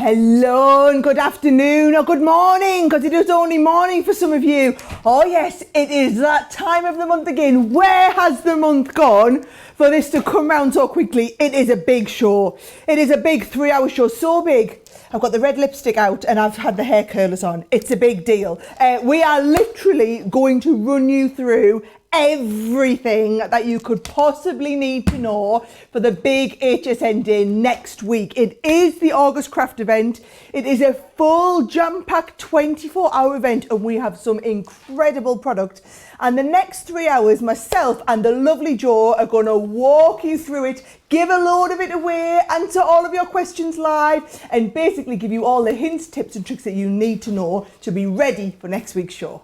hello and good afternoon or good morning, because it is only morning for some of you. Oh yes, it is that time of the month again. Where has the month gone for this to come round so quickly? It is a big show. It is a big 3-hour show, so big. I've got the red lipstick out and I've had the hair curlers on. It's a big deal. We are literally going to run you through everything that you could possibly need to know for the big HSN day next week. It is the August craft event. It is a full jam-packed 24-hour event and we have some incredible product. And the next 3 hours, myself and the lovely Jo are going to walk you through it, give a load of it away, answer all of your questions live, and basically give you all the hints, tips and tricks that you need to know to be ready for next week's show.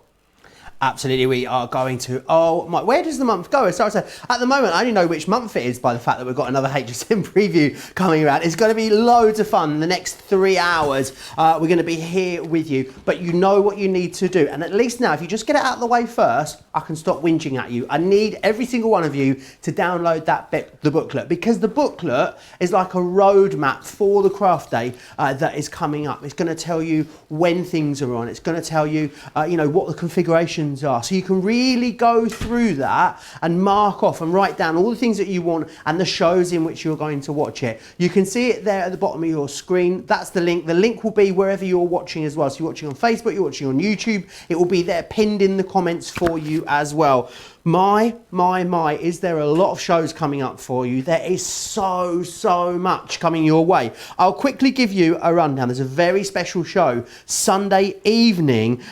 Absolutely, we are going to, oh my, where does the month go? So at the moment, I only know which month it is by the fact that we've got another HSN preview coming around. It's going to be loads of fun the next 3 hours. We're going to be here with you, but you know what you need to do. And at least now, if you just get it out of the way first, I can stop whinging at you. I need every single one of you to download the booklet, because the booklet is like a roadmap for the craft day that is coming up. It's going to tell you when things are on. It's going to tell you, you know, what the configurations are, so you can really go through that and mark off and write down all the things that you want and the shows in which you're going to watch it. You can see it there at the bottom of your screen. That's the link. The link will be wherever you're watching as well. So you're watching on Facebook, you're watching on YouTube, it will be there pinned in the comments for you as well. My, is there a lot of shows coming up for you? There is so much coming your way. I'll quickly give you a rundown. There's a very special show Sunday evening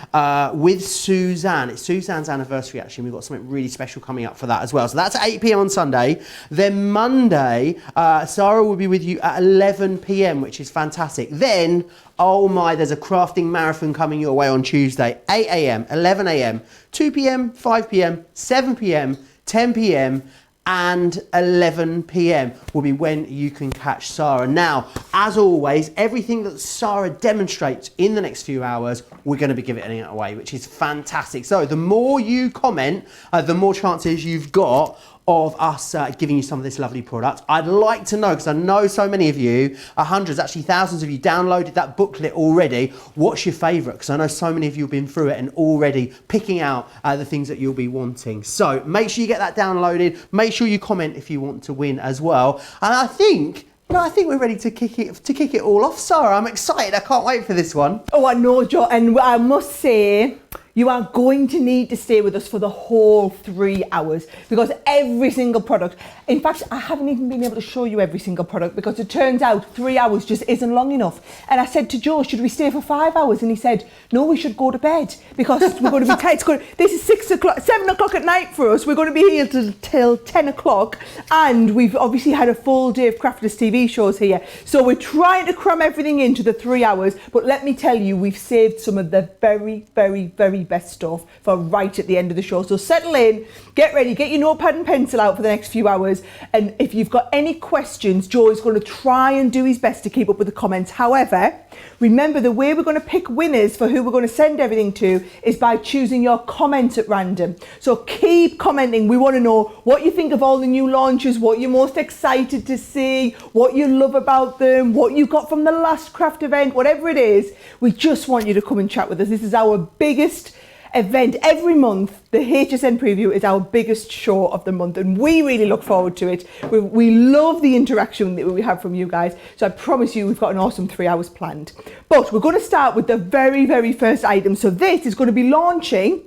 with Suzanne. It's Suzanne's anniversary actually. We've got something really special coming up for that as well. So that's at 8 p.m. on Sunday. Then Monday, Sara will be with you at 11 p.m, which is fantastic. Then, oh my, there's a crafting marathon coming your way on Tuesday, 8 a.m, 11 a.m, 2 p.m, 5 p.m, 7 p.m, 10 p.m, and 11 p.m. will be when you can catch Sara. Now, as always, everything that Sara demonstrates in the next few hours, we're going to be giving it away, which is fantastic. So the more you comment, the more chances you've got of us giving you some of this lovely product. I'd like to know, because I know so many of you, hundreds, actually thousands of you downloaded that booklet already. What's your favourite? Because I know so many of you have been through it and already picking out the things that you'll be wanting. So make sure you get that downloaded. Make sure you comment if you want to win as well. And I think we're ready to kick it all off. Sara, I'm excited. I can't wait for this one. Oh, I know, Jo, and I must say, you are going to need to stay with us for the whole 3 hours, because every single product, in fact, I haven't even been able to show you every single product, because it turns out 3 hours just isn't long enough. And I said to Jo, should we stay for 5 hours? And he said, no, we should go to bed, because we're going to be tight. This is 7 o'clock at night for us. We're going to be here till 10 o'clock. And we've obviously had a full day of Crafters TV shows here. So we're trying to cram everything into the 3 hours. But let me tell you, we've saved some of the very best stuff for right at the end of the show. So settle in, get ready, get your notepad and pencil out for the next few hours. And if you've got any questions, Joe is going to try and do his best to keep up with the comments. However, remember, the way we're going to pick winners for who we're going to send everything to is by choosing your comments at random. So keep commenting. We want to know what you think of all the new launches, what you're most excited to see, what you love about them, what you got from the last craft event, whatever it is. We just want you to come and chat with us. This is our biggest event every month. The HSN preview is our biggest show of the month and we really look forward to it. We love the interaction that we have from you guys, so I promise you we've got an awesome 3 hours planned. But we're going to start with the very first item. So this is going to be launching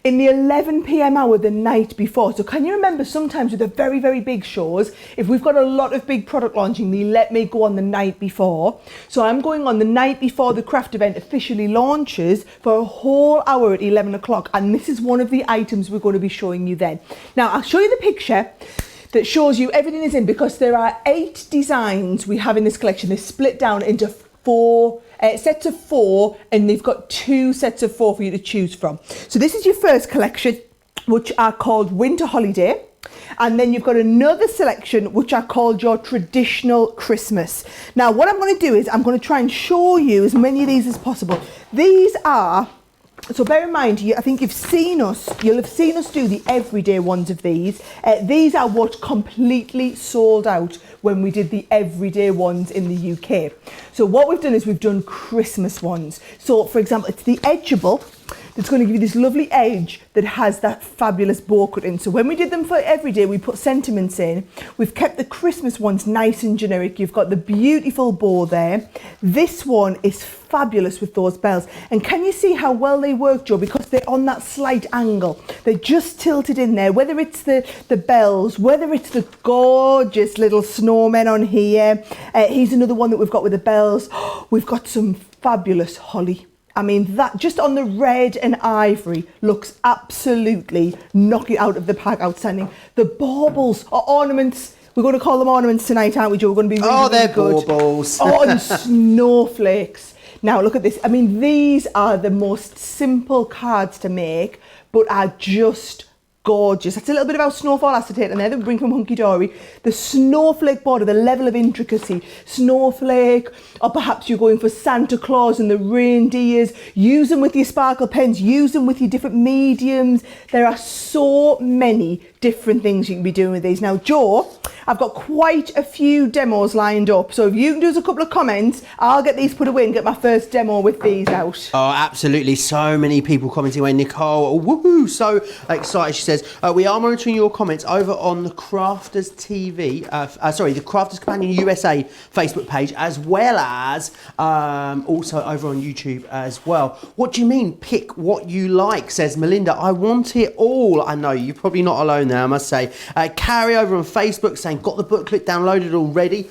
in the 11 p.m. hour the night before. So can you remember, sometimes with the very big shows, if we've got a lot of big product launching, they let me go on the night before. So I'm going on the night before the craft event officially launches for a whole hour at 11 o'clock. And this is one of the items we're going to be showing you then. Now, I'll show you the picture that shows you everything is in, because there are 8 designs we have in this collection. They're split down into 4 sets of 4, and they've got 2 sets of 4 for you to choose from. So this is your first collection, which are called Winter Holiday. And then you've got another selection which are called your Traditional Christmas. Now what I'm going to do is I'm going to try and show you as many of these as possible. These are So bear in mind, I think you'll have seen us do the everyday ones of these. These are what completely sold out when we did the everyday ones in the UK. So what we've done is we've done Christmas ones. So for example, it's the edgeable. That's going to give you this lovely edge that has that fabulous bow cut in. So when we did them for every day, we put sentiments in. We've kept the Christmas ones nice and generic. You've got the beautiful bow there. This one is fabulous with those bells. And can you see how well they work, Joe? Because they're on that slight angle. They're just tilted in there. Whether it's the bells, whether it's the gorgeous little snowmen on here. Here's another one that we've got with the bells. We've got some fabulous holly. I mean, that just on the red and ivory looks absolutely knocking out of the park, outstanding. The baubles are ornaments. We're going to call them ornaments tonight, aren't we, Joe? We're going to be really, they're good. baubles. And snowflakes. Now, look at this. I mean, these are the most simple cards to make, but are just gorgeous. That's a little bit about snowfall acetate in there that we bring from Hunky Dory. The snowflake border, the level of intricacy, snowflake, or perhaps you're going for Santa Claus and the reindeers. Use them with your sparkle pens, use them with your different mediums. There are so many different things you can be doing with these. Now, Joe, I've got quite a few demos lined up, so if you can do us a couple of comments, I'll get these put away and get my first demo with these out. Oh, absolutely. So many people commenting away. Nicole, woohoo, so excited. She says, we are monitoring your comments over on the Crafters TV, the Crafters Companion USA Facebook page, as well as also over on YouTube as well. What do you mean, pick what you like, says Melinda. I want it all. I know, you're probably not alone there, I must say. Carrie over on Facebook saying, got the booklet downloaded already.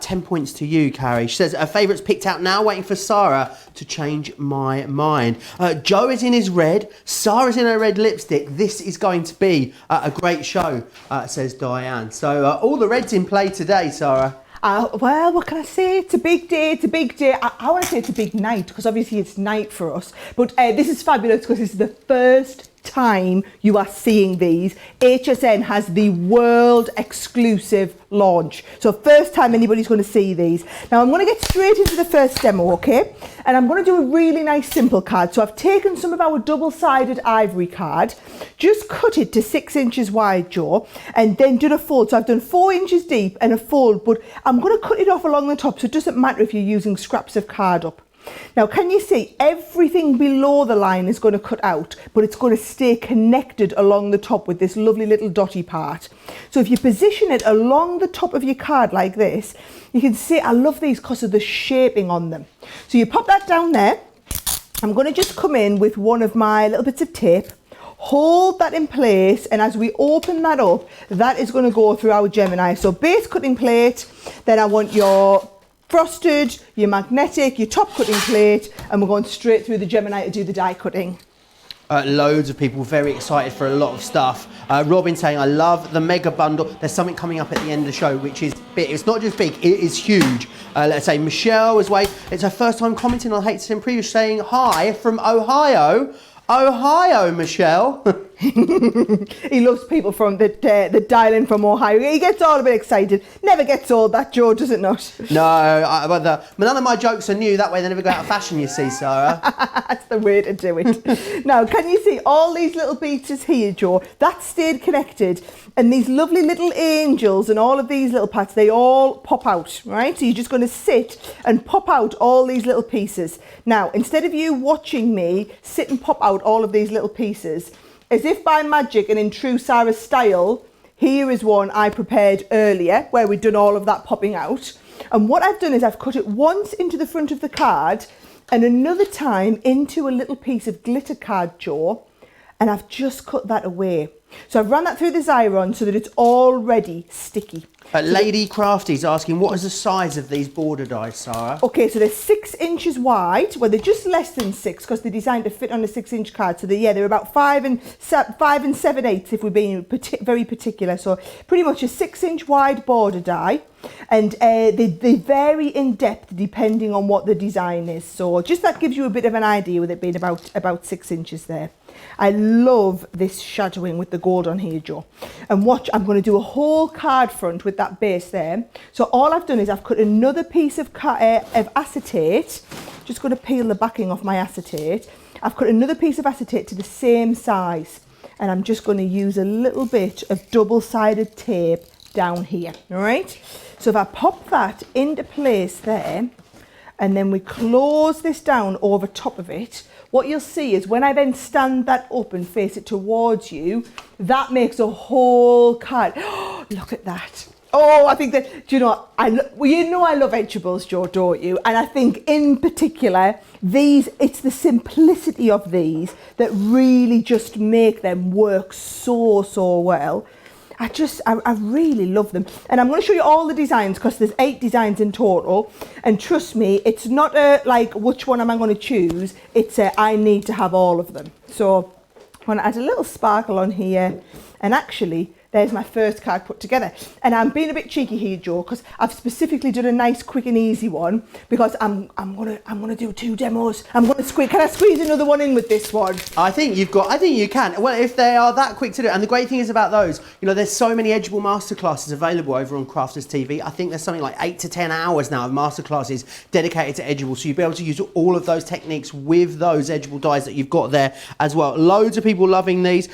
10 points to you, Carrie. She says, her favourites picked out now, waiting for Sara to change my mind. Joe is in his red. Sara's in her red lipstick. This is going to be a great show, says Diane. So all the reds in play today, Sara. Well, what can I say? It's a big day. It's a big day. I want to say it's a big night because obviously it's night for us. But this is fabulous because this is the first time you are seeing these. HSN has the world exclusive launch. So first time anybody's going to see these. Now I'm going to get straight into the first demo, okay? And I'm going to do a really nice simple card. So I've taken some of our double-sided ivory card, just cut it to 6 inches wide, Joe, and then done a fold. So I've done 4 inches deep and a fold, but I'm going to cut it off along the top, so it doesn't matter if you're using scraps of card up. Now, can you see everything below the line is going to cut out, but it's going to stay connected along the top with this lovely little dotty part. So if you position it along the top of your card like this, you can see, I love these because of the shaping on them. So you pop that down there. I'm going to just come in with one of my little bits of tape, hold that in place, and as we open that up, that is going to go through our Gemini. So base cutting plate, then I want your frosted, your magnetic, your top cutting plate, and we're going straight through the Gemini to do the die cutting. Loads of people very excited for a lot of stuff. Robin saying, I love the mega bundle. There's something coming up at the end of the show, which is big. It's not just big, it is huge. Let's say Michelle is waiting. It's her first time commenting on HSN Preview, saying hi from Ohio. Ohio, Michelle. He loves people from the dial-in from Ohio. He gets all a bit excited. Never gets old, that Joe, does it not? No, but none of my jokes are new. That way they never go out of fashion, you see, Sara. That's the way to do it. Now, can you see all these little beaters here, Joe? That stayed connected. And these lovely little angels and all of these little parts, they all pop out, right? So you're just going to sit and pop out all these little pieces. Now, instead of you watching me sit and pop out all of these little pieces, as if by magic and in true Sara style, here is one I prepared earlier where we'd done all of that popping out. And what I've done is I've cut it once into the front of the card and another time into a little piece of glitter card, Joe, and I've just cut that away. So I've run that through the Xyron so that it's already sticky. Lady Crafty's asking, what is the size of these border dies, Sara? Okay, so they're 6 inches wide. Well, they're just less than 6 because they're designed to fit on a 6-inch card. So they're about 5 and 7/8 if we're being very particular. So pretty much a 6-inch wide border die. And they vary in depth depending on what the design is. So just that gives you a bit of an idea with it being about 6 inches there. I love this shadowing with the gold on here, Joe. And watch, I'm going to do a whole card front with that base there. So all I've done is I've cut another piece of acetate. Just going to peel the backing off my acetate. I've cut another piece of acetate to the same size, and I'm just going to use a little bit of double-sided tape down here, all right? So if I pop that into place there, and then we close this down over top of it, what you'll see is when I then stand that up and face it towards you, that makes a whole card. Look at that. Oh, I think that, do you know, you know I love edgeables, Jo, don't you? And I think in particular, it's the simplicity of these that really just make them work so well. I really love them. And I'm going to show you all the designs because there's 8 designs in total. And trust me, it's not like which one am I going to choose. It's I need to have all of them. So I'm going to add a little sparkle on here. And actually, there's my first card put together. And I'm being a bit cheeky here, Jo, because I've specifically done a nice, quick and easy one because I'm gonna do 2 demos. Can I squeeze another one in with this one? I think you can. Well, if they are that quick to do. And the great thing is about those, you know, there's so many Edgeable masterclasses available over on Crafters TV. I think there's something like 8 to 10 hours now of masterclasses dedicated to Edgeable. So you'll be able to use all of those techniques with those Edgeable dies that you've got there as well. Loads of people loving these.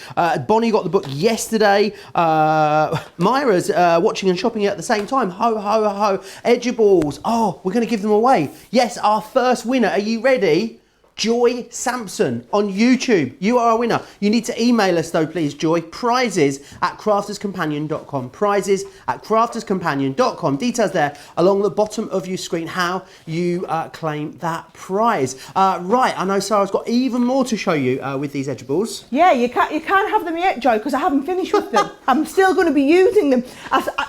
Bonnie got the book yesterday. Myra's watching and shopping at the same time. Ho, ho, ho. Edgeables. Oh, we're going to give them away. Yes, our first winner. Are you ready? Joy Sampson on YouTube. You are a winner. You need to email us though, please, Joy. Prizes@crafterscompanion.com. Prizes@crafterscompanion.com. Details there along the bottom of your screen how you claim that prize. Right, I know Sarah's got even more to show you with these Edgeables. Yeah, you can't have them yet, Joy, because I haven't finished with them. I'm still going to be using them.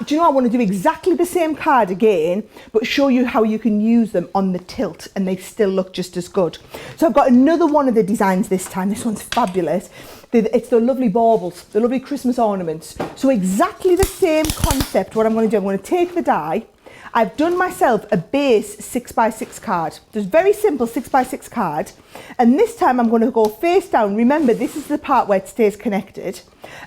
Do you know, I want to do exactly the same card again, but show you how you can use them on the tilt and they still look just as good. So I've got another one of the designs this time. This one's fabulous. It's the lovely baubles, the lovely Christmas ornaments. So exactly the same concept. What I'm going to do, I'm going to take the die. I've done myself a base 6x6 card. Just very simple 6x6 card. And this time I'm going to go face down. Remember, this is the part where it stays connected.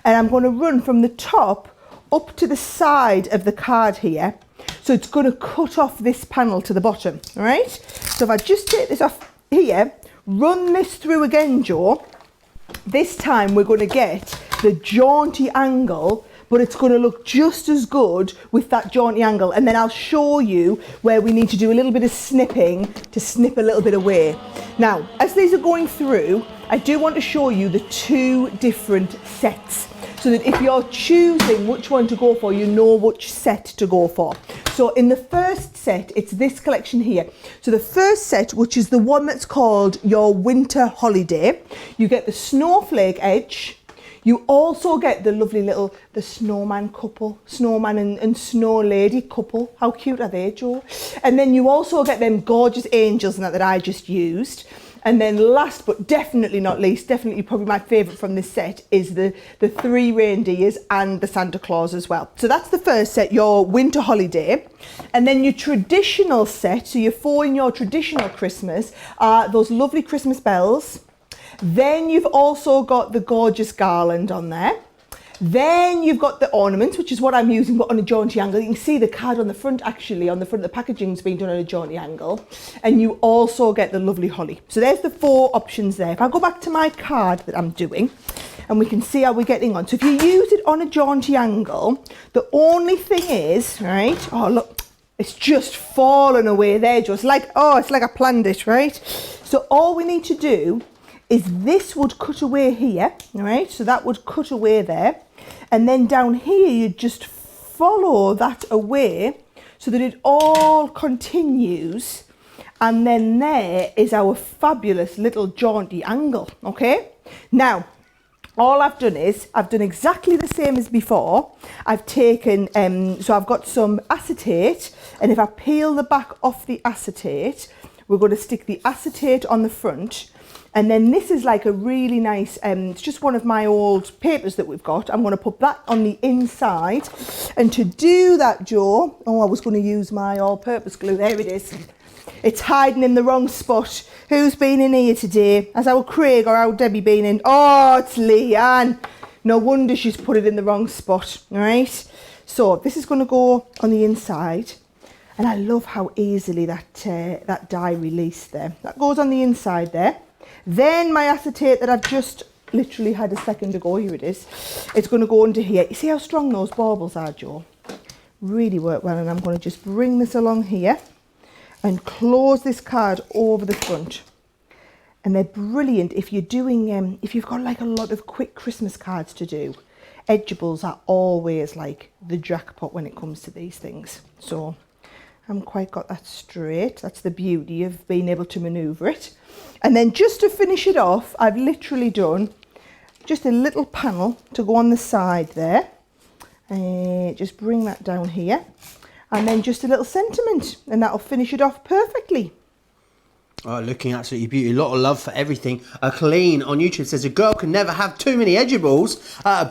And I'm going to run from the top up to the side of the card here. So it's going to cut off this panel to the bottom, all right? So if I just take this off here, run this through again, Jo. This time we're going to get the jaunty angle, but it's going to look just as good with that jaunty angle. And then I'll show you where we need to do a little bit of snipping to snip a little bit away. Now, as these are going through, I do want to show you the 2 different sets, so that if you're choosing which one to go for, you know which set to go for. So in the first set, it's this collection here. So the first set, which is the one that's called your Winter Holiday, you get the snowflake edge. You also get the lovely little, the snowman couple, snowman and snow lady couple. How cute are they, Jo? And then you also get them gorgeous angels and that I just used. And then last but definitely not least, definitely probably my favourite from this set is the 3 reindeers and the Santa Claus as well. So that's the first set, your Winter Holiday. And then your traditional set, so you're in your traditional Christmas, are those lovely Christmas bells. Then you've also got the gorgeous garland on there. Then you've got the ornaments, which is what I'm using, but on a jaunty angle. You can see the card on the front, actually, on the front of the packaging's been done on a jaunty angle. And you also get the lovely holly. So there's the 4 options there. If I go back to my card that I'm doing, and we can see how we're getting on. So if you use it on a jaunty angle, the only thing is, right, oh look, it's just fallen away there, just like, oh, it's like I planned it, right? So all we need to do is this would cut away here, all right? So that would cut away there. And then down here, you just follow that away so that it all continues. And then there is our fabulous little jaunty angle, okay? Now, all I've done is, I've done exactly the same as before. I've taken, so I've got some acetate, and if I peel the back off the acetate, we're going to stick the acetate on the front. And then this is like a really nice, it's just one of my old papers that we've got. I'm going to put that on the inside. And to do that, Jo, oh, I was going to use my all-purpose glue. There it is. It's hiding in the wrong spot. Who's been in here today? Has our Craig or our Debbie been in? Oh, it's Leanne. No wonder she's put it in the wrong spot, all right? So this is going to go on the inside. And I love how easily that die released there. That goes on the inside there. Then my acetate that I've just literally had a second ago, here it is. It's going to go under here. You see how strong those baubles are, Jo? Really work well. And I'm going to just bring this along here and close this card over the front. And they're brilliant if you're doing, if you've got like a lot of quick Christmas cards to do. Edgeables are always like the jackpot when it comes to these things. So I haven't quite got that straight. That's the beauty of being able to manoeuvre it. And then just to finish it off, I've literally done just a little panel to go on the side there. Just bring that down here. And then just a little sentiment, and that'll finish it off perfectly. Oh, looking absolutely beautiful. A lot of love for everything. Clean on YouTube says, a girl can never have too many edgeables.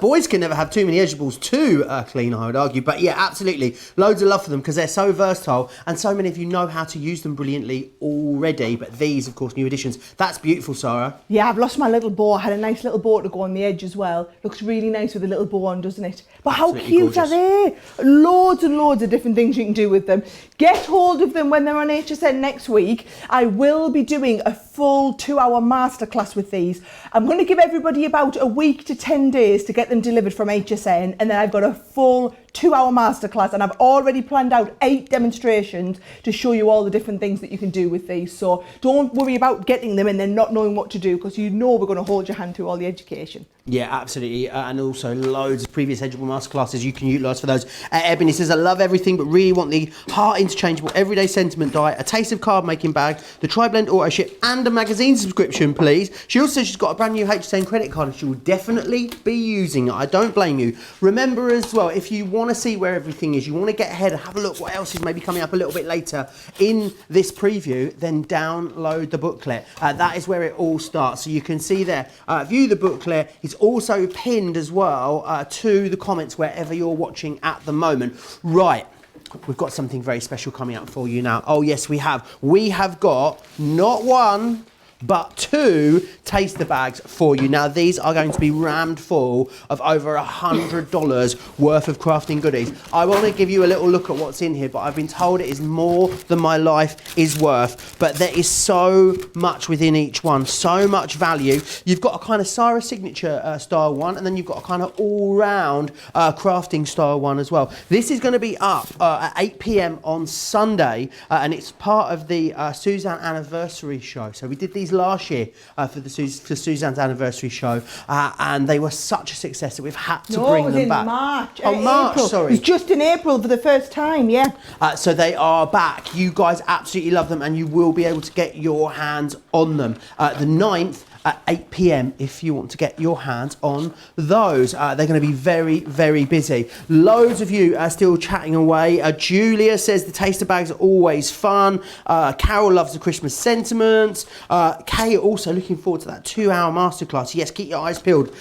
Boys can never have too many edgeables too, Clean, I would argue. But yeah, absolutely. Loads of love for them because they're so versatile and so many of you know how to use them brilliantly already. But these, of course, new additions. That's beautiful, Sara. Yeah, I've lost my little bow. I had a nice little bow to go on the edge as well. Looks really nice with a little bow on, doesn't it? But how Absolutely cute gorgeous. are they? Loads and loads of different things you can do with them. Get hold of them when they're on HSN next week. I will be doing a full 2-hour masterclass with these. I'm going to give everybody about a week to 10 days to get them delivered from HSN, and then I've got a full 2-hour masterclass, and I've already planned out 8 demonstrations to show you all the different things that you can do with these. So don't worry about getting them and then not knowing what to do, because you know we're going to hold your hand through all the education. Yeah, absolutely. And also loads of previous Edgeable masterclasses you can utilise for those. Ebony says, I love everything, but really want the Heart Interchangeable Everyday Sentiment Die, a Taste of Card Making Bag, the Tri-Blend Auto Ship, and a magazine subscription, please. She also says she's got a brand new HSN credit card and she will definitely be using it. I don't blame you. Remember as well, if you want to see where everything is, you want to get ahead and have a look what else is maybe coming up a little bit later in this preview, then download the booklet. That is where it all starts. So you can see there, view the booklet. It's also pinned as well to the comments wherever you're watching at the moment. Right. We've got something very special coming up for you now. Oh, yes, we have. We have got not one, but 2 taster bags for you. Now, these are going to be rammed full of over $100 worth of crafting goodies. I want to give you a little look at what's in here, but I've been told it is more than my life is worth. But there is so much within each one, so much value. You've got a kind of Sara signature style one, and then you've got a kind of all-round crafting style one as well. This is going to be up at 8 p.m. on Sunday, and it's part of the Suzanne anniversary show. So we did these last year for Suzanne's anniversary show, and they were such a success that we've had to bring them back. March. Oh, March, April. sorry. It was just in April for the first time, yeah. So they are back. You guys absolutely love them, and you will be able to get your hands on them. The 9th at 8 p.m. if you want to get your hands on those. They're going to be very, very busy. Loads of you are still chatting away. Julia says the taster bags are always fun. Carol loves the Christmas sentiments. Kay also looking forward to that 2-hour masterclass. Yes, keep your eyes peeled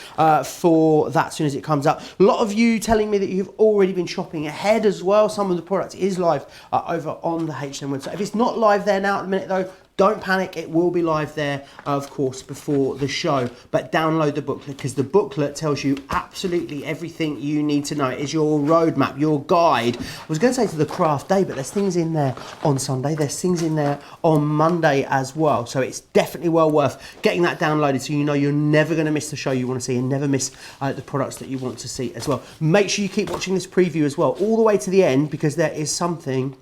for that as soon as it comes up. A lot of you telling me that you've already been shopping ahead as well. Some of the product is live over on the HSN website. If it's not live there now at the minute though, don't panic, it will be live there, of course, before the show. But download the booklet, because the booklet tells you absolutely everything you need to know. It is your roadmap, your guide. I was going to say to the craft day, but there's things in there on Sunday. There's things in there on Monday as well. So it's definitely well worth getting that downloaded so you know you're never going to miss the show you want to see and never miss the products that you want to see as well. Make sure you keep watching this preview as well, all the way to the end, because there is something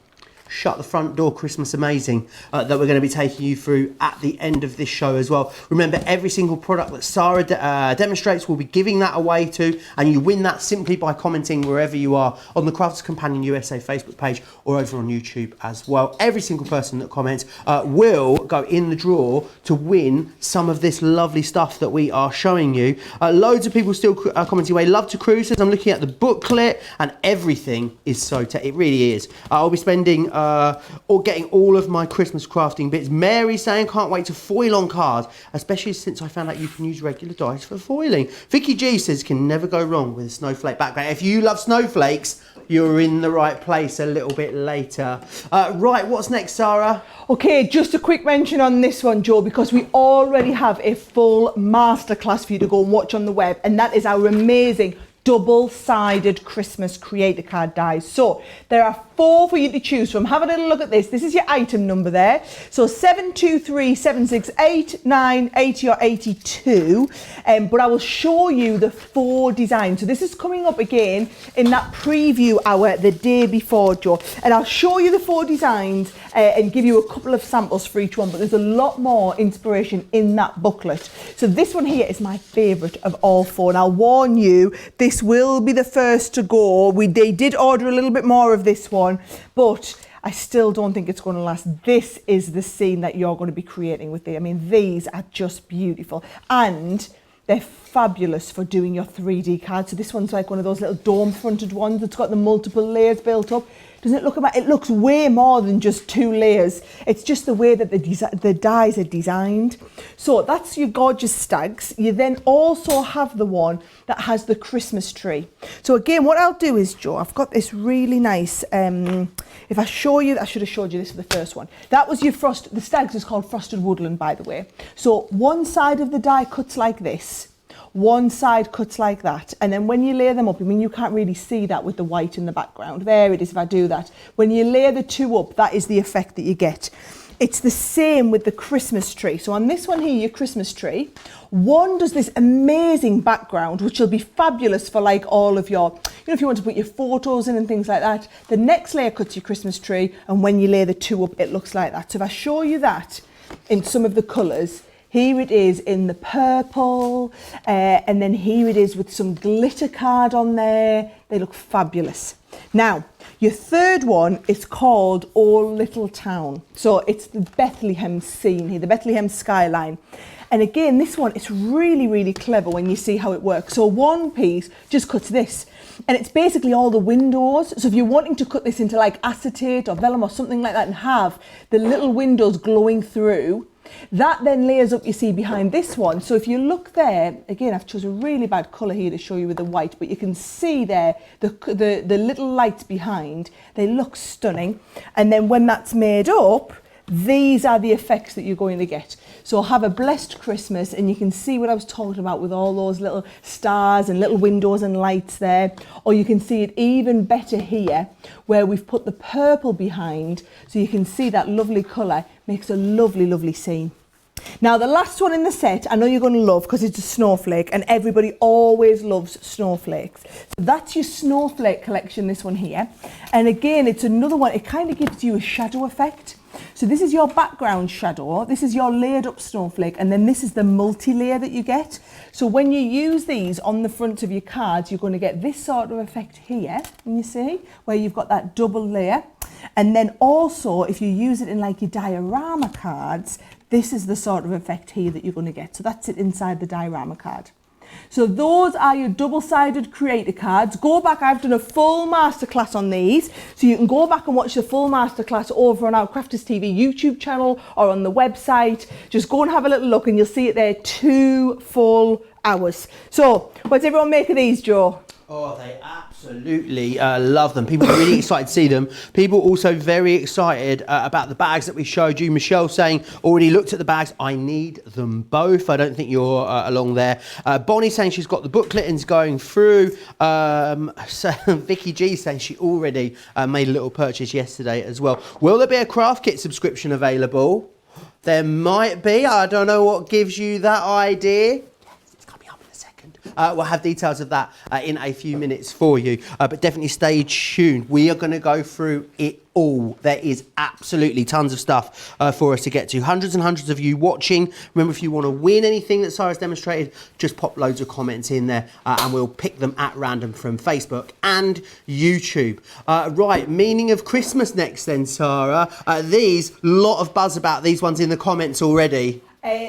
Shut the Front Door Christmas Amazing that we're going to be taking you through at the end of this show as well. Remember, every single product that Sara demonstrates, we'll be giving that away to, and you win that simply by commenting wherever you are on the Crafters Companion USA Facebook page or over on YouTube as well. Every single person that comments will go in the draw to win some of this lovely stuff that we are showing you. Loads of people still commenting away. Love to Cruise says, I'm looking at the booklet and everything is so it really is. I'll be spending or getting all of my Christmas crafting bits. Mary saying, can't wait to foil on cards, especially since I found out you can use regular dies for foiling. Vicky G says, can never go wrong with a snowflake background. If you love snowflakes, you're in the right place a little bit later. Right, what's next, Sara? Okay, just a quick mention on this one, Joe, because we already have a full masterclass for you to go and watch on the web, and that is our amazing double-sided Christmas creator card dies. So there are 4 for you to choose from. Have a little look at this. This is your item number there. So 723 768 9 80 or 82. But I will show you the 4 designs. So this is coming up again in that preview hour the day before, Joe. And I'll show you the 4 designs and give you a couple of samples for each one. But there's a lot more inspiration in that booklet. So this one here is my favourite of all 4. And I'll warn you, this will be the first to go. They did order a little bit more of this one, but I still don't think it's going to last. This is the scene that you're going to be creating with I mean, these are just beautiful. And they're fabulous for doing your 3D cards. So this one's like one of those little dome-fronted ones that's got the multiple layers built up. Doesn't it look about? It looks way more than just 2 layers. It's just the way that the dies are designed. So that's your gorgeous stags. You then also have the one that has the Christmas tree. So again, what I'll do is, Joe, I've got this really nice. If I show you, I should have showed you this for the first one. That was your the stags is called frosted woodland, by the way. So one side of the die cuts like this. One side cuts like that, and then when you lay them up, I mean, you can't really see that with the white in the background. There it is if I do that. When you lay the 2 up, that is the effect that you get. It's the same with the Christmas tree. So on this one here, your Christmas tree, one does this amazing background, which will be fabulous for like all of your, if you want to put your photos in and things like that. The next layer cuts your Christmas tree, and when you lay the 2 up, it looks like that. So if I show you that in some of the colours, here it is in the purple, and then here it is with some glitter card on there. They look fabulous. Now, your third one is called Oh Little Town. So it's the Bethlehem scene here, the Bethlehem skyline. And again, this one, it's really, really clever when you see how it works. So one piece just cuts this, and it's basically all the windows. So if you're wanting to cut this into like acetate or vellum or something like that and have the little windows glowing through, that then layers up, you see, behind this one. So if you look there, again, I've chosen a really bad colour here to show you with the white, but you can see there the little lights behind. They look stunning. And then when that's made up, these are the effects that you're going to get. So have a blessed Christmas, and you can see what I was talking about with all those little stars and little windows and lights there. Or you can see it even better here, where we've put the purple behind, so you can see that lovely colour. Makes a lovely, lovely scene. Now, the last one in the set, I know you're going to love because it's a snowflake, and everybody always loves snowflakes. So that's your snowflake collection, this one here. And again, it's another one, it kind of gives you a shadow effect. So this is your background shadow, this is your layered up snowflake, and then this is the multi-layer that you get. So when you use these on the front of your cards, you're going to get this sort of effect here, and you see, where you've got that double layer. And then also, if you use it in like your diorama cards, this is the sort of effect here that you're going to get. So that's it inside the diorama card. So those are your double-sided creator cards. Go back, I've done a full masterclass on these, so you can go back and watch the full masterclass over on our Crafters TV YouTube channel or on the website. Just go and have a little look and you'll see it there, 2 full hours. So what's everyone make of these, Joe? Oh, they absolutely love them. People are really excited to see them. People also very excited about the bags that we showed you. Michelle saying, already looked at the bags. I need them both. I don't think you're along there. Bonnie saying she's got the booklet and is going through. So Vicky G saying she already made a little purchase yesterday as well. Will there be a craft kit subscription available? There might be. I don't know what gives you that idea. We'll have details of that in a few minutes for you, but definitely stay tuned. We are going to go through it all. There is absolutely tons of stuff for us to get to. Hundreds and hundreds of you watching. Remember, if you want to win anything that Sara's demonstrated, just pop loads of comments in there and we'll pick them at random from Facebook and YouTube. Right, meaning of Christmas next then, Sara. These, lot of buzz about these ones in the comments already.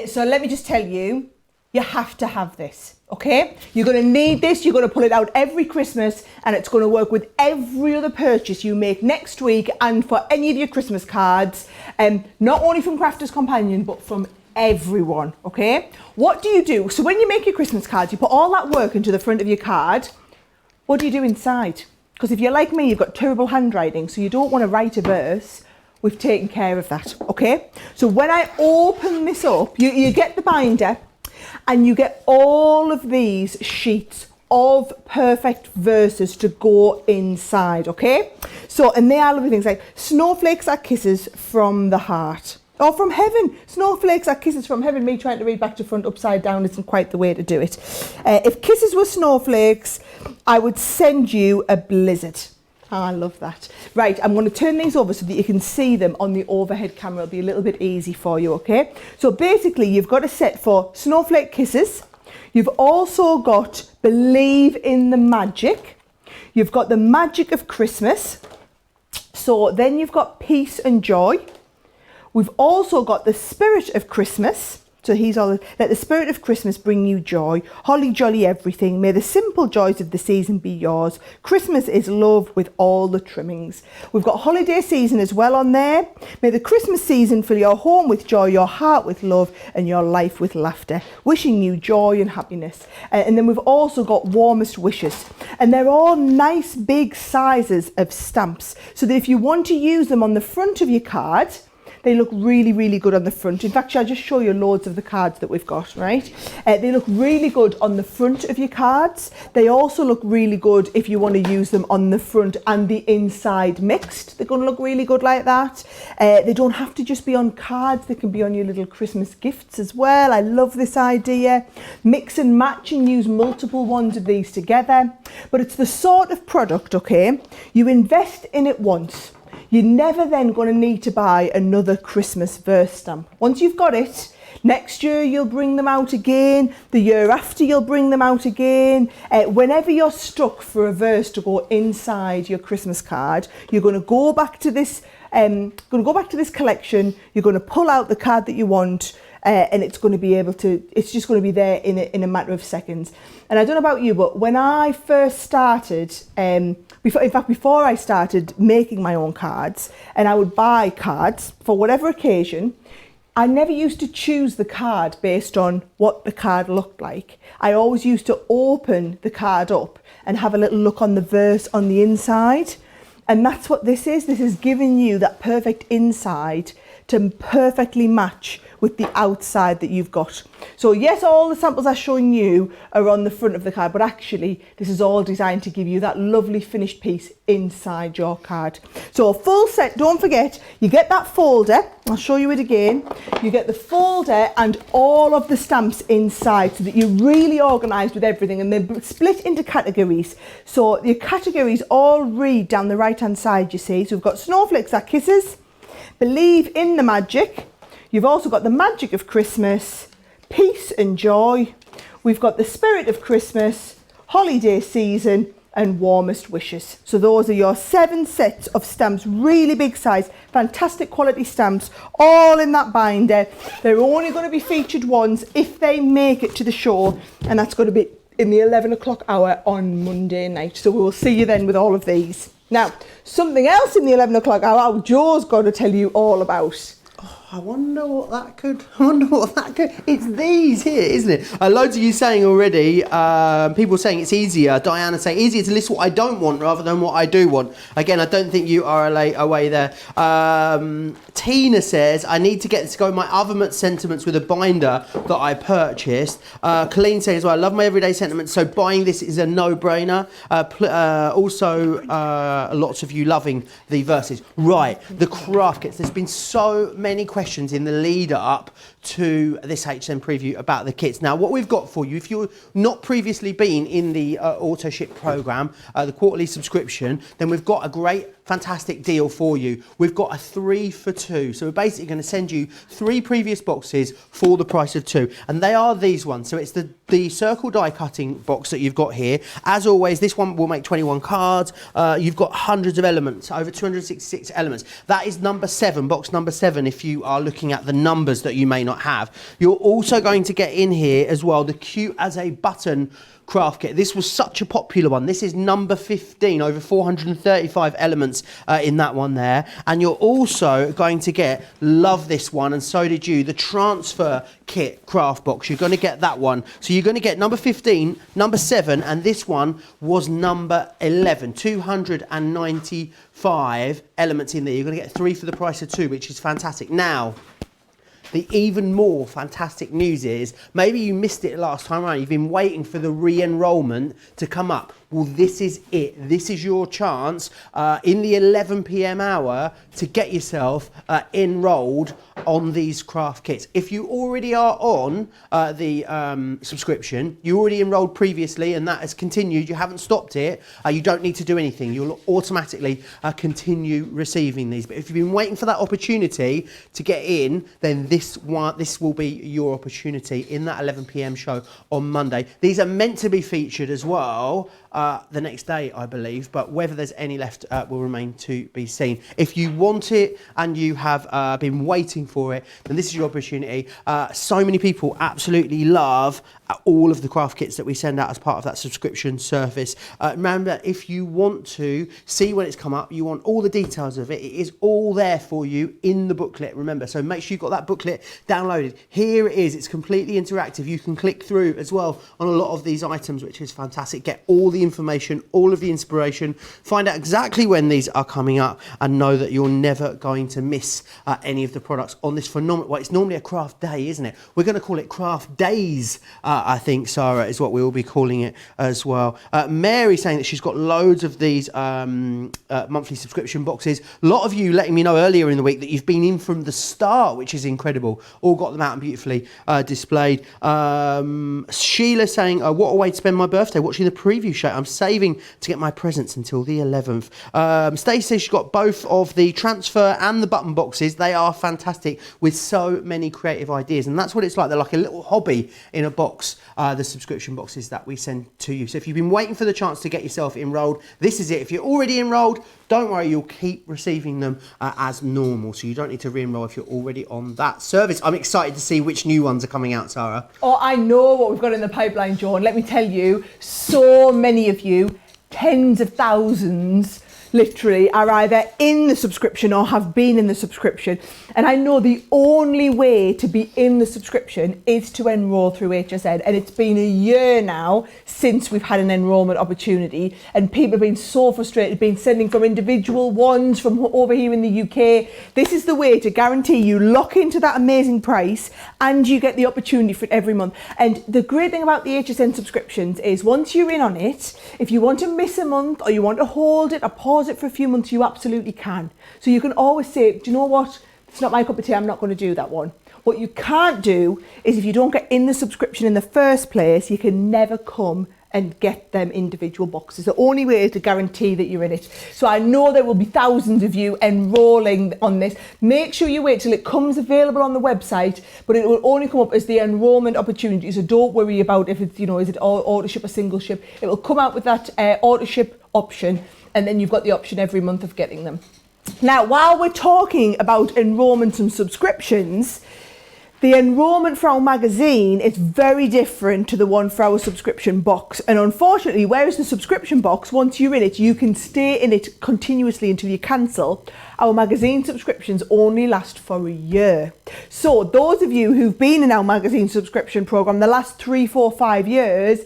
So let me just tell you, you have to have this. Okay, you're going to need this, you're going to pull it out every Christmas, and it's going to work with every other purchase you make next week and for any of your Christmas cards, not only from Crafters Companion, but from everyone, okay? What do you do? So when you make your Christmas cards, you put all that work into the front of your card. What do you do inside? Because if you're like me, you've got terrible handwriting, so you don't want to write a verse. We've taken care of that, okay? So when I open this up, you get the binder, and you get all of these sheets of perfect verses to go inside, okay? So, and they are lovely things like snowflakes are kisses from the heart. Or from heaven. Snowflakes are kisses from heaven. Me trying to read back to front upside down isn't quite the way to do it. If kisses were snowflakes, I would send you a blizzard. Oh, I love that. Right, I'm going to turn these over so that you can see them on the overhead camera. It'll be a little bit easy for you, okay? So basically, you've got a set for snowflake kisses. You've also got believe in the magic. You've got the magic of Christmas. So then you've got peace and joy. We've also got the spirit of Christmas. So let the spirit of Christmas bring you joy. Holly jolly everything. May the simple joys of the season be yours. Christmas is love with all the trimmings. We've got holiday season as well on there. May the Christmas season fill your home with joy, your heart with love, and your life with laughter. Wishing you joy and happiness. And then we've also got warmest wishes. And they're all nice big sizes of stamps. So that if you want to use them on the front of your card, they look really, really good on the front. In fact, I'll just show you loads of the cards that we've got, right? They look really good on the front of your cards. They also look really good if you want to use them on the front and the inside mixed. They're going to look really good like that. They don't have to just be on cards. They can be on your little Christmas gifts as well. I love this idea. Mix and match and use multiple ones of these together. But it's the sort of product, okay, you invest in it once. You're never then going to need to buy another Christmas verse stamp. Once you've got it, next year you'll bring them out again. The year after you'll bring them out again. Whenever you're stuck for a verse to go inside your Christmas card, you're going to go back to this. Collection. You're going to pull out the card that you want. And it's going to be it's just going to be there in a matter of seconds. And I don't know about you, but when I first started, before I started making my own cards, and I would buy cards for whatever occasion, I never used to choose the card based on what the card looked like. I always used to open the card up and have a little look on the verse on the inside. And that's what this is. This is giving you that perfect inside to perfectly match with the outside that you've got. So yes, all the samples I'm showing you are on the front of the card, but actually this is all designed to give you that lovely finished piece inside your card. So a full set, don't forget, you get that folder. I'll show you it again. You get the folder and all of the stamps inside so that you're really organised with everything, and they're split into categories. So your categories all read down the right hand side, you see. So we've got snowflakes are kisses, believe in the magic. You've also got the magic of Christmas, peace and joy. We've got the spirit of Christmas, holiday season, and warmest wishes. So those are your 7 sets of stamps, really big size, fantastic quality stamps, all in that binder. They're only going to be featured once if they make it to the show, and that's going to be in the 11 o'clock hour on Monday night. So we will see you then with all of these. Now, something else in the 11 o'clock hour, Joe's got to tell you all about. I wonder what that could. It's these here, isn't it? Loads of you saying already. People saying it's easier. Diana saying easier to list what I don't want rather than what I do want. Again, I don't think you are away there. Tina says I need to get to go my other sentiments with a binder that I purchased. Colleen says, well, I love my everyday sentiments, so buying this is a no-brainer. Also, lots of you loving the verses. Right, the craft kits. There's been so many questions in the lead up to this HSN preview about the kits. Now, what we've got for you, if you've not previously been in the auto ship program, the quarterly subscription, then we've got a great, fantastic deal for you. We've got a 3 for 2. So we're basically going to send you 3 previous boxes for the price of 2. And they are these ones. So it's the circle die cutting box that you've got here. As always, this one will make 21 cards. You've got hundreds of elements, over 266 elements. That is number 7, box number 7, if you are looking at the numbers that you may not have. You're also going to get in here as well the cute as a button craft kit. This was such a popular one. This is number 15, over 435 elements in that one there. And you're also going to get, love this one, and so did you, the transfer kit craft box. You're going to get that one. So you're going to get number 15, number 7, and this one was number 11, 295 elements in there. You're going to get 3 for the price of 2, which is fantastic. Now, the even more fantastic news is, maybe you missed it last time around, you've been waiting for the re-enrollment to come up. Well, this is it. This is your chance in the 11 p.m. hour to get yourself enrolled on these craft kits. If you already are on the subscription, you already enrolled previously and that has continued, you haven't stopped it, you don't need to do anything. You'll automatically continue receiving these. But if you've been waiting for that opportunity to get in, then this will be your opportunity in that 11 p.m. show on Monday. These are meant to be featured as well the next day, I believe, but whether there's any left will remain to be seen. If you want it and you have been waiting for it, then this is your opportunity. So many people absolutely love all of the craft kits that we send out as part of that subscription service. Remember, if you want to see when it's come up, you want all the details of it, it is all there for you in the booklet, remember. So make sure you've got that booklet downloaded. Here it is, it's completely interactive. You can click through as well on a lot of these items, which is fantastic. Get all the information, all of the inspiration, find out exactly when these are coming up, and know that you're never going to miss any of the products on this phenomenal, well, it's normally a craft day, isn't it? We're going to call it craft days, I think, Sara, is what we will be calling it as well. Mary saying that she's got loads of these monthly subscription boxes. A lot of you letting me know earlier in the week that you've been in from the start, which is incredible. All got them out and beautifully displayed. Sheila saying, what a way to spend my birthday, watching the preview show. I'm saving to get my presents until the 11th. Stacey says she's got both of the transfer and the button boxes. They are fantastic with so many creative ideas, and that's what it's like. They're like a little hobby in a box, the subscription boxes that we send to you. So if you've been waiting for the chance to get yourself enrolled, this is it. If you're already enrolled, don't worry, you'll keep receiving them as normal, so you don't need to re-enroll if you're already on that service. I'm excited to see which new ones are coming out, Sara. Oh, I know what we've got in the pipeline, John. Let me tell you, so many of you, tens of thousands, literally, are either in the subscription or have been in the subscription. And I know the only way to be in the subscription is to enrol through HSN. And it's been a year now since we've had an enrolment opportunity. And people have been so frustrated, been sending from individual ones from over here in the UK. This is the way to guarantee you lock into that amazing price and you get the opportunity for it every month. And the great thing about the HSN subscriptions is once you're in on it, if you want to miss a month or you want to hold it or pause it for a few months, you absolutely can. So you can always say, do you know what, it's not my cup of tea, I'm not going to do that one. What you can't do is, if you don't get in the subscription in the first place, you can never come and get them individual boxes. The only way is to guarantee that you're in it. So I know there will be thousands of you enrolling on this. Make sure you wait till it comes available on the website, but it will only come up as the enrolment opportunity. So don't worry about if it's, is it auto ship or single ship. It will come out with that auto ship option, and then you've got the option every month of getting them. Now, while we're talking about enrolments and subscriptions, the enrolment for our magazine is very different to the one for our subscription box. And unfortunately, whereas the subscription box, once you're in it, you can stay in it continuously until you cancel. Our magazine subscriptions only last for a year. So those of you who've been in our magazine subscription program the last 3, 4, 5 years,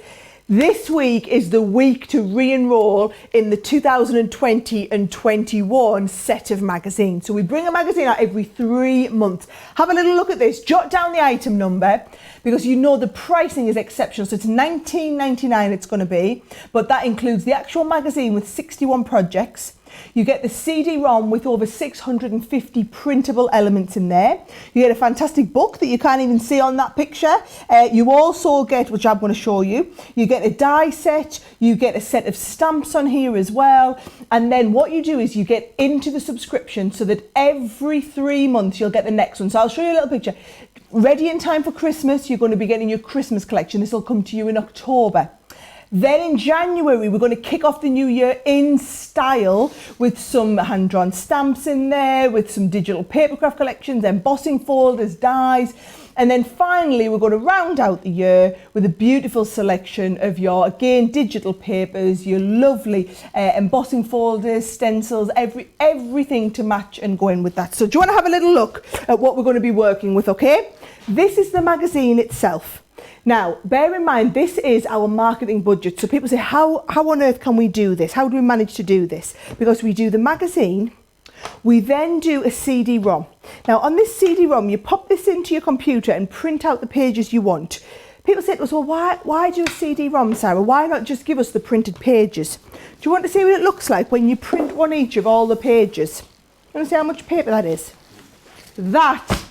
this week is the week to re-enroll in the 2020 and 21 set of magazines. So we bring a magazine out every 3 months. Have a little look at this. Jot down the item number, because you know the pricing is exceptional. So it's $19.99 it's going to be, but that includes the actual magazine with 61 projects. You get the CD-ROM with over 650 printable elements in there. You get a fantastic book that you can't even see on that picture. You also get, which I'm going to show you, you get a die set, you get a set of stamps on here as well. And then what you do is you get into the subscription so that every 3 months you'll get the next one. So I'll show you a little picture. Ready in time for Christmas, you're going to be getting your Christmas collection. This will come to you in October. Then in January, we're going to kick off the new year in style with some hand-drawn stamps in there, with some digital Papercraft collections, embossing folders, dies. And then finally, we're going to round out the year with a beautiful selection of your, again, digital papers, your lovely embossing folders, stencils, everything to match and go in with that. So do you want to have a little look at what we're going to be working with, okay? This is the magazine itself. Now, bear in mind, this is our marketing budget. So people say, how on earth can we do this? How do we manage to do this? Because we do the magazine, We then do a CD-ROM. Now on this CD-ROM, you pop this into your computer and print out the pages you want. People say to us, well, why do a CD-ROM, Sarah? Why not just give us the printed pages? Do you want to see what it looks like when you print one each of all the pages? You want to see how much paper that is? That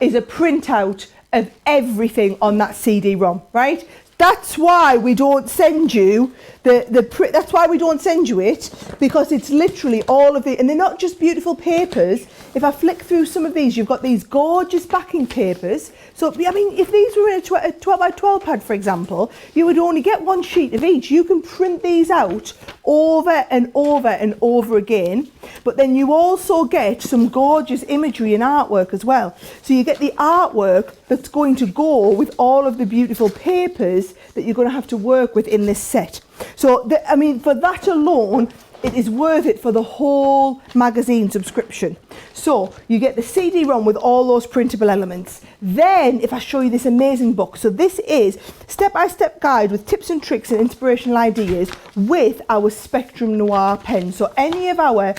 is a printout of everything on that CD-ROM, right? That's why we don't send you that's why we don't send you it, because it's literally all of it, and they're not just beautiful papers. If I flick through some of these, you've got these gorgeous backing papers. So, I mean, if these were in a 12 by 12 pad, for example, you would only get one sheet of each. You can print these out over and over and over again, but then you also get some gorgeous imagery and artwork as well. So you get the artwork that's going to go with all of the beautiful papers that you're going to have to work with in this set. So, I mean, for that alone, it is worth it for the whole magazine subscription. So you get the CD-ROM with all those printable elements. Then, if I show you this amazing book, so this is step-by-step guide with tips and tricks and inspirational ideas with our Spectrum Noir pen. So any of our,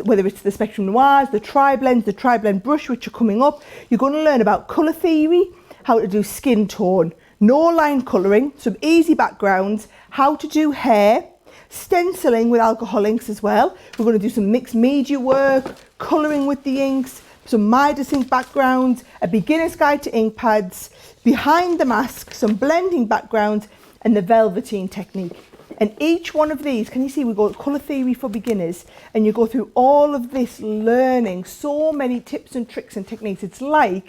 whether it's the Spectrum Noirs, the Tri-Blends, the Tri-Blend brush, which are coming up, you're going to learn about colour theory, how to do skin tone, no line colouring, some easy backgrounds, how to do hair, stenciling with alcohol inks as well. We're going to do some mixed media work, colouring with the inks, some Midas ink backgrounds, a beginner's guide to ink pads, behind the mask, some blending backgrounds, and the velveteen technique. And each one of these, can you see, we go colour theory for beginners, and you go through all of this learning, so many tips and tricks and techniques. It's like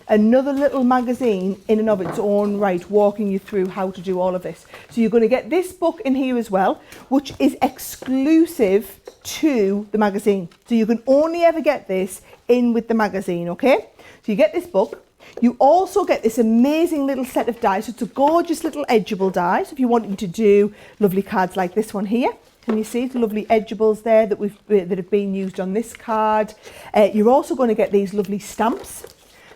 another little magazine in and of its own right, walking you through how to do all of this. So you're going to get this book in here as well, which is exclusive to the magazine. So you can only ever get this in with the magazine, okay? So you get this book. You also get this amazing little set of dies. So it's a gorgeous little edgeable die. So if you're wanting to do lovely cards like this one here, can you see the lovely edgeables there that have been used on this card? You're also going to get these lovely stamps.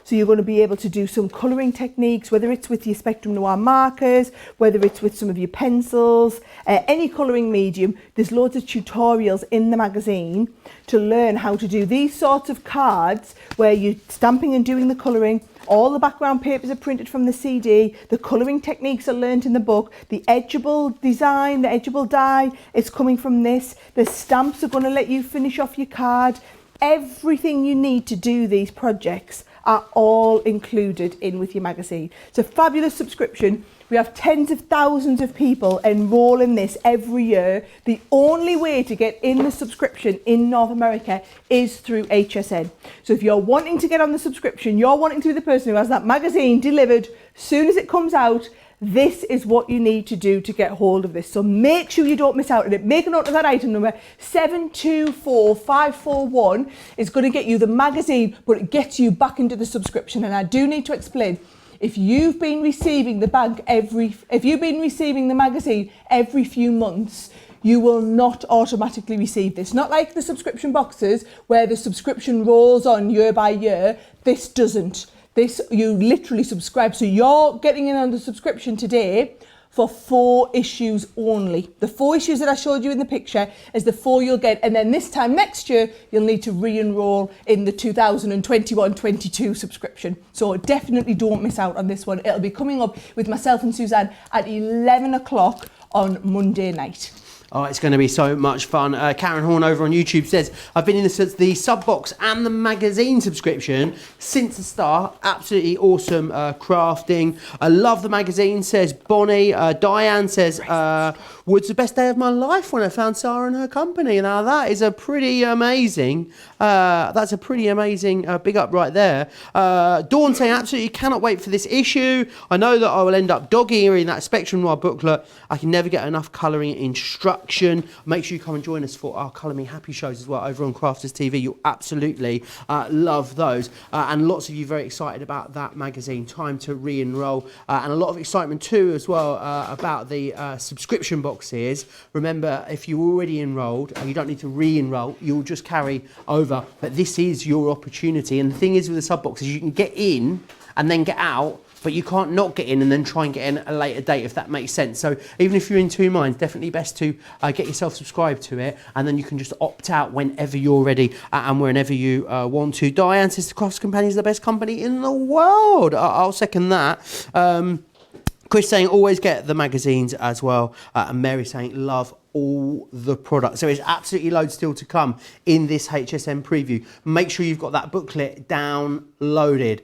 So you're going to be able to do some colouring techniques, whether it's with your Spectrum Noir markers, whether it's with some of your pencils, any colouring medium. There's loads of tutorials in the magazine to learn how to do these sorts of cards where you're stamping and doing the colouring. All the background papers are printed from the CD. The colouring techniques are learnt in the book. The edgeable design, the edgeable die is coming from this. The stamps are going to let you finish off your card. Everything you need to do these projects are all included in with your magazine. It's a fabulous subscription. We have tens of thousands of people enroll in this every year. The only way to get in the subscription in North America is through HSN. So if you're wanting to get on the subscription, you're wanting to be the person who has that magazine delivered soon as it comes out, this is what you need to do to get hold of this. So make sure you don't miss out on it. Make a note of that item number. 724541 is going to get you the magazine, but it gets you back into the subscription. And I do need to explain, if you've been receiving the magazine every few months, you will not automatically receive this. Not like the subscription boxes where the subscription rolls on year by year. This doesn't. This, you literally subscribe. So you're getting in on the subscription today for 4 issues only. The 4 issues that I showed you in the picture is the 4 you'll get. And then this time next year, you'll need to re-enroll in the 2021-22 subscription. So definitely don't miss out on this one. It'll be coming up with myself and Suzanne at 11 o'clock on Monday night. Oh, it's going to be so much fun. Karen Horn over on YouTube says, I've been in the sub box and the magazine subscription since the start. Absolutely awesome crafting. I love the magazine, says Bonnie. Diane says, was the best day of my life when I found Sara and her company. Now that is a pretty amazing, that's a pretty amazing big up right there. Dawn saying, absolutely cannot wait for this issue. I know that I will end up dog-earing that Spectrum Noir booklet. I can never get enough colouring instruction. Make sure you come and join us for our Colour Me Happy shows as well over on Crafters TV. You'll absolutely love those. And lots of you very excited about that magazine. Time to re-enroll. And a lot of excitement too as well about the subscription boxes. Remember, if you're already enrolled, you don't need to re-enroll. You'll just carry over. But this is your opportunity. And the thing is with the sub boxes, you can get in and then get out but you can't not get in and then try and get in at a later date, if that makes sense. So even if you're in two minds, definitely best to get yourself subscribed to it, and then you can just opt out whenever you're ready and whenever you want to. Diane says the Crafts Company is the best company in the world. I'll second that. Chris saying always get the magazines as well, and Mary saying love all the products. So there's absolutely loads still to come in this HSN preview. Make sure you've got that booklet downloaded.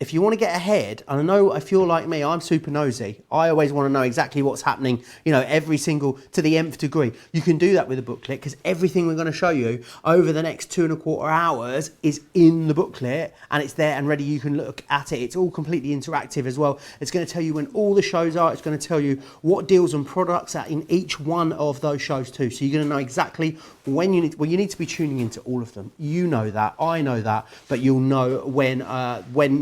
If you want to get ahead, and I know if you're like me, I'm super nosy. I always want to know exactly what's happening, you know, every single, to the nth degree. You can do that with a booklet, because everything we're going to show you over the next 2.25 hours is in the booklet, and it's there and ready. You can look at it. It's all completely interactive as well. It's going to tell you when all the shows are. It's going to tell you what deals and products are in each one of those shows too. So you're going to know exactly when you need, well, you need to be tuning into all of them. You know that, I know that, but you'll know when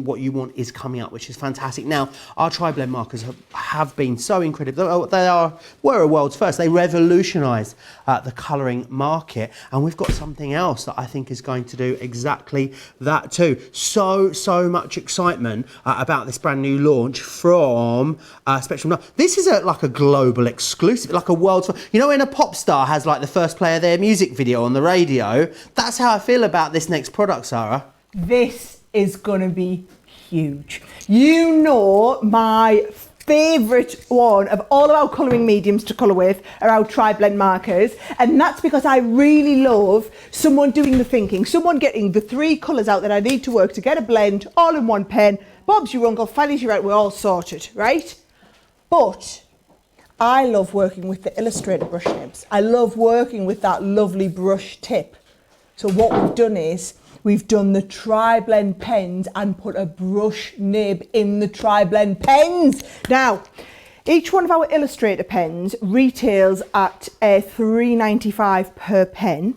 what you want is coming up, which is fantastic. Now, our tri-blend markers have been so incredible. They were a world's first. They revolutionised the colouring market, and we've got something else that I think is going to do exactly that too. So much excitement about this brand new launch from Spectrum. This is like a global exclusive, like a world's first. You know when a pop star has like the first play of their music video on the radio? That's how I feel about this next product, Sarah. This is going to be huge. You know, my favourite one of all of our colouring mediums to colour with are our tri-blend markers, and that's because I really love someone doing the thinking, someone getting the 3 colours out that I need to work to get a blend all in one pen. Bob's your uncle, Fanny's your aunt, we're all sorted, right? But I love working with the Illustrator brush nibs. I love working with that lovely brush tip. So what we've done is we've done the tri-blend pens and put a brush nib in the tri-blend pens. Now, each one of our Illustrator pens retails at $3.95 per pen.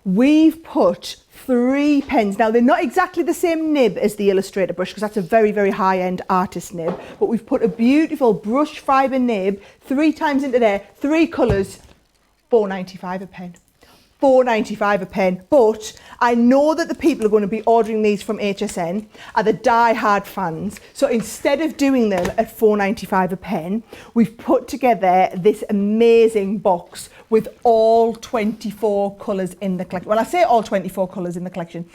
We've put 3 pens. Now, they're not exactly the same nib as the Illustrator brush, because that's a very, very high-end artist nib, but we've put a beautiful brush fibre nib 3 times into there, 3 colours, $4.95 a pen. $4.95 a pen, but I know that the people who are going to be ordering these from HSN are the die-hard fans. So instead of doing them at $4.95 a pen, we've put together this amazing box with all 24 colours in the collection. When I say all 24 colours in the collection,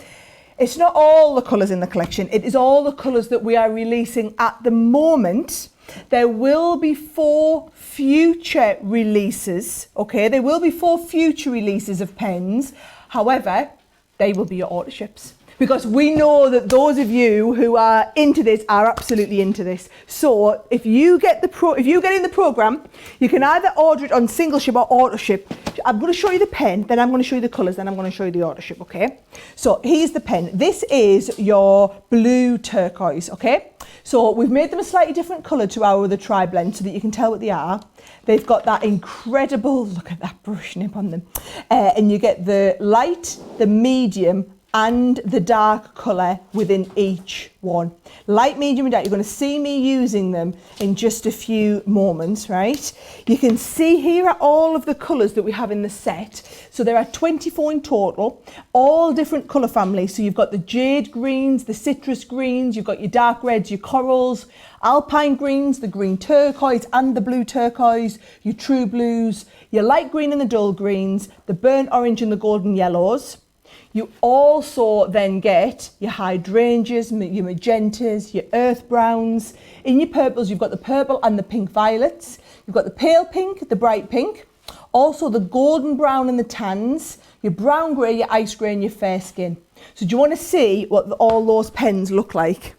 it's not all the colours in the collection. It is all the colours that we are releasing at the moment. There will be 4 future releases, okay? There will be 4 future releases of pens. However, they will be your order ships, because we know that those of you who are into this are absolutely into this. So if you get in the program, you can either order it on single ship or auto ship. I'm going to show you the pen, then I'm going to show you the colours, then I'm going to show you the auto ship, okay? So here's the pen. This is your blue turquoise, okay? So we've made them a slightly different colour to our other tri-blend so that you can tell what they are. They've got that incredible, look at that brush nib on them. And you get the light, the medium, and the dark colour within each one. Light, medium and dark. You're going to see me using them in just a few moments, right? You can see here are all of the colours that we have in the set. So there are 24 in total, all different colour families. So you've got the jade greens, the citrus greens, you've got your dark reds, your corals, alpine greens, the green turquoise and the blue turquoise, your true blues, your light green and the dull greens, the burnt orange and the golden yellows. You also then get your hydrangeas, your magentas, your earth browns. In your purples, you've got the purple and the pink violets. You've got the pale pink, the bright pink. Also the golden brown and the tans, your brown grey, your ice grey and your fair skin. So do you want to see what all those pens look like?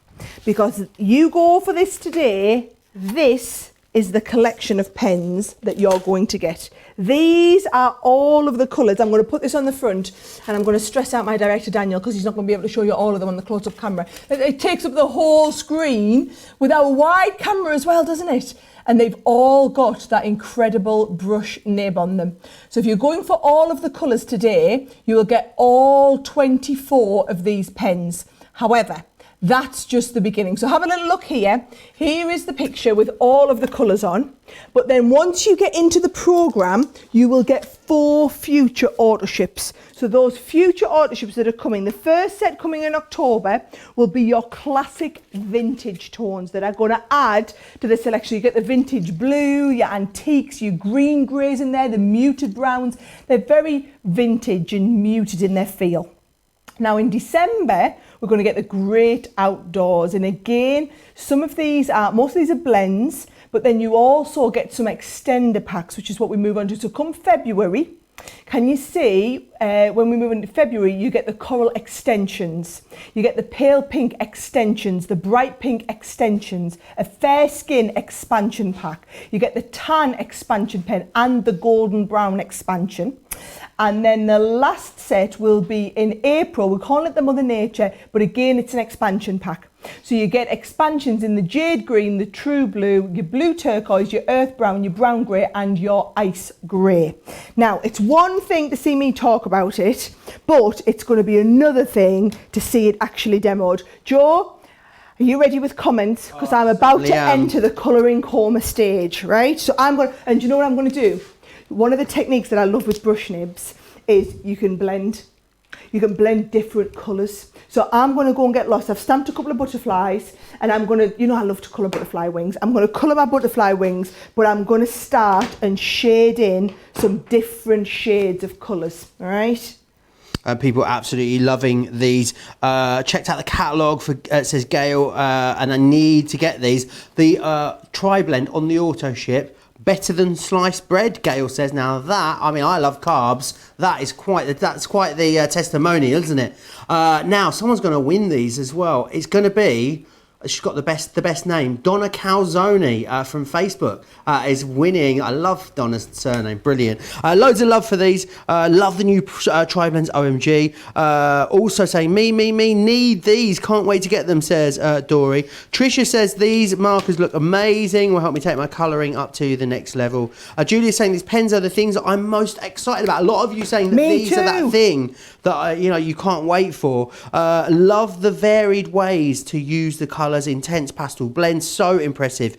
Because you go for this today, this is the collection of pens that you're going to get. These are all of the colours. I'm going to put this on the front and I'm going to stress out my director Daniel because he's not going to be able to show you all of them on the close-up camera. It takes up the whole screen with our wide camera as well, doesn't it? And they've all got that incredible brush nib on them. So if you're going for all of the colours today, you will get all 24 of these pens. However, That's just the beginning. So have a little look here. Here is the picture with all of the colours on. But then once you get into the programme, you will get 4 future auto ships. So those future auto ships that are coming, the first set coming in October will be your classic vintage tones that are going to add to the selection. You get the vintage blue, your antiques, your green greys in there, the muted browns. They're very vintage and muted in their feel. Now in December, we're going to get the great outdoors. And again, most of these are blends, but then you also get some extender packs, which is what we move on to. So come February, can you see when we move into February, you get the coral extensions, you get the pale pink extensions, the bright pink extensions, a fair skin expansion pack, you get the tan expansion pen and the golden brown expansion. And then the last set will be in April. We call it the Mother Nature, but again, it's an expansion pack. So you get expansions in the jade green, the true blue, your blue turquoise, your earth brown, your brown grey, and your ice grey. Now, it's one thing to see me talk about it, but it's going to be another thing to see it actually demoed. Joe, are you ready with comments? Because I'm about to enter the colouring coma stage, right? So and do you know what I'm going to do? One of the techniques that I love with brush nibs is you can blend different colours. So I'm going to go and get lost. I've stamped a couple of butterflies and I'm going to, you know I love to colour butterfly wings. I'm going to colour my butterfly wings, but I'm going to start and shade in some different shades of colours, all right? People absolutely loving these. Checked out the catalogue for, it says Gail, and I need to get these. The tri-blend on the auto ship. Better than sliced bread, Gail says. Now that, I mean, I love carbs. That's quite the testimonial, isn't it? Now, someone's going to win these as well. It's going to be, she's got the best name, Donna Calzone from Facebook is winning. I love Donna's surname, brilliant. Loads of love for these. Love the new tri-blends, OMG. Also saying, me, need these. Can't wait to get them, says Dory. Trisha says, these markers look amazing. Will help me take my colouring up to the next level. Julia's saying, these pens are the things that I'm most excited about. A lot of you saying that these are that thing that you can't wait for. Love the varied ways to use the colours, intense pastel blends, so impressive,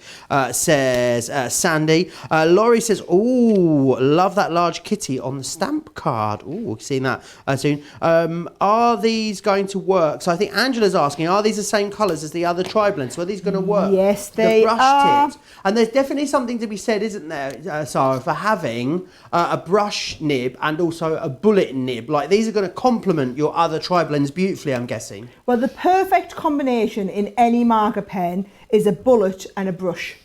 says Sandy. Laurie says, oh, love that large kitty on the stamp card. Oh, we've seen that soon. Are these going to work? So I think Angela's asking, are these the same colours as the other tri-blends? So are these going to work? Yes, they are. Tips. And there's definitely something to be said, isn't there, Sara, for having a brush nib and also a bullet nib. Like, these are going to complement your other tri-blends beautifully, I'm guessing. Well, the perfect combination in any marker pen is a bullet and a brush.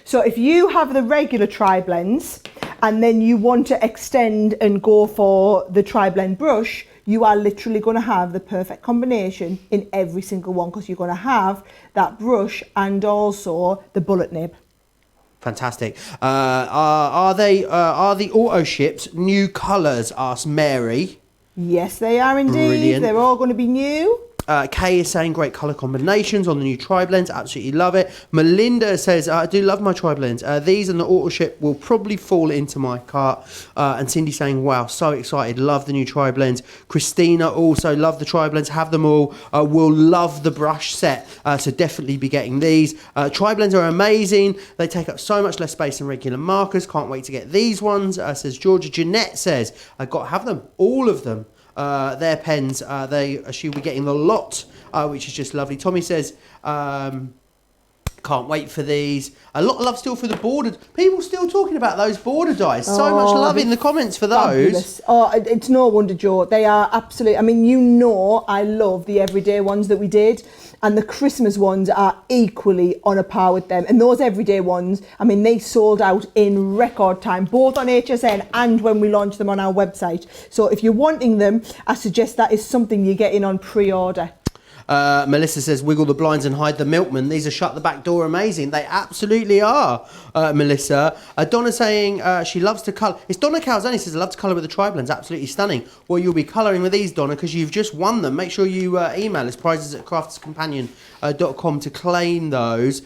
So if you have the regular tri-blends and then you want to extend and go for the tri-blend brush, you are literally going to have the perfect combination in every single one, because you're going to have that brush and also the bullet nib. Fantastic. Are the auto ships new colours? Asks Mary. Yes, they are indeed. Brilliant. They're all going to be new. Kay is saying great colour combinations on the new tri-blends. Absolutely love it. Melinda says, I do love my tri-blends. These and the auto ship will probably fall into my cart. And Cindy saying, wow, so excited. Love the new tri-blends. Christina also love the tri-blends. Have them all. Will love the brush set. So definitely be getting these. Tri-blends are amazing. They take up so much less space than regular markers. Can't wait to get these ones. Says Georgia. Jeanette says, I've got to have them. All of them. Their pens, she'll be getting the lot, which is just lovely. Tommy says, can't wait for these. A lot of love still for the border. People still talking about those border dies. So much love in the comments for those. Fabulous. Oh, it's no wonder, Joe. They are absolutely, I mean, I love the everyday ones that we did. And the Christmas ones are equally on a par with them. And those everyday ones, I mean, they sold out in record time, both on HSN and when we launched them on our website. So if you're wanting them, I suggest that is something you get in on pre-order. Melissa says, wiggle the blinds and hide the milkman. These are shut the back door amazing. They absolutely are, Melissa. Donna saying she loves to colour. It's Donna Calzone says, I love to colour with the tri-blends. Absolutely stunning. Well, you'll be colouring with these, Donna, because you've just won them. Make sure you email us, prizes@crafterscompanion.com to claim those.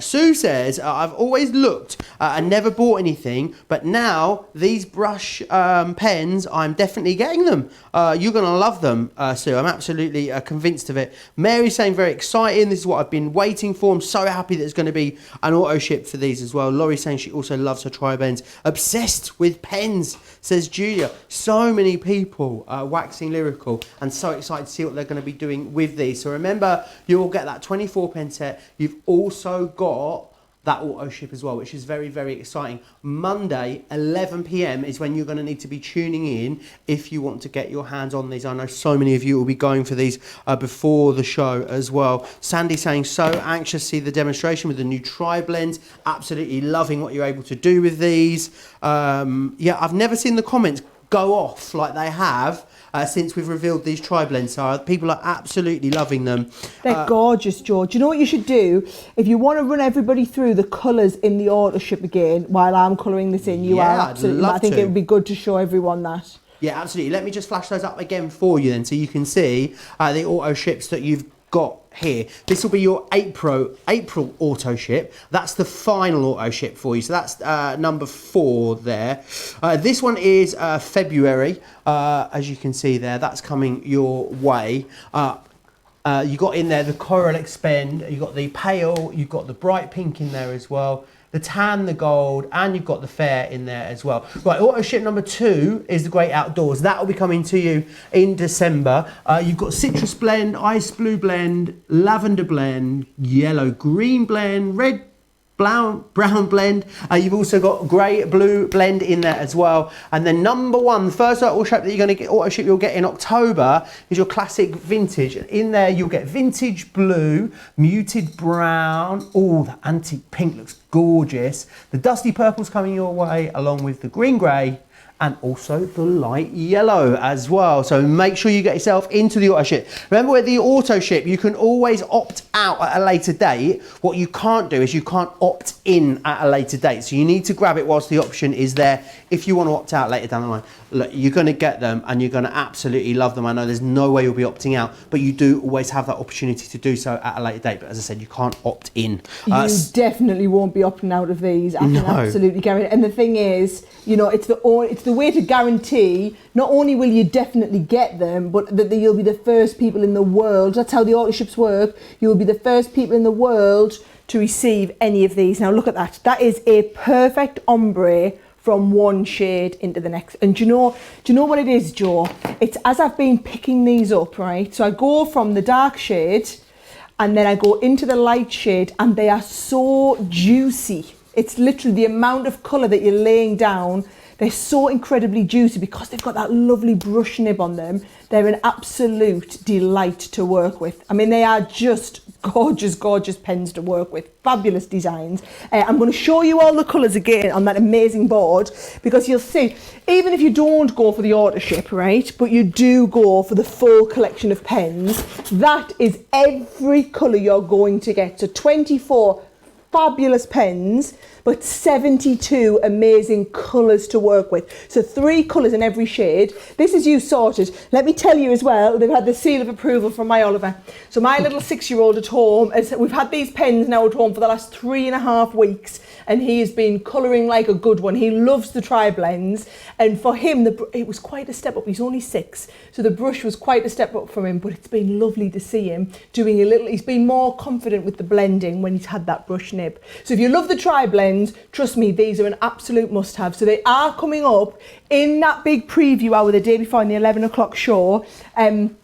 Sue says, I've always looked and never bought anything, but now these brush pens, I'm definitely getting them. You're going to love them, Sue. I'm absolutely convinced of it. Mary's saying very exciting. This is what I've been waiting for. I'm so happy that there's going to be an auto ship for these as well. Laurie's saying she also loves her tri-blends. Obsessed with pens, says Julia. So many people waxing lyrical and so excited to see what they're going to be doing with these. So remember, you will get that 24 pen set. You've also got that auto ship as well, which is very, very exciting. Monday, 11 p.m. is when you're going to need to be tuning in if you want to get your hands on these. I know so many of you will be going for these before the show as well. Sandy saying, so anxious to see the demonstration with the new tri-blends. Absolutely loving what you're able to do with these. Yeah, I've never seen the comments go off like they have since we've revealed these tri-blends. So people are absolutely loving them. They're gorgeous, George. You know what you should do? If you want to run everybody through the colours in the auto ship again while I'm colouring this in, absolutely. I think it would be good to show everyone that. Yeah, absolutely. Let me just flash those up again for you then so you can see the auto ships that you've got here. This will be your April auto ship. That's the final auto ship for you. So that's number 4 there. This one is February, as you can see there. That's coming your way. You got in there the Coral Expend. You got the pale. You've got the bright pink in there as well. The tan, the gold, and you've got the fair in there as well. Right, auto ship number 2 is the Great Outdoors. That will be coming to you in December. You've got citrus blend, ice blue blend, lavender blend, yellow green blend, red brown blend. You've also got grey blue blend in there as well. And then number 1, the first auto ship that you're going to get, auto ship you'll get in October is your classic vintage. In there you'll get vintage blue, muted brown. Oh, the antique pink looks gorgeous. The dusty purple's coming your way along with the green grey and also the light yellow as well. So make sure you get yourself into the auto ship. Remember, with the auto ship, you can always opt out at a later date. What you can't do is you can't opt in at a later date. So you need to grab it whilst the option is there. If you want to opt out later down the line, look, you're going to get them and you're going to absolutely love them. I know there's no way you'll be opting out, but you do always have that opportunity to do so at a later date. But as I said, you can't opt in. You definitely won't be opting out of these. I can absolutely guarantee. And the thing is, you know, it's the way to guarantee not only will you definitely get them, but that you'll be the first people in the world. That's how the auto ships work. You will be the first people in the world to receive any of these. Now look at that. That is a perfect ombre from one shade into the next. And do you know what it is, Joe? It's as I've been picking these up, right? So I go from the dark shade and then I go into the light shade and they are so juicy. It's literally the amount of colour that you're laying down. They're so incredibly juicy because they've got that lovely brush nib on them. They're an absolute delight to work with. I mean, they are just gorgeous, gorgeous pens to work with. Fabulous designs. I'm going to show you all the colours again on that amazing board because you'll see, even if you don't go for the auto ship, right, but you do go for the full collection of pens, that is every colour you're going to get. So 24 fabulous pens, but 72 amazing colours to work with. So 3 colours in every shade. This is you sorted. Let me tell you as well, they've had the seal of approval from my Oliver. So my little 6-year-old at home, we've had these pens now at home for the last 3.5 weeks, and he has been colouring like a good one. He loves the tri-blends, and for him, it was quite a step up. He's only 6, so the brush was quite a step up for him, but it's been lovely to see him doing he's been more confident with the blending when he's had that brush nib. So if you love the tri-blends, trust me, these are an absolute must-have. So they are coming up in that big preview hour the day before in the 11 o'clock show. I'm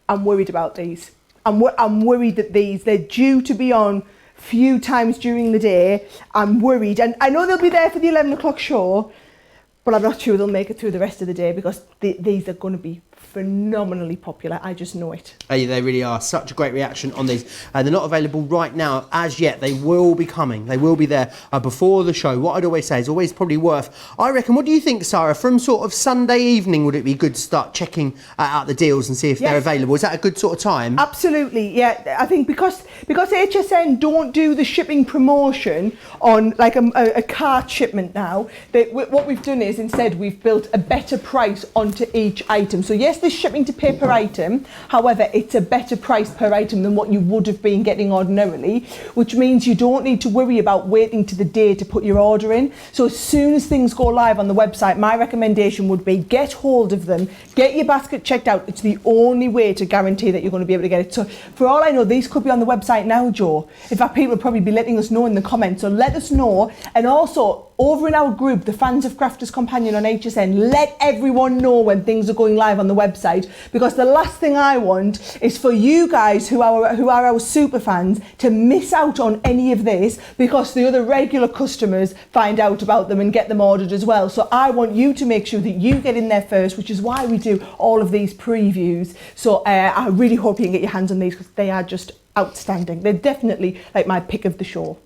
worried about these. I'm worried that they're due to be on a few times during the day. I'm worried. And I know they'll be there for the 11 o'clock show, but I'm not sure they'll make it through the rest of the day because these are going to be phenomenally popular. I just know it. They really are. Such a great reaction on these. They're not available right now as yet. They will be coming. They will be there before the show. What I'd always say is always probably worth, I reckon, what do you think, Sara, from sort of Sunday evening, would it be good to start checking out the deals and see if they're available? Is that a good sort of time? Absolutely, yeah. I think because HSN don't do the shipping promotion on like a cart shipment now, what we've done is instead we've built a better price onto each item. So yes, yes, there's shipping to pay per item. However, it's a better price per item than what you would have been getting ordinarily, which means you don't need to worry about waiting to the day to put your order in. So as soon as things go live on the website, my recommendation would be get hold of them, get your basket checked out. It's the only way to guarantee that you're going to be able to get it. So for all I know, these could be on the website now, Joe. In fact, people will probably be letting us know in the comments. So let us know. And also, over in our group, the Fans of Crafters Companion on HSN, let everyone know when things are going live on the website, because the last thing I want is for you guys who are our super fans to miss out on any of this because the other regular customers find out about them and get them ordered as well. So I want you to make sure that you get in there first, which is why we do all of these previews. So I really hope you can get your hands on these because they are just outstanding. They're definitely like my pick of the show.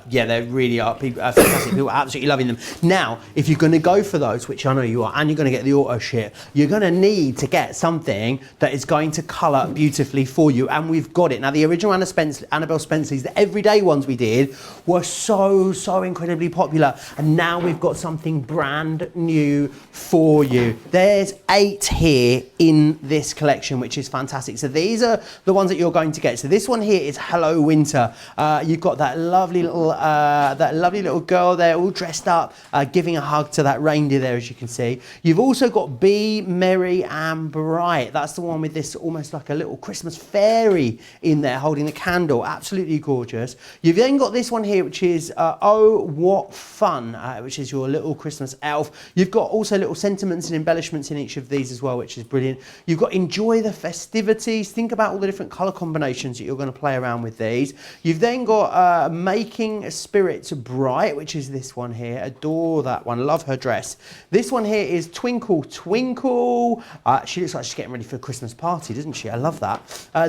Yeah, they really are. People are fantastic. People are absolutely loving them. Now, if you're going to go for those, which I know you are, and you're going to get the auto ship, you're going to need to get something that is going to colour beautifully for you, and we've got it. Now, the original Annabelle Spencer's, the everyday ones we did, were so incredibly popular, and now we've got something brand new for you. There's 8 here in this collection, which is fantastic. So these are the ones that you're going to get. So this one here is Hello Winter. You've got that lovely little girl there, all dressed up, giving a hug to that reindeer there, as you can see. You've also got Be Merry and Bright. That's the one with this almost like a little Christmas fairy in there holding the candle. Absolutely gorgeous. You've then got this one here, which is Oh What Fun, which is your little Christmas elf. You've got also little sentiments and embellishments in each of these as well, which is brilliant. You've got Enjoy the Festivities. Think about all the different colour combinations that you're going to play around with these. You've then got Making Spirits Bright, which is this one here. Adore that one. Love her dress. This one here is Twinkle Twinkle. She looks like she's getting ready for a Christmas party, doesn't she? I love that.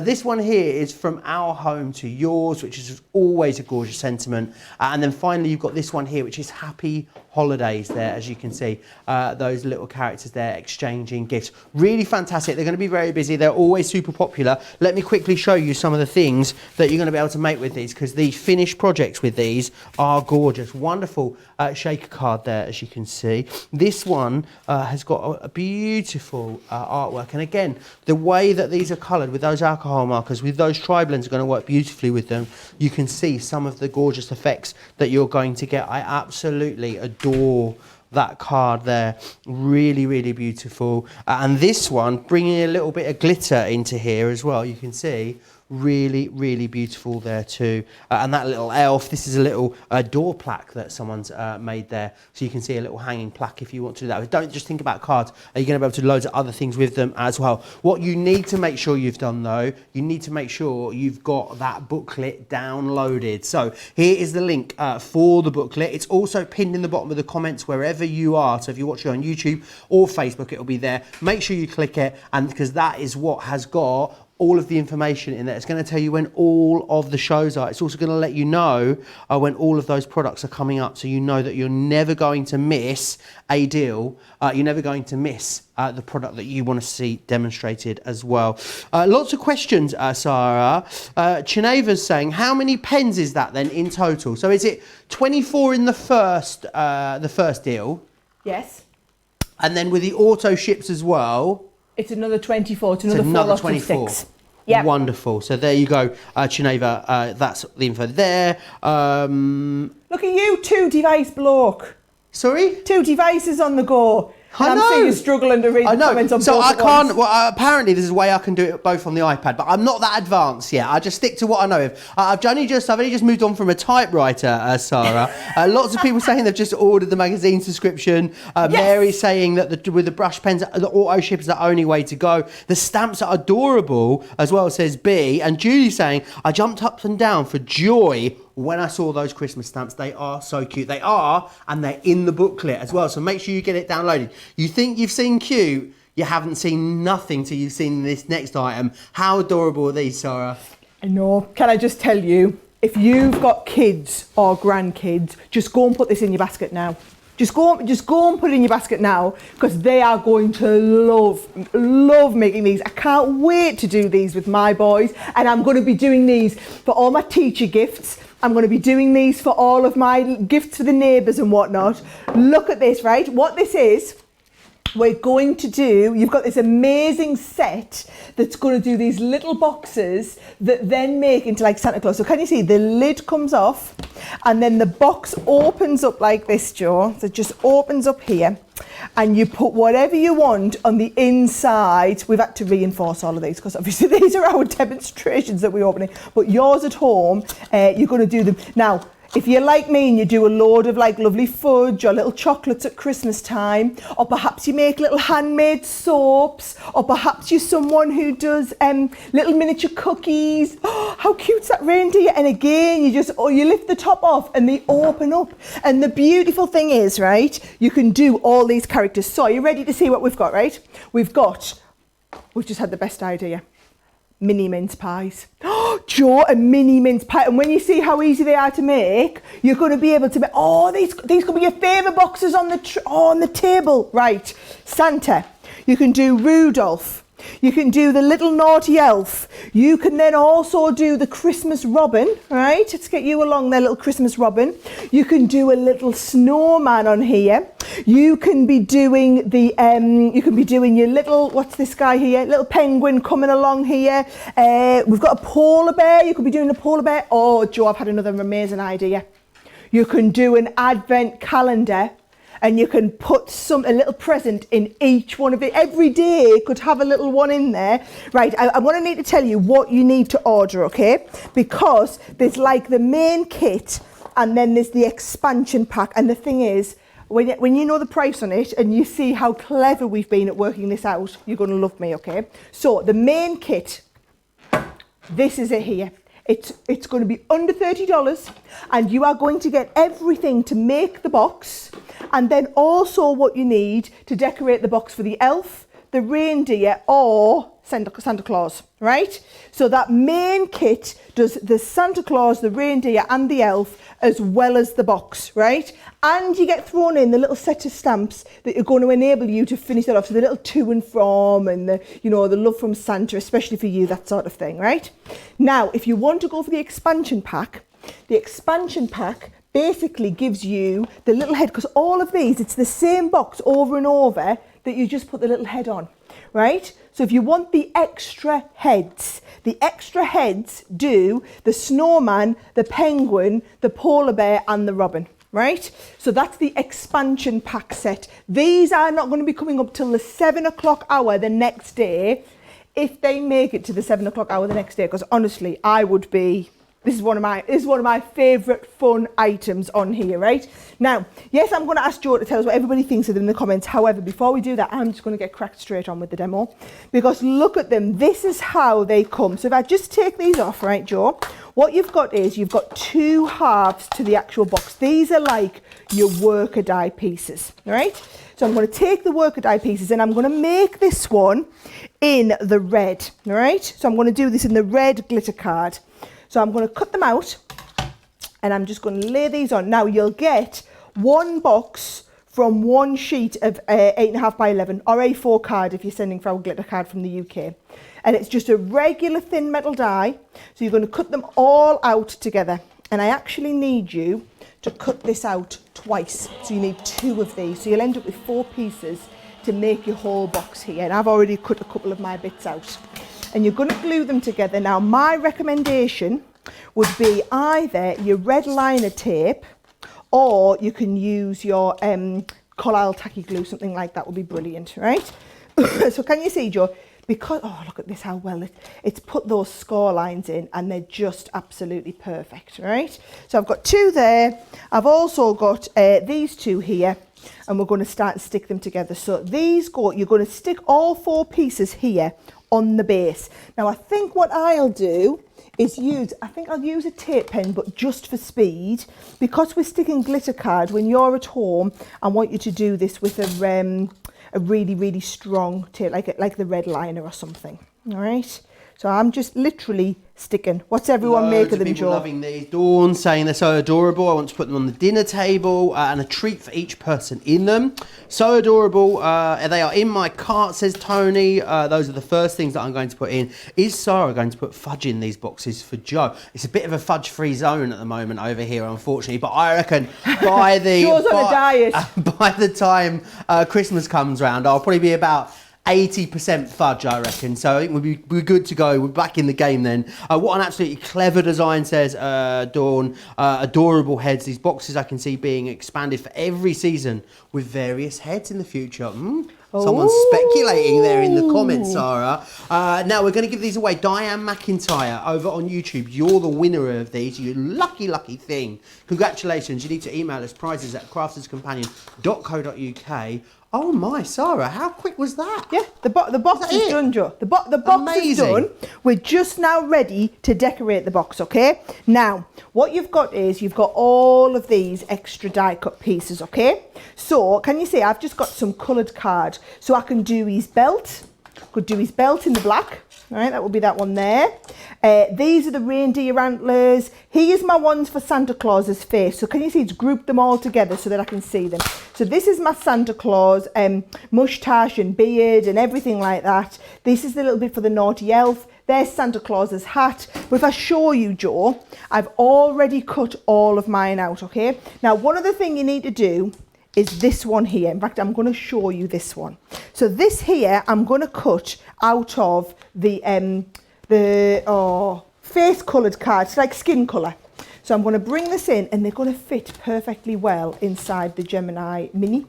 This one here is From Our Home to Yours, which is always a gorgeous sentiment. And then finally, you've got this one here, which is Happy Holidays there, as you can see. Those little characters there exchanging gifts. Really fantastic. They're going to be very busy. They're always super popular. Let me quickly show you some of the things that you're going to be able to make with these, because these finished projects with these are gorgeous. Wonderful shaker card there, as you can see. This one has got a beautiful artwork, and again, the way that these are coloured with those alcohol markers, with those tri-blends, are going to work beautifully with them. You can see some of the gorgeous effects that you're going to get. I absolutely adore that card there. Really beautiful. And this one, bringing a little bit of glitter into here as well, you can see. Really beautiful there too. And that little elf, this is a little door plaque that someone's made there. So you can see a little hanging plaque if you want to do that. But don't just think about cards. You're going to be able to do loads of other things with them as well. What you need to make sure you've done though, you need to make sure you've got that booklet downloaded. So here is the link for the booklet. It's also pinned in the bottom of the comments wherever you are. So if you're watching on YouTube or Facebook, it'll be there. Make sure you click it, and because that is what has got all of the information in there. It's going to tell you when all of the shows are. It's also going to let you know when all of those products are coming up, so you know that you're never going to miss a deal. You're never going to miss the product that you want to see demonstrated as well. Lots of questions, Sara. Chineva's saying, how many pens is that then in total? So is it 24 in the first deal? Yes. And then with the auto ships as well? It's another 24. It's another 24. 6. Yeah. Wonderful. So there you go, Chineva. That's the info there. Look at you, 2 device bloke. Sorry? 2 devices on the go. I know. I'm seeing you struggling to read the comments on so both I at can't. once. Well, apparently, there's a way I can do it both on the iPad, but I'm not that advanced yet. I just stick to what I know of. I've only just moved on from a typewriter, Sara. Lots of people saying they've just ordered the magazine subscription. Yes. Mary saying that with the brush pens, the auto ship is the only way to go. The stamps are adorable as well, says B. And Julie saying, I jumped up and down for joy when I saw those Christmas stamps. They are so cute. They are, and they're in the booklet as well. So make sure you get it downloaded. You think you've seen cute, you haven't seen nothing till you've seen this next item. How adorable are these, Sara? I know. Can I just tell you, if you've got kids or grandkids, just go and put this in your basket now. Just go and put it in your basket now, because they are going to love making these. I can't wait to do these with my boys, and I'm going to be doing these for all my teacher gifts. I'm going to be doing these for all of my gifts for the neighbours and whatnot. Look at this, right? What this is we're going to do, you've got this amazing set that's going to do these little boxes that then make into like Santa Claus. So can you see the lid comes off and then the box opens up like this, Jo. So it just opens up here and you put whatever you want on the inside. We've had to reinforce all of these because obviously these are our demonstrations that we're opening, but yours at home, you're going to do them. Now, if you're like me and you do a load of like lovely fudge or little chocolates at Christmas time, or perhaps you make little handmade soaps, or perhaps you're someone who does little miniature cookies. Oh, how cute's that reindeer? And again, you lift the top off and they open up. And the beautiful thing is, right, you can do all these characters. So are you ready to see what we've got, right? We've just had the best idea. Mini mince pies. Oh, Jo, a mini mince pie. And when you see how easy they are to make, you're going to be able to make, these could be your favourite boxes on the table. Right, Santa. You can do Rudolph. You can do the little naughty elf. You can then also do the Christmas robin, right? Let's get you along there, little Christmas robin. You can do a little snowman on here. You can be doing your little, what's this guy here? Little penguin coming along here. We've got a polar bear. You could be doing a polar bear. Oh, Jo, I've had another amazing idea. You can do an advent calendar. And you can put a little present in each one of it. Every day could have a little one in there. Right, I'm going to need to tell you what you need to order, okay? Because there's like the main kit and then there's the expansion pack. And the thing is, when you know the price on it and you see how clever we've been at working this out, you're going to love me, okay? So the main kit, this is it here. It's going to be under $30 and you are going to get everything to make the box and then also what you need to decorate the box for the elf, the reindeer or Santa Claus, right? So that main kit does the Santa Claus, the reindeer and the elf as well as the box, right? And you get thrown in the little set of stamps that are going to enable you to finish that off. So the little to and from and the love from Santa, especially for you, that sort of thing, right? Now, if you want to go for the expansion pack basically gives you the little head, because all of these, it's the same box over and over that you just put the little head on, right? So if you want the extra heads do the snowman, the penguin, the polar bear and the robin, right? So that's the expansion pack set. These are not going to be coming up till the 7 o'clock hour the next day, if they make it to the 7 o'clock hour the next day, because honestly, this is one of my favourite fun items on here, right? Now, yes, I'm going to ask Jo to tell us what everybody thinks of them in the comments. However, before we do that, I'm just going to get cracked straight on with the demo. Because look at them. This is how they come. So if I just take these off, right, Jo? What you've got is you've got two halves to the actual box. These are like your worker die pieces, right? So I'm going to take the worker die pieces and I'm going to make this one in the red, all right? So I'm going to do this in the red glitter card. So I'm going to cut them out and I'm just going to lay these on. Now you'll get one box from one sheet of 8.5 by 11 or A4 card if you're sending for our glitter card from the UK. And it's just a regular thin metal die. So you're going to cut them all out together. And I actually need you to cut this out twice. So you need two of these. So you'll end up with 4 pieces to make your whole box here. And I've already cut a couple of my bits out. And you're going to glue them together. Now, my recommendation would be either your red liner tape or you can use your Collall tacky glue, something like that would be brilliant, right? So can you see, Jo? Because, oh, look at this, how well it's put those score lines in and they're just absolutely perfect, right? So I've got 2 there. I've also got these 2 here and we're going to start and stick them together. So you're going to stick all 4 pieces here on the base. Now I think what I'll do is I'll use a tape pen, but just for speed, because we're sticking glitter card. When you're at home, I want you to do this with a really, really strong tape, like the red liner or something. All right. So I'm just literally sticking. What's everyone make of them, people Joe? Loving these. Dawn saying they're so adorable. I want to put them on the dinner table and a treat for each person in them. So adorable. They are in my cart, says Tony. Those are the first things that I'm going to put in. Is Sara going to put fudge in these boxes for Joe? It's a bit of a fudge-free zone at the moment over here, unfortunately. But I reckon by the Joe's on a diet. By the time Christmas comes round, I'll probably be about 80% fudge, I reckon. So I think we're good to go. We're back in the game then. What an absolutely clever design, says Dawn. Adorable heads. These boxes I can see being expanded for every season with various heads in the future. Someone's speculating there in the comments, Sara. Now we're going to give these away. Diane McIntyre over on YouTube. You're the winner of these. You lucky, lucky thing. Congratulations. You need to email us prizes at crafterscompanion.co.uk. Oh my, Sara, how quick was that? Yeah, the box is done, Joe. The box is done. We're just now ready to decorate the box, okay? Now, what you've got is you've got all of these extra die cut pieces, okay? So, can you see I've just got some coloured card. So I can do his belt. Could do his belt in the black. All right, that will be that one there. These are the reindeer antlers. Here's my ones for Santa Claus's face. So can you see it's grouped them all together so that I can see them. So this is my Santa Claus, moustache and beard and everything like that. This is the little bit for the naughty elf. There's Santa Claus's hat. But if I show you, Joe, I've already cut all of mine out, okay? Now, one other thing you need to do is this one here. In fact, I'm going to show you this one. So this here, I'm going to cut out of the face coloured card. It's like skin colour. So I'm going to bring this in and they're going to fit perfectly well inside the Gemini Mini.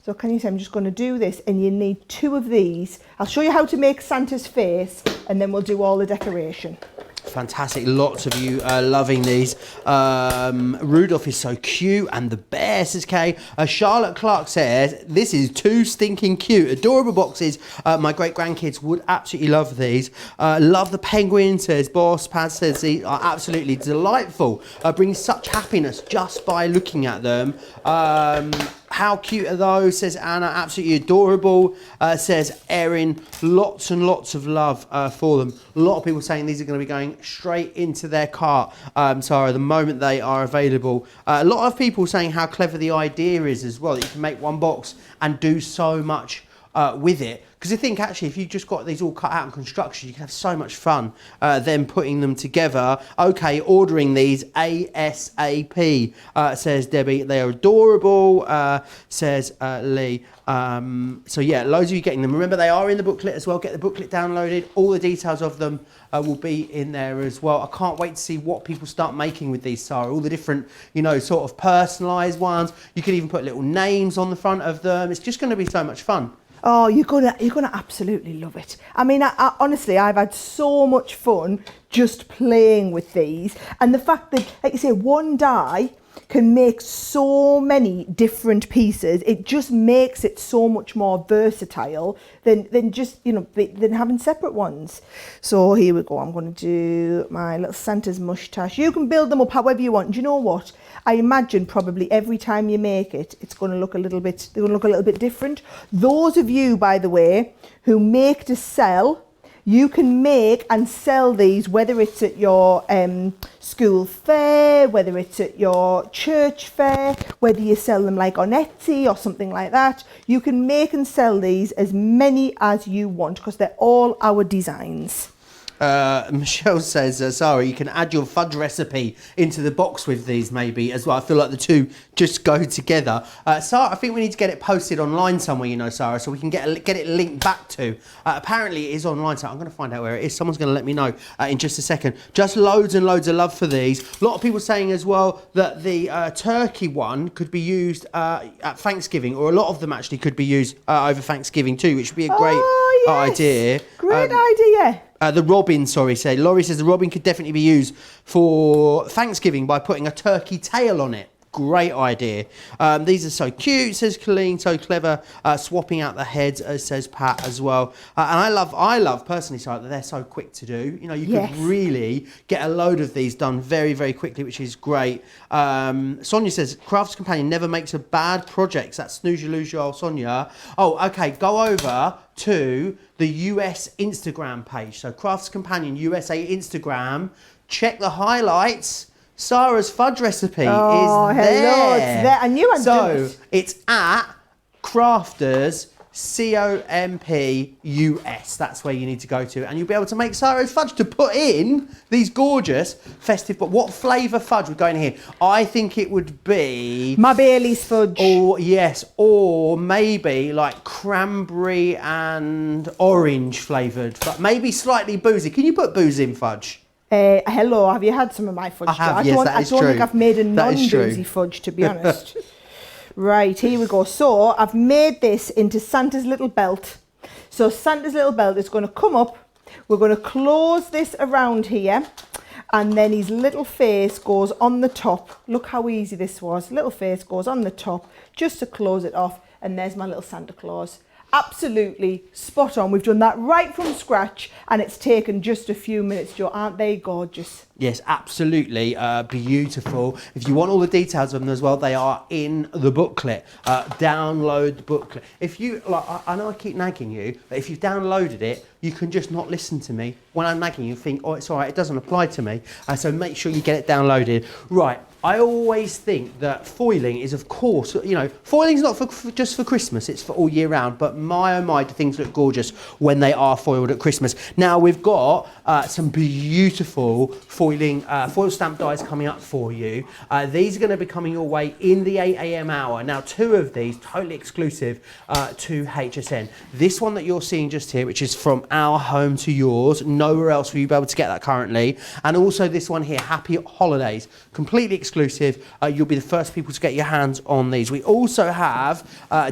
So can you see, I'm just going to do this and you need 2 of these. I'll show you how to make Santa's face and then we'll do all the decoration. Fantastic. Lots of you loving these. Rudolph is so cute and the bear, says Kay. Charlotte Clark says, this is too stinking cute. Adorable boxes. My great-grandkids would absolutely love these. Love the penguin, says Boss. Paz says these are absolutely delightful. Brings such happiness just by looking at them. How cute are those, says Anna. Absolutely adorable, says Erin. Lots and lots of love for them. A lot of people saying these are going to be going straight into their cart, Sara, the moment they are available. A lot of people saying how clever the idea is as well, that you can make one box and do so much with it. Because I think actually if you just got these all cut out in construction, you can have so much fun then putting them together. Okay, ordering these ASAP, says Debbie. They are adorable, says Lee. So yeah, loads of you getting them. Remember, they are in the booklet as well. Get the booklet downloaded. All the details of them will be in there as well. I can't wait to see what people start making with these, Sara. All the different, you know, sort of personalised ones. You could even put little names on the front of them. It's just going to be so much fun. Oh, you're gonna absolutely love it. I mean, I honestly, I've had so much fun just playing with these, and the fact that, like you say, one die can make so many different pieces. It just makes it so much more versatile than just, you know, than having separate ones. So here we go. I'm going to do my little Santa's moustache. You can build them up however you want. Do you know what? I imagine probably every time you make it, it's going to look a little bit. They're going to look a little bit different. Those of you, by the way, who make to sell, you can make and sell these, whether it's at your school fair, whether it's at your church fair, whether you sell them like on Etsy or something like that. You can make and sell these as many as you want because they're all our designs. Michelle says, Sara, you can add your fudge recipe into the box with these maybe as well. I feel like the two just go together. Sara, I think we need to get it posted online somewhere, you know, Sara, so we can get it linked back to. Apparently it is online, so I'm going to find out where it is. Someone's going to let me know in just a second. Just loads and loads of love for these. A lot of people saying as well that the turkey one could be used at Thanksgiving, or a lot of them actually could be used over Thanksgiving too, which would be a great idea. Great idea. The robin, said. Laurie says the robin could definitely be used for Thanksgiving by putting a turkey tail on it. Great idea. These are so cute, says Colleen, so clever. Swapping out the heads, says Pat as well. And I love personally, Sara, that they're so quick to do. You know, you could really get a load of these done very, very quickly, which is great. Sonia says, Crafts Companion never makes a bad project. That's snooze you, lose you, Sonia. Oh, okay, go over to the US Instagram page. So Crafts Companion USA Instagram. Check the highlights. Sara's fudge recipe is there. Hello, it's there. I knew I'd do it. It's at Crafters COMPUS. That's where you need to go to, and you'll be able to make Sara's fudge to put in these gorgeous festive. But what flavour fudge would go in here? I think it would be my Bailey's fudge. Or maybe like cranberry and orange flavoured, but maybe slightly boozy. Can you put booze in fudge? Hello, have you had some of my fudge? I have, I yes, don't, that is I don't true. think I've made a That is true. non-boozy fudge, to be honest. Right, here we go. So I've made this into Santa's little belt. So Santa's little belt is going to come up. We're going to close this around here. And then his little face goes on the top. Look how easy this was. Little face goes on the top just to close it off. And there's my little Santa Claus. Absolutely spot on. We've done that right from scratch and it's taken just a few minutes, Joe. Aren't they gorgeous? Yes, absolutely beautiful. If you want all the details of them as well, they are in the booklet. Download the booklet. If you, like, I know I keep nagging you, but if you've downloaded it, you can just not listen to me. When I'm nagging you, think, oh, it's all right, it doesn't apply to me. So make sure you get it downloaded. Right. I always think that foiling is, of course, you know, foiling's not for just for Christmas, it's for all year round, but my oh my, do things look gorgeous when they are foiled at Christmas. Now, we've got some beautiful foil stamp dies coming up for you. These are going to be coming your way in the 8 a.m. hour. Now, 2 of these, totally exclusive to HSN. This one that you're seeing just here, which is from our home to yours, nowhere else will you be able to get that currently. And also this one here, Happy Holidays, completely exclusive. You'll be the first people to get your hands on these. We also have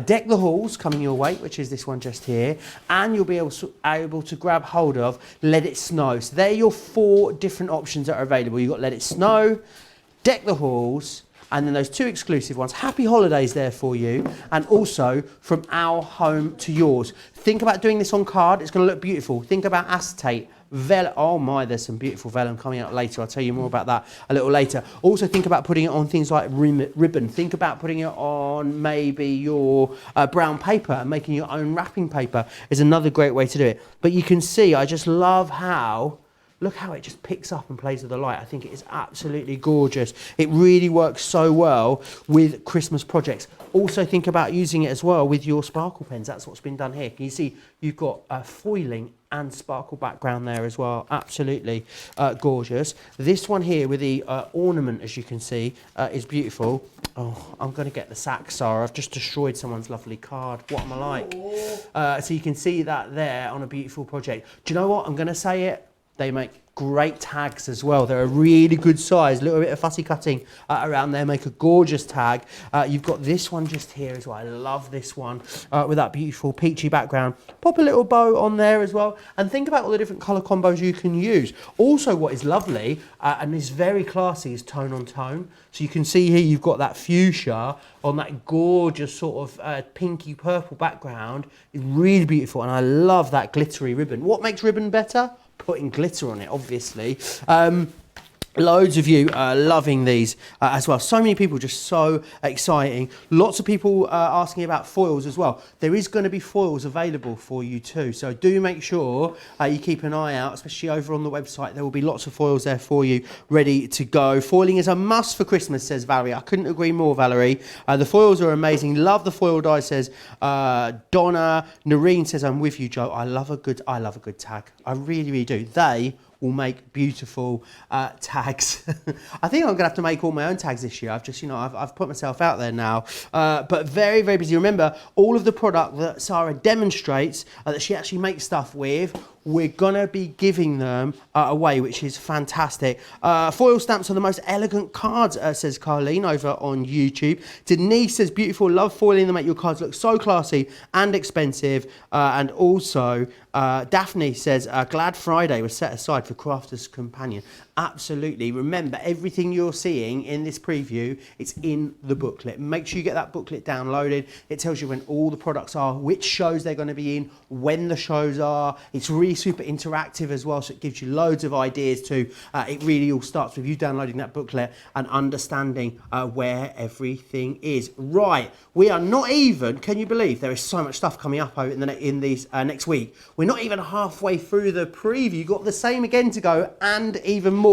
Deck the Halls coming your way, which is this one just here, and you'll be able to grab hold of Let It Snow. So they're your 4 different options that are available. You've got Let It Snow, Deck the Halls, and then those 2 exclusive ones. Happy Holidays there for you, and also From Our Home to Yours. Think about doing this on card. It's going to look beautiful. Think about acetate. Vellum. Oh my, there's some beautiful vellum coming out later. I'll tell you more about that a little later. Also think about putting it on things like ribbon. Think about putting it on maybe your brown paper and making your own wrapping paper is another great way to do it. But you can see, I just love how, look how it just picks up and plays with the light. I think it is absolutely gorgeous. It really works so well with Christmas projects. Also think about using it as well with your sparkle pens. That's what's been done here. Can you see you've got foiling and sparkle background there as well. Absolutely gorgeous. This one here with the ornament, as you can see, is beautiful. Oh, I'm going to get the sack, Sara. I've just destroyed someone's lovely card. What am I like? So you can see that there on a beautiful project. Do you know what? I'm going to say it. They make great tags as well. They're a really good size. A little bit of fussy cutting around there. Make a gorgeous tag. You've got this one just here as well. I love this one with that beautiful peachy background. Pop a little bow on there as well. And think about all the different colour combos you can use. Also, what is lovely and is very classy is tone on tone. So you can see here you've got that fuchsia on that gorgeous sort of pinky purple background. It's really beautiful, and I love that glittery ribbon. What makes ribbon better? Putting glitter on it, obviously. Loads of you loving these as well. So many people, just so exciting. Lots of people asking about foils as well. There is going to be foils available for you too. So do make sure you keep an eye out, especially over on the website. There will be lots of foils there for you, ready to go. Foiling is a must for Christmas, says Valerie. I couldn't agree more, Valerie. The foils are amazing. Love the foil die, says Donna. Noreen says, I'm with you, Joe. I love a good tag. I really, really do. They will make beautiful tags. I think I'm gonna have to make all my own tags this year. I've put myself out there now. But very, very busy. Remember, all of the product that Sara demonstrates that she actually makes stuff with, we're gonna be giving them away, which is fantastic. Foil stamps are the most elegant cards, says Carlene over on YouTube. Denise says, beautiful, love foiling them, make your cards look so classy and expensive. And also, Daphne says, glad Friday was set aside for Crafters Companion. Absolutely. Remember, everything you're seeing in this preview, it's in the booklet. Make sure you get that booklet downloaded. It tells you when all the products are, which shows they're going to be in, when the shows are. It's really super interactive as well, so it gives you loads of ideas too. It really all starts with you downloading that booklet and understanding where everything is. Right, we are not even, can you believe there is so much stuff coming up in these next week. We're not even halfway through the preview. You've got the same again to go and even more.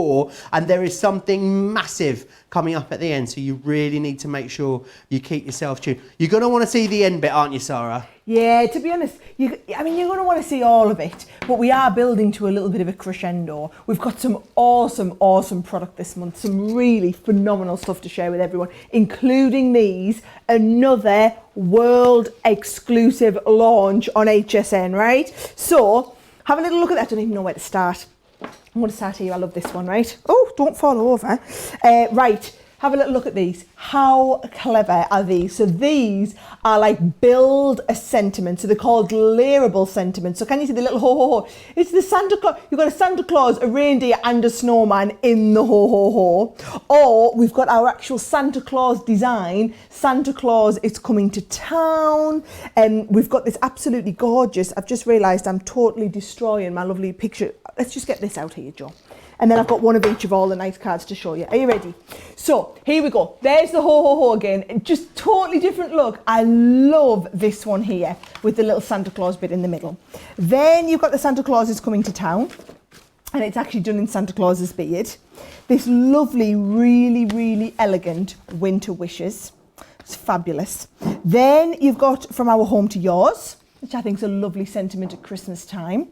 And there is something massive coming up at the end, so you really need to make sure you keep yourself tuned. You're going to want to see the end bit, aren't you, Sara? Yeah, to be honest, you're going to want to see all of it, but we are building to a little bit of a crescendo. We've got some awesome product this month, some really phenomenal stuff to share with everyone, including these, another world exclusive launch on HSN, right? So have a little look at that. I don't even know where to start. I'm going to start here. I love this one, right? Oh, don't fall over. Right, have a little look at these. How clever are these? So these are like build a sentiment. So they're called layerable sentiments. So can you see the little ho ho ho? It's the Santa Claus. You've got a Santa Claus, a reindeer and a snowman in the ho ho ho. Or we've got our actual Santa Claus design. Santa Claus is coming to town. And we've got this absolutely gorgeous. I've just realised I'm totally destroying my lovely picture. Let's just get this out here, Joe. And then I've got one of each of all the nice cards to show you. Are you ready? So here we go. There's the ho ho ho again. Just totally different look. I love this one here with the little Santa Claus bit in the middle. Then you've got the Santa Claus is coming to town. And it's actually done in Santa Claus's beard. This lovely, really elegant winter wishes. It's fabulous. Then you've got from our home to yours, which I think is a lovely sentiment at Christmas time.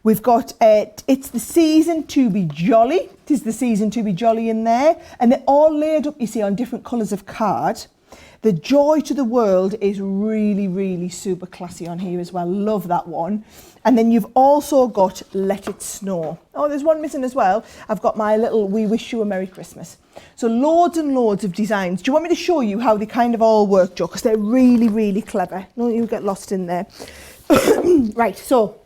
We've got, it's the season to be jolly. It is the season to be jolly in there. And they're all layered up, you see, on different colours of card. The joy to the world is really super classy on here as well. Love that one. And then you've also got Let It Snow. Oh, there's one missing as well. I've got my little We Wish You a Merry Christmas. So loads and loads of designs. Do you want me to show you how they kind of all work, Joe? Because they're really clever. Don't you get lost in there. Right, so,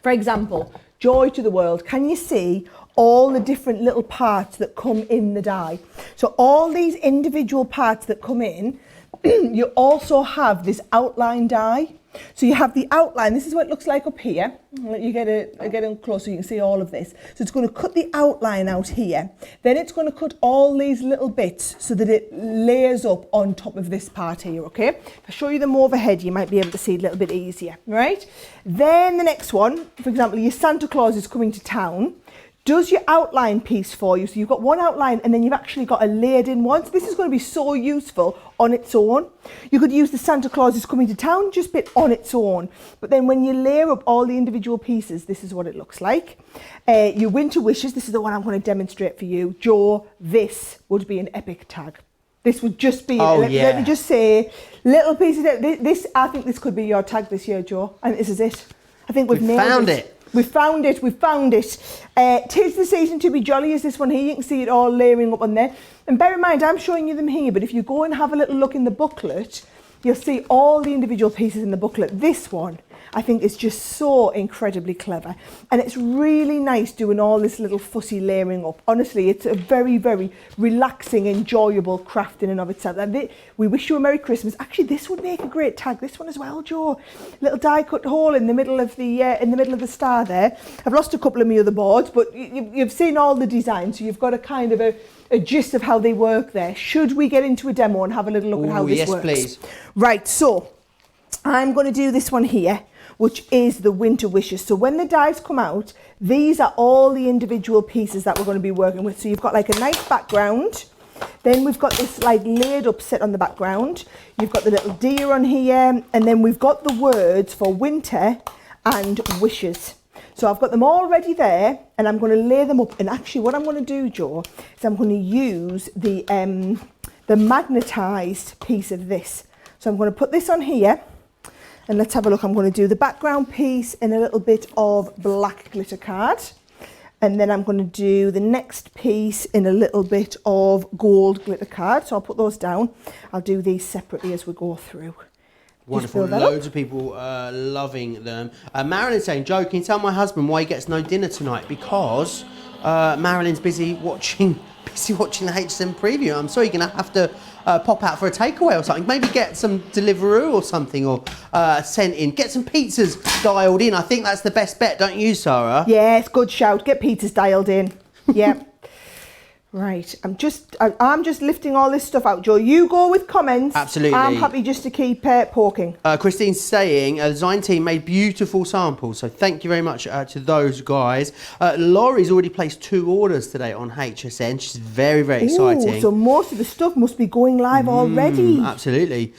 for example, Joy to the World. Can you see all the different little parts that come in the die? So all these individual parts that come in, you also have this outline die. So you have the outline. This is what it looks like up here. I'll let you get in close so you can see all of this. So it's going to cut the outline out here. Then it's going to cut all these little bits so that it layers up on top of this part here, okay? If I show you them overhead, you might be able to see it a little bit easier, right? Then the next one, for example, your Santa Claus is coming to town. Does your outline piece for you. So you've got one outline and then you've actually got a layered in one. So this is going to be so useful on its own. You could use the Santa Claus is coming to town just bit on its own. But then when you layer up all the individual pieces, this is what it looks like. Your winter wishes, this is the one I'm going to demonstrate for you. Joe, this would be an epic tag. This would just be, let me just say, little pieces. This, I think this could be your tag this year, Joe. And this is it. I think we've nailed it. We found it. Tis the season to be jolly is this one here. You can see it all layering up on there. And bear in mind, I'm showing you them here, but if you go and have a little look in the booklet, you'll see all the individual pieces in the booklet. This one, I think, is just so incredibly clever. And it's really nice doing all this little fussy layering up. Honestly, it's a very relaxing, enjoyable craft in and of itself. And we wish you a Merry Christmas. Actually, this would make a great tag. This one as well, Joe. Little die cut hole in the middle of the star there. I've lost a couple of my other boards, but you've seen all the designs, so you've got a kind of a gist of how they work there. Should we get into a demo and have a little look at how this works? Yes, please. Right, so I'm going to do this one here, which is the winter wishes. So when the dies come out, these are all the individual pieces that we're going to be working with. So you've got like a nice background. Then we've got this like layered up set on the background. You've got the little deer on here. And then we've got the words for winter and wishes. So I've got them all ready there and I'm going to lay them up. And actually what I'm going to do, Joe, is I'm going to use the magnetised piece of this. So I'm going to put this on here. And let's have a look. I'm going to do the background piece in a little bit of black glitter card. And then I'm going to do the next piece in a little bit of gold glitter card. So I'll put those down. I'll do these separately as we go through. Wonderful. Loads of people loving them. Marilyn's saying, Joe, can you tell my husband why he gets no dinner tonight? Because Marilyn's busy watching the HSN preview. I'm sorry, you're going to have to pop out for a takeaway or something. Maybe get some Deliveroo or something, or sent in. Get some pizzas dialed in. I think that's the best bet, don't you, Sara? Yes, good shout. Get pizzas dialed in. Yeah. Right, I'm just lifting all this stuff out, Joe. You go with comments. Absolutely. I'm happy just to keep poking. Christine's saying, the design team made beautiful samples, so thank you very much to those guys. Laurie's already placed 2 orders today on HSN. She's very, very exciting. Ooh, so most of the stuff must be going live already. Absolutely.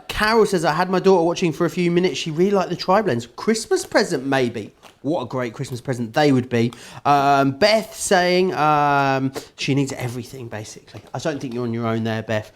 Carol says, I had my daughter watching for a few minutes. She really liked the tri-blends. Christmas present, maybe. What a great Christmas present they would be. Beth saying she needs everything, basically. I don't think you're on your own there, Beth.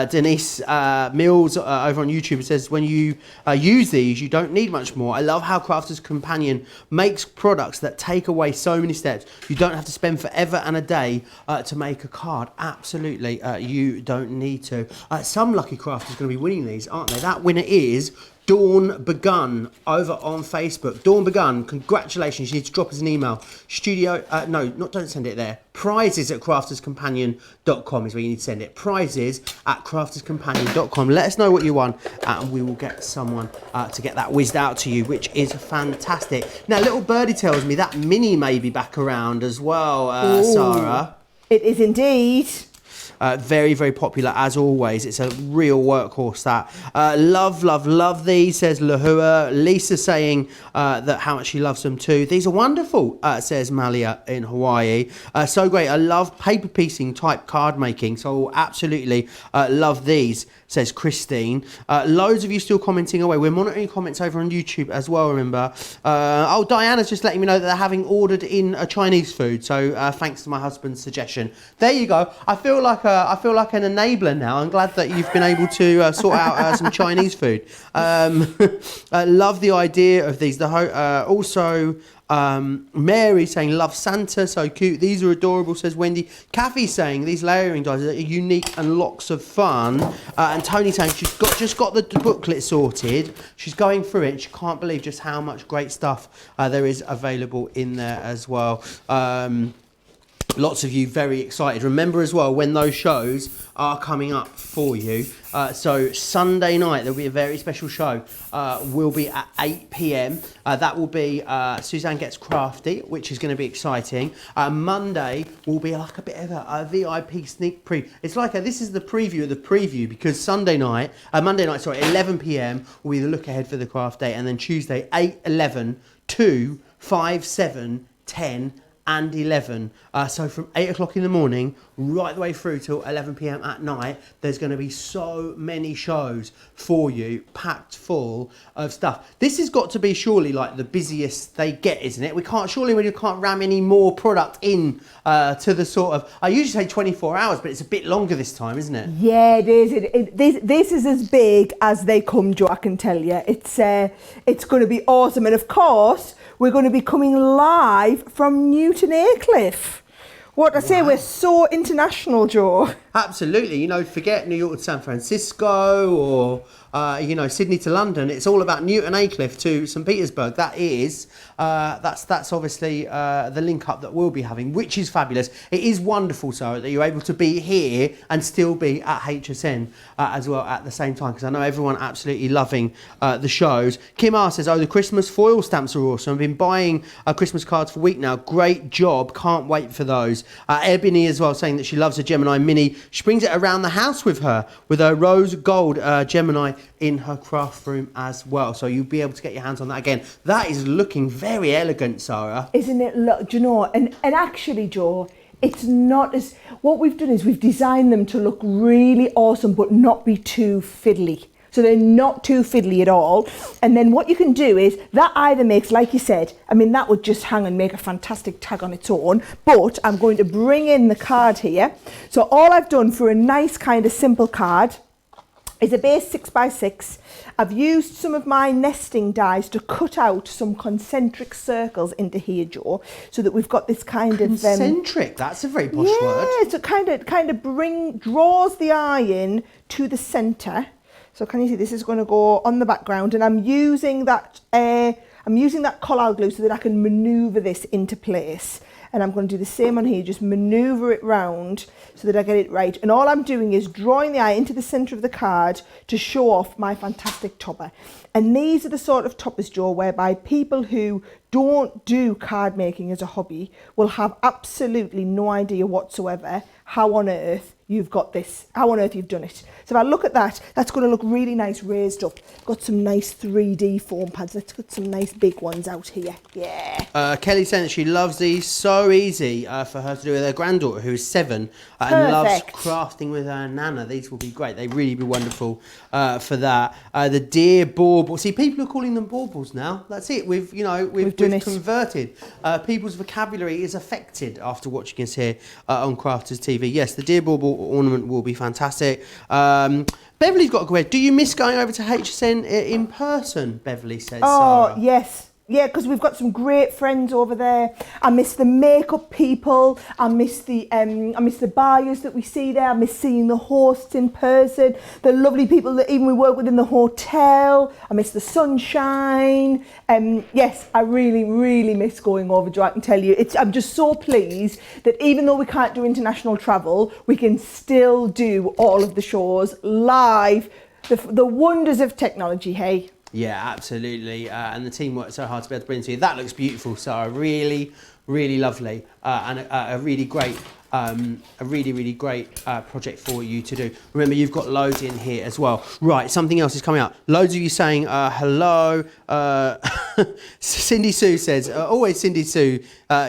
Denise Mills over on YouTube says, when you use these, you don't need much more. I love how Crafter's Companion makes products that take away so many steps. You don't have to spend forever and a day to make a card. Absolutely, you don't need to. Some lucky crafters are going to be winning these, aren't they? That winner is Dawn Begun over on Facebook. Dawn Begun, congratulations. You need to drop us an email. Don't send it there. Prizes at crafterscompanion.com is where you need to send it. Prizes at crafterscompanion.com. Let us know what you won, and we will get someone to get that whizzed out to you, which is fantastic. Now, little birdie tells me that mini may be back around as well, Sara. It is indeed. Very, very popular as always. It's a real workhorse, that. Love these, says Lahua. Lisa saying that how much she loves them too. These are wonderful, says Malia in Hawaii. So great. I love paper piecing type card making, so absolutely love these, says Christine. Loads of you still commenting away. We're monitoring comments over on YouTube as well, remember. Diana's just letting me know that they're having ordered in a Chinese food, so thanks to my husband's suggestion. There you go. I feel like an enabler now. I'm glad that you've been able to sort out some Chinese food. Love the idea of these. Mary saying, love Santa, so cute. These are adorable, says Wendy. Kathy saying, these layering dies are unique and lots of fun. And Tony saying she's just got the booklet sorted. She's going through it and she can't believe just how much great stuff there is available in there as well. Lots of you very excited. Remember as well, when those shows are coming up for you. So Sunday night, there'll be a very special show. Will be at 8 p.m. That will be Suzanne Gets Crafty, which is going to be exciting. Monday will be like a bit of a VIP sneak preview. It's like this is the preview of the preview, because Monday night, 11 p.m. will be the look ahead for the craft day, and then Tuesday 8, 11, 2, 5, 7, 10, and 11. So from 8 o'clock in the morning right the way through till 11 p.m. at night, there's going to be so many shows for you, packed full of stuff. This has got to be surely like the busiest they get, isn't it? We can't ram any more product in to the sort of, I usually say 24 hours, but it's a bit longer this time, isn't it? Yeah, it is. This is as big as they come, Joe, I can tell you. It's going to be awesome. And of course, we're going to be coming live from Newton Aycliffe. What I say, we're so international, Joe. Absolutely. Forget New York to San Francisco or, Sydney to London. It's all about Newton Aycliffe to St. Petersburg. That is, that's obviously the link up that we'll be having, which is fabulous. It is wonderful, Sarah, that you're able to be here and still be at HSN as well at the same time, because I know everyone absolutely loving the shows. Kim R says, the Christmas foil stamps are awesome. I've been buying Christmas cards for a week now. Great job. Can't wait for those. Ebony as well saying that she loves a Gemini Mini. She brings it around the house with her rose gold Gemini in her craft room as well. So you'll be able to get your hands on that again. That is looking very elegant, Sara. Isn't it? Look, do you know, and actually, Joe, it's not as, what we've done is we've designed them to look really awesome, but not be too fiddly. So they're not too fiddly at all. And then what you can do is, that either makes, like you said, that would just hang and make a fantastic tag on its own, but I'm going to bring in the card here. So all I've done for a nice kind of simple card is a base 6x6. I've used some of my nesting dies to cut out some concentric circles into here, Joe, so that we've got this kind of concentric. That's a very posh word. Yeah, so kind of draws the eye in to the centre. So can you see this is going to go on the background, and I'm using that. I'm using that collard glue so that I can manoeuvre this into place. And I'm going to do the same on here, just manoeuvre it round so that I get it right. And all I'm doing is drawing the eye into the centre of the card to show off my fantastic topper. And these are the sort of toppers, Joe, whereby people who don't do card making as a hobby will have absolutely no idea whatsoever how on earth you've got this, how on earth you've done it. So if I look at that, that's going to look really nice raised up. Got some nice 3D foam pads. Let's get some nice big ones out here. Yeah. Kelly saying that she loves these. So easy for her to do with her granddaughter who is 7 and loves crafting with her nana. These will be great. They really be wonderful for that. The deer bauble. See, people are calling them baubles now. That's it. We've converted. People's vocabulary is affected after watching us here on Crafters TV. Yes, the deer bauble ornament will be fantastic. Beverly's got a question. Do you miss going over to HSN in person? Beverly says. Oh, Sara. yes. Yeah, because we've got some great friends over there. I miss the makeup people. I miss the buyers that we see there. I miss seeing the hosts in person. The lovely people that even we work with in the hotel. I miss the sunshine. Yes, I really, really miss going over, Joe. I can tell you, I'm just so pleased that even though we can't do international travel, we can still do all of the shows live. The wonders of technology, hey. Yeah, absolutely. And the team worked so hard to be able to bring it to you. That looks beautiful, Sara. Really, really lovely. And a really great, really great project for you to do. Remember, you've got loads in here as well. Right, something else is coming up. Loads of you saying hello. Cindy Sue says, always Cindy Sue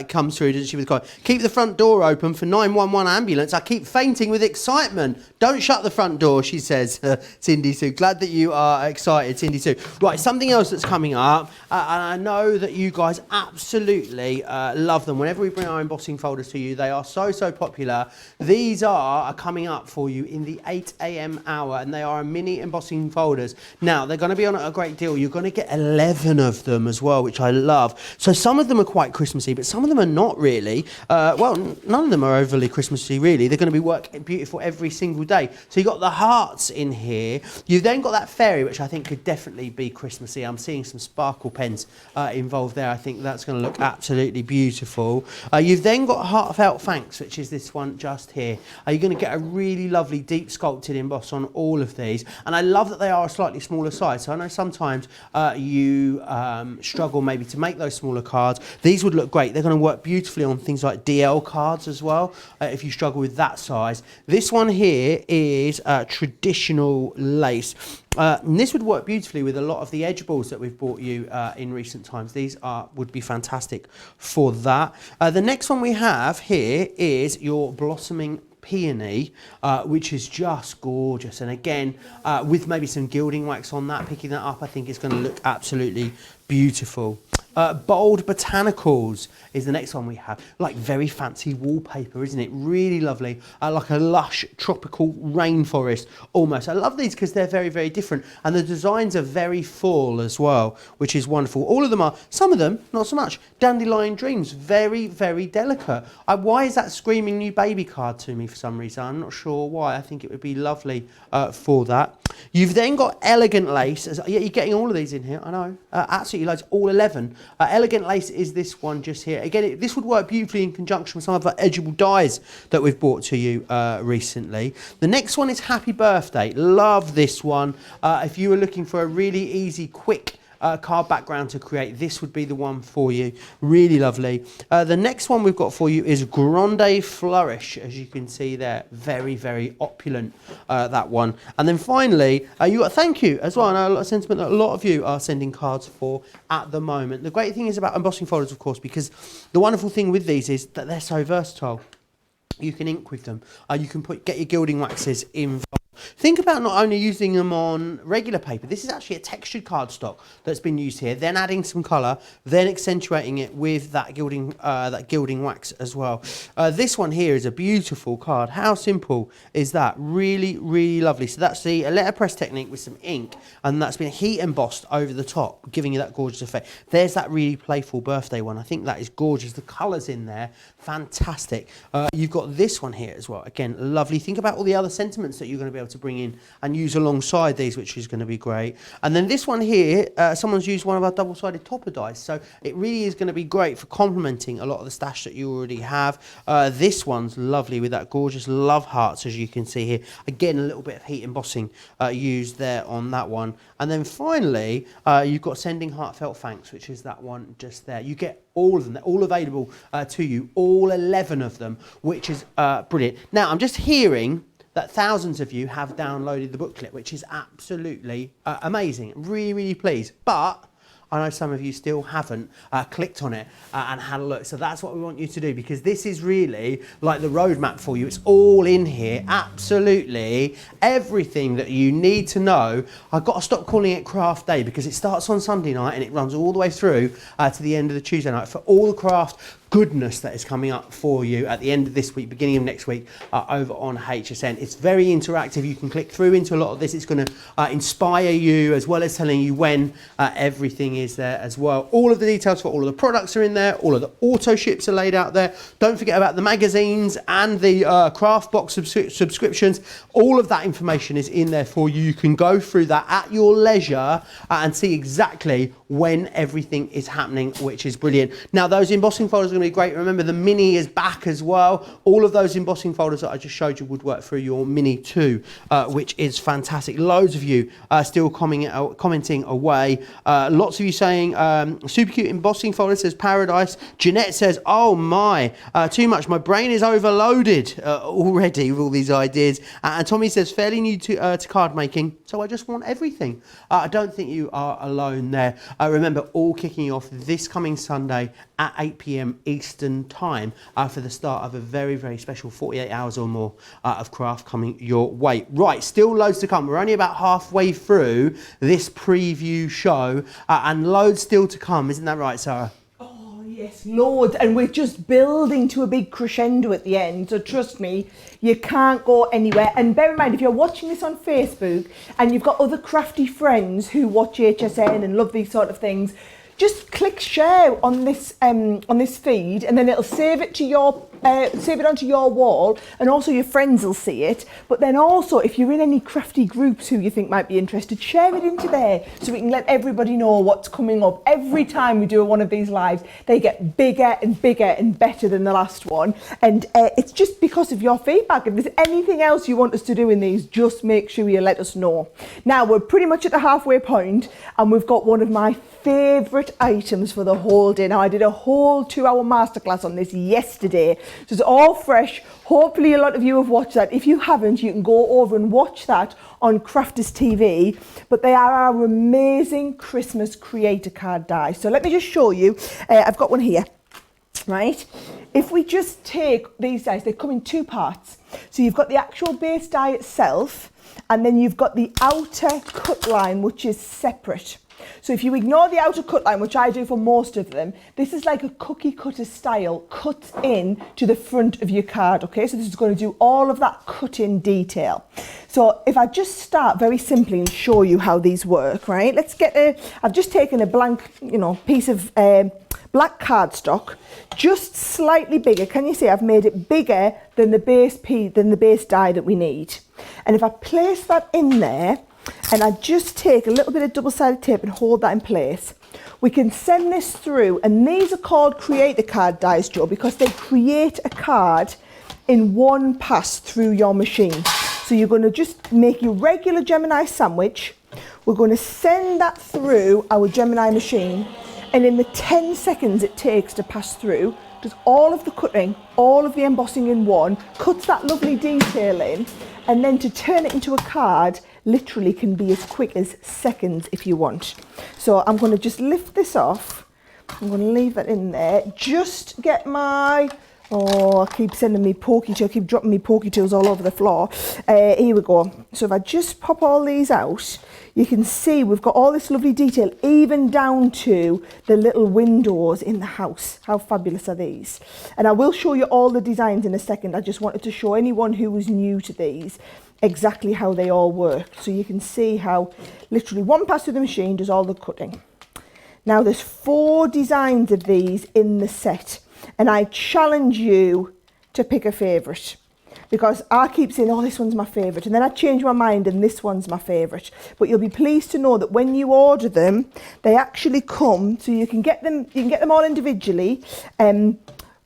comes through, doesn't she, with keep the front door open for 911 ambulance. I keep fainting with excitement. Don't shut the front door, she says, Cindy Sue. Glad that you are excited, Cindy Sue. Right, something else that's coming up, and I know that you guys absolutely love them. Whenever we bring our embossing folders to you, they are so popular. These are coming up for you in the 8 a.m. hour, and they are mini embossing folders. Now, they're going to be on at a great deal. You're going to get 11 of them as well, which I love. So some of them are quite Christmassy, but some of them are not really. Well, none of them are overly Christmassy, really. They're going to be beautiful every single day. So you've got the hearts in here. You've then got that fairy, which I think could definitely be Christmassy. I'm seeing some sparkle pens involved there. I think that's going to look absolutely beautiful. You've then got heartfelt thanks, which is this one just here. You're going to get a really lovely deep sculpted emboss on all of these. And I love that they are a slightly smaller size. So I know sometimes you struggle maybe to make those smaller cards. These would look great. They're going to work beautifully on things like DL cards as well, if you struggle with that size. This one here is traditional lace. And this would work beautifully with a lot of the edge balls that we've bought you in recent times. These would be fantastic for that. The next one we have here is your blossoming peony, which is just gorgeous. And again, with maybe some gilding wax on that, picking that up, I think it's going to look absolutely beautiful. Bold Botanicals is the next one we have. Like very fancy wallpaper, isn't it? Really lovely. Like a lush tropical rainforest almost. I love these because they're very different. And the designs are very full as well, which is wonderful. All of them are. Some of them, not so much. Dandelion Dreams, very delicate. Why is that screaming new baby card to me for some reason? I'm not sure why. I think it would be lovely for that. You've then got Elegant Lace. Yeah, you're getting all of these in here, I know. Absolutely loads, all 11. Elegant Lace is this one just here. Again, this would work beautifully in conjunction with some of our edgeable dies that we've brought to you recently. The next one is Happy Birthday. Love this one. If you were looking for a really easy, quick card background to create, this would be the one for you. Really lovely. The next one we've got for you is Grande Flourish, as you can see there. Very opulent, that one. And then finally, you got Thank You as well. I know a lot of sentiment that a lot of you are sending cards for at the moment. The great thing is about embossing folders, of course, because the wonderful thing with these is that they're so versatile. You can ink with them. You can get your gilding waxes involved. Think about not only using them on regular paper. This is actually a textured cardstock that's been used here, then adding some colour, then accentuating it with that gilding wax as well. This one here is a beautiful card. How simple is that? Really lovely. So that's the letterpress technique with some ink, and that's been heat embossed over the top, giving you that gorgeous effect. There's that really playful birthday one. I think that is gorgeous. The colours in there, fantastic. You've got this one here as well. Again, lovely. Think about all the other sentiments that you're going to be able able to bring in and use alongside these, which is going to be great. And then this one here, someone's used one of our double-sided topper dies, so it really is going to be great for complementing a lot of the stash that you already have. This one's lovely with that gorgeous love hearts, as you can see here. Again, a little bit of heat embossing used there on that one. And then finally, you've got Sending Heartfelt Thanks, which is that one just there. You get all of them. They're all available to you, all 11 of them, which is brilliant. Now, I'm just hearing that thousands of you have downloaded the booklet, which is absolutely amazing. Really, really pleased. But I know some of you still haven't clicked on it and had a look. So that's what we want you to do, because this is really like the roadmap for you. It's all in here, absolutely everything that you need to know. I've got to stop calling it craft day, because it starts on Sunday night and it runs all the way through to the end of the Tuesday night for all the craft goodness that is coming up for you at the end of this week, beginning of next week, over on HSN. It's very interactive. You can click through into a lot of this. It's going to inspire you, as well as telling you when everything is there as well. All of the details for all of the products are in there. All of the auto ships are laid out there. Don't forget about the magazines and the craft box subscriptions. All of that information is in there for you. You can go through that at your leisure and see exactly when everything is happening, which is brilliant. Now, those embossing folders are going to be great. Remember, the mini is back as well. All of those embossing folders that I just showed you would work through your mini too, which is fantastic. Loads of you still commenting away. Lots of you saying super cute embossing folder, says Paradise. Jeanette says, oh my, too much. My brain is overloaded already with all these ideas. And Tommy says, fairly new to card making, so I just want everything. I don't think you are alone there. Remember, all kicking off this coming Sunday at 8 p.m. Eastern time for the start of a very, very special 48 hours or more of craft coming your way. Right, still loads to come. We're only about halfway through this preview show and loads still to come. Isn't that right, Sarah? Yes, loads, and we're just building to a big crescendo at the end, so trust me, you can't go anywhere. And bear in mind, if you're watching this on Facebook and you've got other crafty friends who watch HSN and love these sort of things, just click share on this feed, and then it'll save it to your save it onto your wall, and also your friends will see it. But then also, if you're in any crafty groups who you think might be interested, share it into there so we can let everybody know what's coming up. Every time we do one of these lives, they get bigger and bigger and better than the last one, and it's just because of your feedback. If there's anything else you want us to do in these, just make sure you let us know. Now, we're pretty much at the halfway point, and we've got one of my favourite items for the whole day. Now, I did a whole 2-hour masterclass on this yesterday, so it's all fresh. Hopefully a lot of you have watched that. If you haven't, you can go over and watch that on Crafters TV. But they are our amazing Christmas creator card die. So let me just show you. I've got one here, right? If we just take these dies, they come in 2 parts. So you've got the actual base die itself, and then you've got the outer cut line, which is separate. So if you ignore the outer cut line, which I do for most of them, this is like a cookie cutter style cut in to the front of your card, okay? So this is going to do all of that cut in detail. So if I just start very simply and show you how these work, right? Let's get I've just taken a blank, piece of black cardstock, just slightly bigger. Can you see I've made it bigger than the base die that we need? And if I place that in there, and I just take a little bit of double-sided tape and hold that in place, we can send this through. And these are called creator card dies, Joe, because they create a card in one pass through your machine. So you're going to just make your regular Gemini sandwich. We're going to send that through our Gemini machine, and in the 10 seconds it takes to pass through, does all of the cutting, all of the embossing in one, cuts that lovely detail in, and then to turn it into a card literally can be as quick as seconds if you want. So I'm going to just lift this off. I'm going to leave that in there. Just get my, I keep sending me pokey tools, I keep dropping me pokey tools all over the floor. Here we go. So if I just pop all these out, you can see we've got all this lovely detail, even down to the little windows in the house. How fabulous are these? And I will show you all the designs in a second. I just wanted to show anyone who was new to these exactly how they all work. So you can see how literally one pass through the machine does all the cutting. Now there's 4 designs of these in the set, and I challenge you to pick a favourite. because I keep saying, oh, this one's my favourite, and then I change my mind and this one's my favourite. But you'll be pleased to know that when you order them, they actually come, so you can get them all individually, but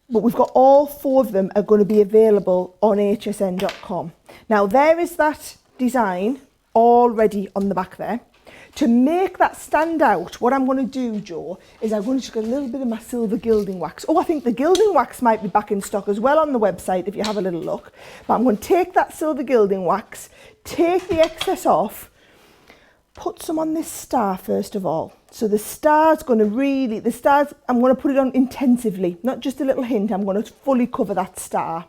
we've got all 4 of them are going to be available on hsn.com. Now there is that design already on the back there. To make that stand out, what I'm going to do, Jo, is I'm going to just get a little bit of my silver gilding wax. Oh, I think the gilding wax might be back in stock as well on the website if you have a little look. But I'm going to take that silver gilding wax, take the excess off, put some on this star first of all. So the star's going to really, I'm going to put it on intensively, not just a little hint, I'm going to fully cover that star.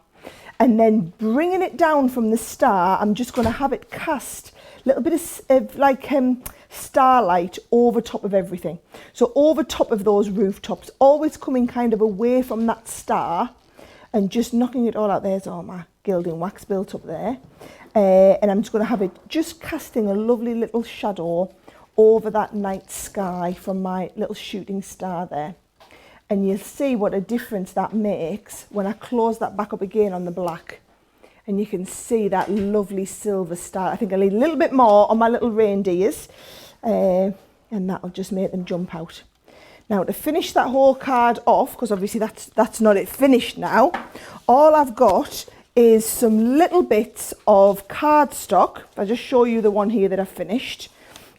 And then bringing it down from the star, I'm just going to have it cast a little bit of like starlight over top of everything. So over top of those rooftops, always coming kind of away from that star and just knocking it all out. There's all my gilding wax built up there. And I'm just going to have it just casting a lovely little shadow over that night sky from my little shooting star there. And you'll see what a difference that makes when I close that back up again on the black. And you can see that lovely silver star. I think I'll need a little bit more on my little reindeers, and that'll just make them jump out. Now to finish that whole card off, because obviously that's not it finished now, all I've got is some little bits of cardstock. I'll just show you the one here that I've finished.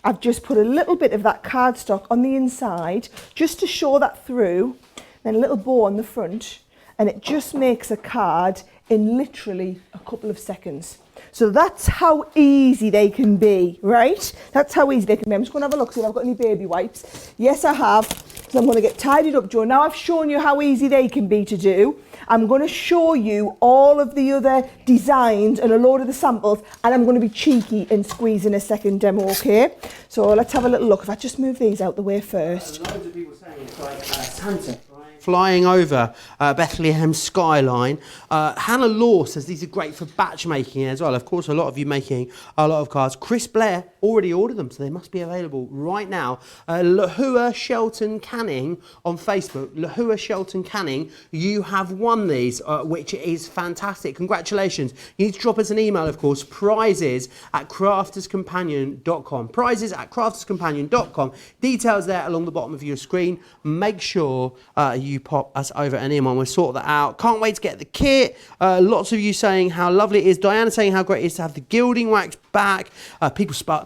I've just put a little bit of that cardstock on the inside just to show that through, then a little bow on the front, and it just makes a card in literally a couple of seconds. So that's how easy they can be, right? That's how easy they can be. I'm just going to have a look, see if I've got any baby wipes. Yes, I have. So I'm going to get tidied up, Jo. Now I've shown you how easy they can be to do. I'm going to show you all of the other designs and a load of the samples, and I'm going to be cheeky and squeeze in a second demo, okay? So let's have a little look. If I just move these out the way first. Loads of people saying it's like Santa flying over Bethlehem skyline. Hannah Law says these are great for batch making as well. Of course, a lot of you making a lot of cards. Chris Blair already ordered them, so they must be available right now. Lahua Shelton Canning on Facebook. Lahua Shelton Canning, you have won these, which is fantastic. Congratulations. You need to drop us an email, of course, prizes@crafterscompanion.com. Prizes@crafterscompanion.com. Details there along the bottom of your screen. Make sure you pop us over an email and we'll sort that out. Can't wait to get the kit. Lots of you saying how lovely it is. Diana saying how great it is to have the gilding wax back.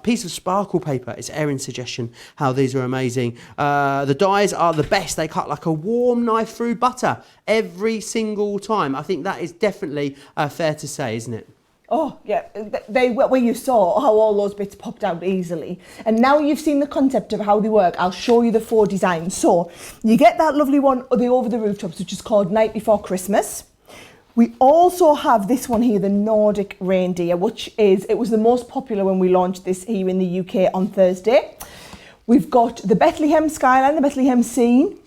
Piece of sparkle paper. It's Erin's suggestion how these are amazing. The dies are the best. They cut like a warm knife through butter every single time. I think that is definitely fair to say, isn't it? Oh, yeah, where you saw how all those bits popped out easily. And now you've seen the concept of how they work, I'll show you the 4 designs. So you get that lovely one, the over the rooftops, which is called Night Before Christmas. We also have this one here, the Nordic reindeer, it was the most popular when we launched this here in the UK on Thursday. We've got the Bethlehem skyline, the Bethlehem scene.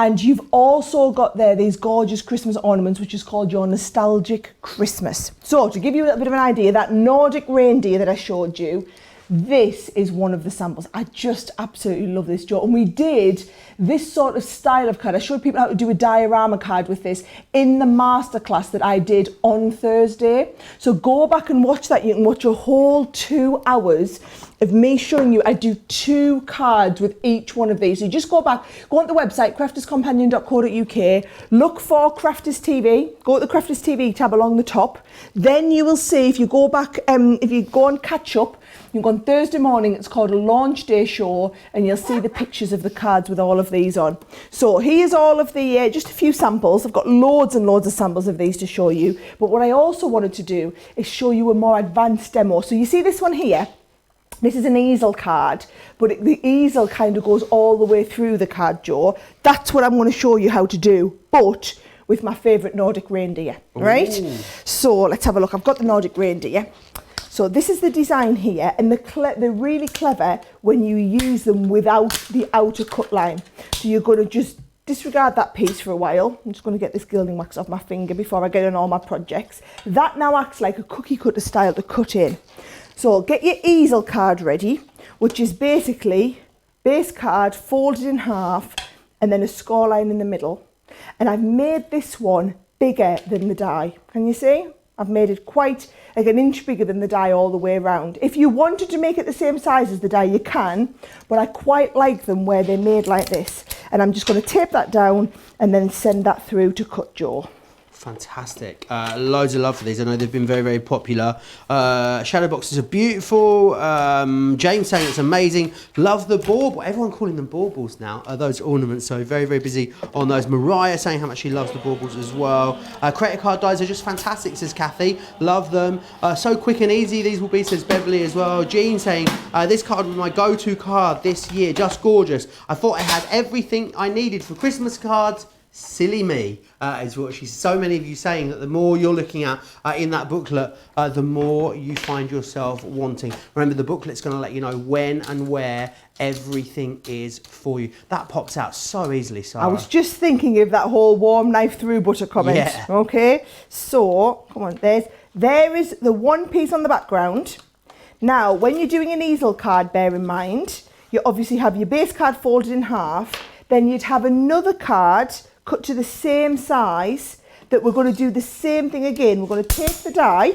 And you've also got there these gorgeous Christmas ornaments, which is called your Nostalgic Christmas. So to give you a little bit of an idea, that Nordic reindeer that I showed you, this is one of the samples. I just absolutely love this, Jo. And we did this sort of style of card. I showed people how to do a diorama card with this in the masterclass that I did on Thursday. So go back and watch that. You can watch a whole 2 hours of me showing you. I do 2 cards with each one of these. So you just go back, go on the website, crafterscompanion.co.uk, look for Crafters TV, go to the Crafters TV tab along the top. Then you will see, if you go back, if you go and catch up, you go on Thursday morning, it's called a launch day show, and you'll see the pictures of the cards with all of these on. So here's all of the, just a few samples. I've got loads and loads of samples of these to show you. But what I also wanted to do is show you a more advanced demo. So you see this one here? This is an easel card, but the easel kind of goes all the way through the card, Jo. That's what I'm going to show you how to do, but with my favourite Nordic reindeer, right? Ooh. So let's have a look. I've got the Nordic reindeer. So this is the design here, and they're really clever when you use them without the outer cut line. So you're going to just disregard that piece for a while. I'm just going to get this gilding wax off my finger before I get on all my projects. That now acts like a cookie cutter style to cut in. So get your easel card ready, which is basically base card folded in half and then a score line in the middle. And I've made this one bigger than the die. Can you see? I've made it quite like an inch bigger than the die all the way around. If you wanted to make it the same size as the die, you can, but I quite like them where they're made like this. And I'm just going to tape that down and then send that through to cut Jo. Fantastic. Loads of love for these. I know they've been very, very popular. Shadow boxes are beautiful. James saying it's amazing. Love the bauble. Everyone calling them baubles now, those ornaments. So very, very busy on those. Mariah saying how much she loves the baubles as well. Credit card dies are just fantastic, says Kathy. Love them. So quick and easy these will be, says Beverly as well. Jean saying, this card was my go-to card this year. Just gorgeous. I thought I had everything I needed for Christmas cards. Silly me, is what she's. So many of you saying that the more you're looking at in that booklet, the more you find yourself wanting. Remember, the booklet's going to let you know when and where everything is for you. That pops out so easily, Sarah. I was just thinking of that whole warm knife through butter comment. Yeah. Okay, so come on, there is the one piece on the background. Now, when you're doing an easel card, bear in mind, you obviously have your base card folded in half. Then you'd have another card cut to the same size that we're going to do the same thing again. We're going to take the die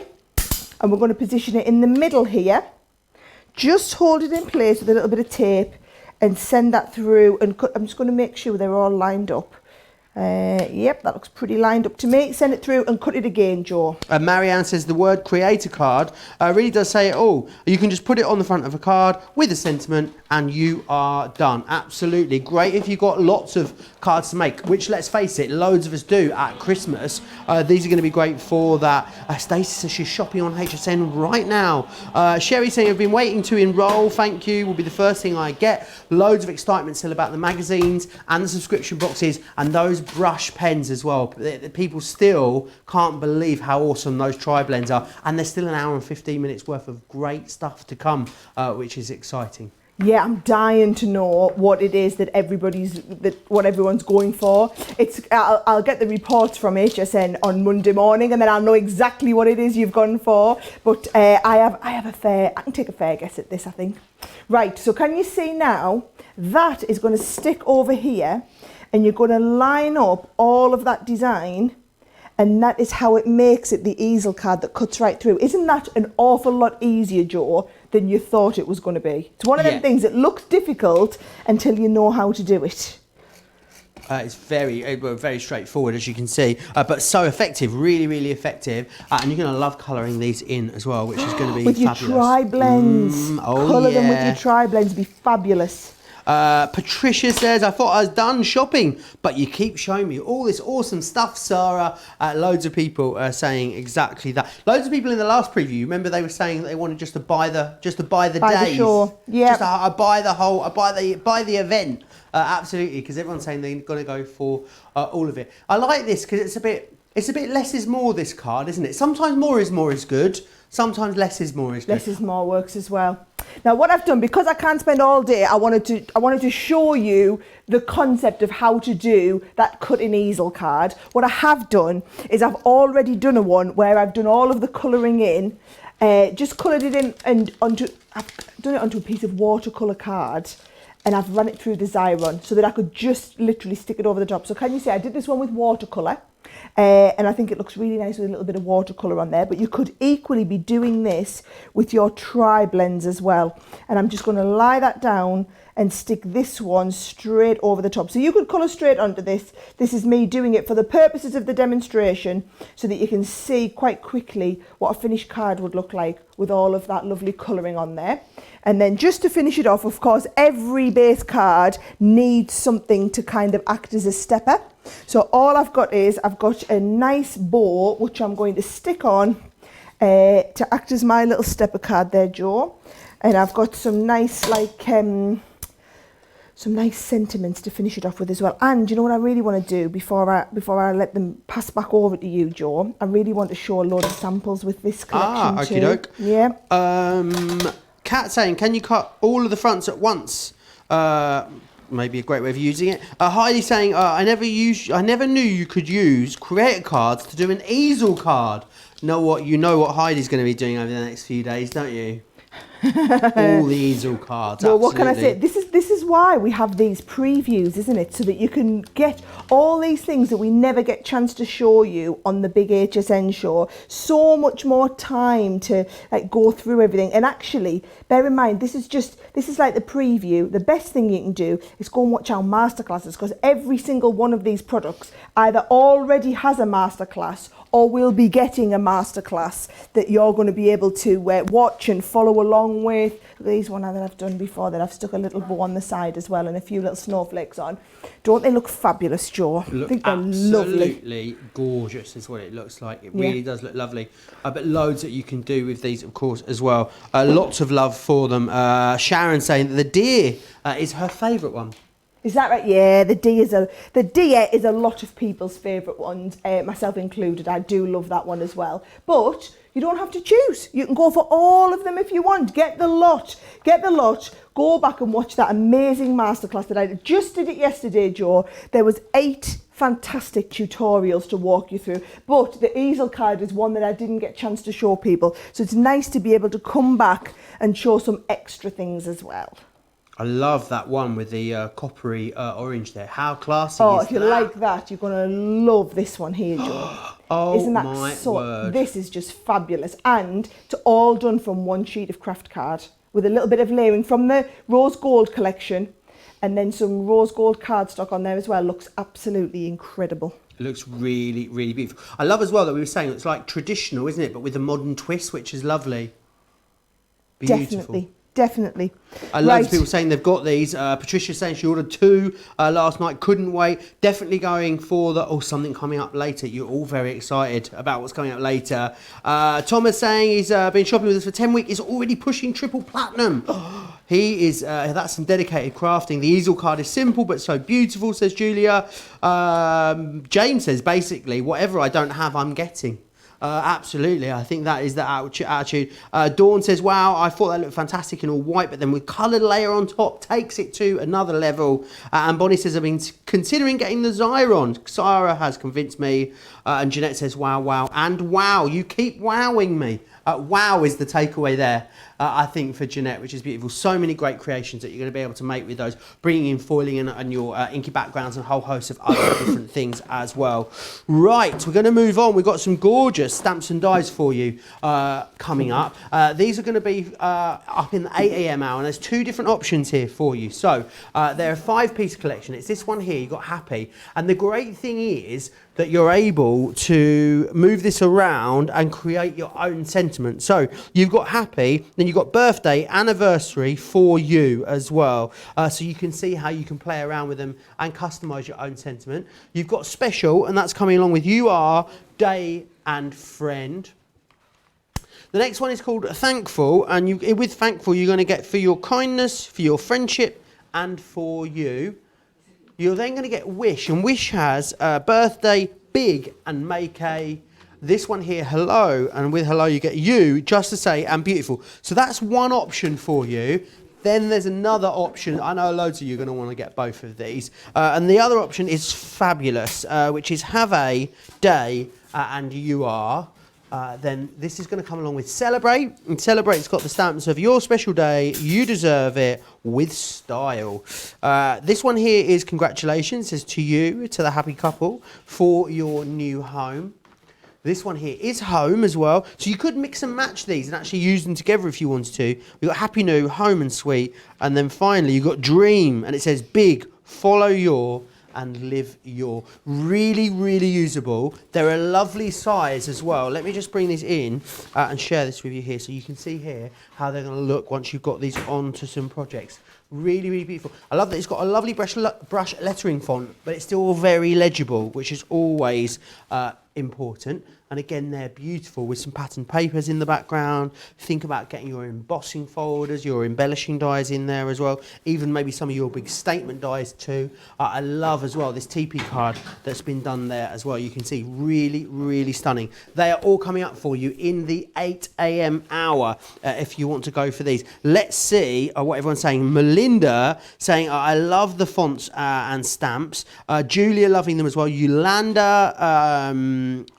and we're going to position it in the middle here. Just hold it in place with a little bit of tape and send that through and cut. I'm just going to make sure they're all lined up. Yep, that looks pretty lined up to me. Send it through and cut it again, Jo. Marianne says the word creator card really does say it all. You can just put it on the front of a card with a sentiment and you are done. Absolutely. Great if you've got lots of cards to make, which, let's face it, loads of us do at Christmas. These are going to be great for that. Stacey says she's shopping on HSN right now. Sherry saying, I've been waiting to enroll. Thank you. Will be the first thing I get. Loads of excitement still about the magazines and the subscription boxes and those brush pens as well. People still can't believe how awesome those tri-blends are, and there's still an hour and 15 minutes worth of great stuff to come, which is exciting. Yeah, I'm dying to know what it is that what everyone's going for. I'll get the reports from HSN on Monday morning, and then I'll know exactly what it is you've gone for. But I can take a fair guess at this, I think. Right, so can you see now that is going to stick over here, and you're going to line up all of that design, and that is how it makes it the easel card that cuts right through. Isn't that an awful lot easier, Jo, than you thought it was going to be? It's one of them things that looks difficult until you know how to do it. It's very straightforward, as you can see, but so effective, really, really effective. And you're going to love colouring these in as well, which is going to be with fabulous. Your tri-blends. Colour them with your tri-blends, be fabulous. Patricia says, I thought I was done shopping, but you keep showing me all this awesome stuff, Sarah. Loads of people are saying exactly that. Loads of people in the last preview, remember they were saying that they wanted just to buy the days. The show. Yeah. I buy the event. Absolutely, because everyone's saying they're going to go for all of it. I like this because it's a bit less is more, this card, isn't it? Sometimes more is good. Sometimes less is more is good. Less is more works as well. Now what I've done, because I can't spend all day, I wanted to show you the concept of how to do that cut-in easel card. What I have done is I've already done a one where I've done all of the colouring in, just coloured it in and I've done it onto a piece of watercolour card, and I've run it through the Xyron so that I could just literally stick it over the top. So can you see I did this one with watercolour, and I think it looks really nice with a little bit of watercolour on there, but you could equally be doing this with your tri-blends as well. And I'm just going to lie that down and stick this one straight over the top. So you could colour straight onto this. This is me doing it for the purposes of the demonstration so that you can see quite quickly what a finished card would look like with all of that lovely colouring on there. And then just to finish it off, of course, every base card needs something to kind of act as a stepper. So all I've got is I've got a nice bow which I'm going to stick on to act as my little stepper card there, Jo. And I've got some nice some nice sentiments to finish it off with as well. And you know what I really want to do before I let them pass back over to you, Jo? I really want to show a load of samples with this collection too. Okey-doke. Yeah. Kat saying, can you cut all of the fronts at once? Maybe a great way of using it. Heidi saying, I never knew you could use creator cards to do an easel card. You know what Heidi's going to be doing over the next few days, don't you? All the Easel cards. Well, absolutely. what can I say? This is why we have these previews, isn't it? So that you can get all these things that we never get chance to show you on the big HSN show. So much more time to like go through everything. And actually, bear in mind, this is like the preview. The best thing you can do is go and watch our masterclasses, because every single one of these products either already has a masterclass or will be getting a masterclass that you're going to be able to watch and follow along with. These one that I've done before, that I've stuck a little bow on the side as well and a few little snowflakes on. Don't they look fabulous, Joe? I think they're lovely. Absolutely gorgeous is what it looks like. It really does look lovely. But loads that you can do with these, of course, as well. Lots of love for them. Sharon saying that the deer is her favourite one. Is that right? Yeah, the deer is a lot of people's favourite ones, myself included. I do love that one as well. But you don't have to choose. You can go for all of them if you want. Get the lot. Go back and watch that amazing masterclass that I just did it yesterday, Joe. There was 8 fantastic tutorials to walk you through. But the Easel card is one that I didn't get a chance to show people. So it's nice to be able to come back and show some extra things as well. I love that one with the coppery orange there. How classy is that? If you like that, you're going to love this one here, Joe. Isn't that my word. This is just fabulous. And it's all done from one sheet of craft card with a little bit of layering from the rose gold collection, and then some rose gold cardstock on there as well. Looks absolutely incredible. It looks really, really beautiful. I love as well that we were saying it's like traditional, isn't it? But with a modern twist, which is lovely. Beautiful. Definitely. Loads of people saying they've got these. Patricia saying she ordered 2 last night, couldn't wait. Definitely going for something coming up later. You're all very excited about what's coming up later. Thomas saying he's been shopping with us for 10 weeks. He's already pushing triple platinum. He is, that's some dedicated crafting. The Easel card is simple but so beautiful, says Julia. James says basically, whatever I don't have, I'm getting. Absolutely, I think that is the attitude. Dawn says, wow, I thought that looked fantastic in all white, but then with coloured layer on top takes it to another level. And Bonnie says, I've been considering getting the Xyron. Sara has convinced me. And Jeanette says, wow, wow, and wow, you keep wowing me. Wow is the takeaway there, I think, for Jeanette, which is beautiful. So many great creations that you're going to be able to make with those, bringing in foiling and your inky backgrounds and a whole host of other different things as well. Right, we're going to move on. We've got some gorgeous stamps and dies for you coming up. These are going to be up in the 8 a.m. hour, and there's 2 different options here for you. So they're a 5-piece collection. It's this one here, you've got Happy. And the great thing is that you're able to move this around and create your own sentiment. So you've got Happy, then you've got Birthday, Anniversary for you as well. So you can see how you can play around with them and customise your own sentiment. You've got Special, and that's coming along with You Are, Day and Friend. The next one is called Thankful, and with Thankful you're going to get for your kindness, for your friendship and for you. You're then going to get Wish, and Wish has Birthday, Big and Make A. This one here, Hello, and with Hello you get You, Just to Say and Beautiful. So that's one option for you. Then there's another option. I know loads of you are going to want to get both of these. And the other option is Fabulous, which is Have A, Day and You Are. Then this is going to come along with Celebrate. And Celebrate's got the stamps of Your Special Day, You Deserve It, with Style. This one here is Congratulations, says to you, to the happy couple, for your new home. This one here is Home as well. So you could mix and match these and actually use them together if you wanted to. We've got Happy New, Home and Sweet. And then finally you've got Dream, and it says Big, Follow Your and Live Your. Really, really usable. They're a lovely size as well. Let me just bring these in and share this with you here so you can see here how they're going to look once you've got these onto some projects. Really, really beautiful. I love that it's got a lovely brush lettering font, but it's still very legible, which is always important. And again, they're beautiful with some patterned papers in the background. Think about getting your embossing folders, your embellishing dies in there as well. Even maybe some of your big statement dies too. I love as well this TP card that's been done there as well. You can see really, really stunning. They are all coming up for you in the 8 a.m. hour if you want to go for these. Let's see what everyone's saying. Melissa Linda saying, I love the fonts and stamps. Julia loving them as well. Yolanda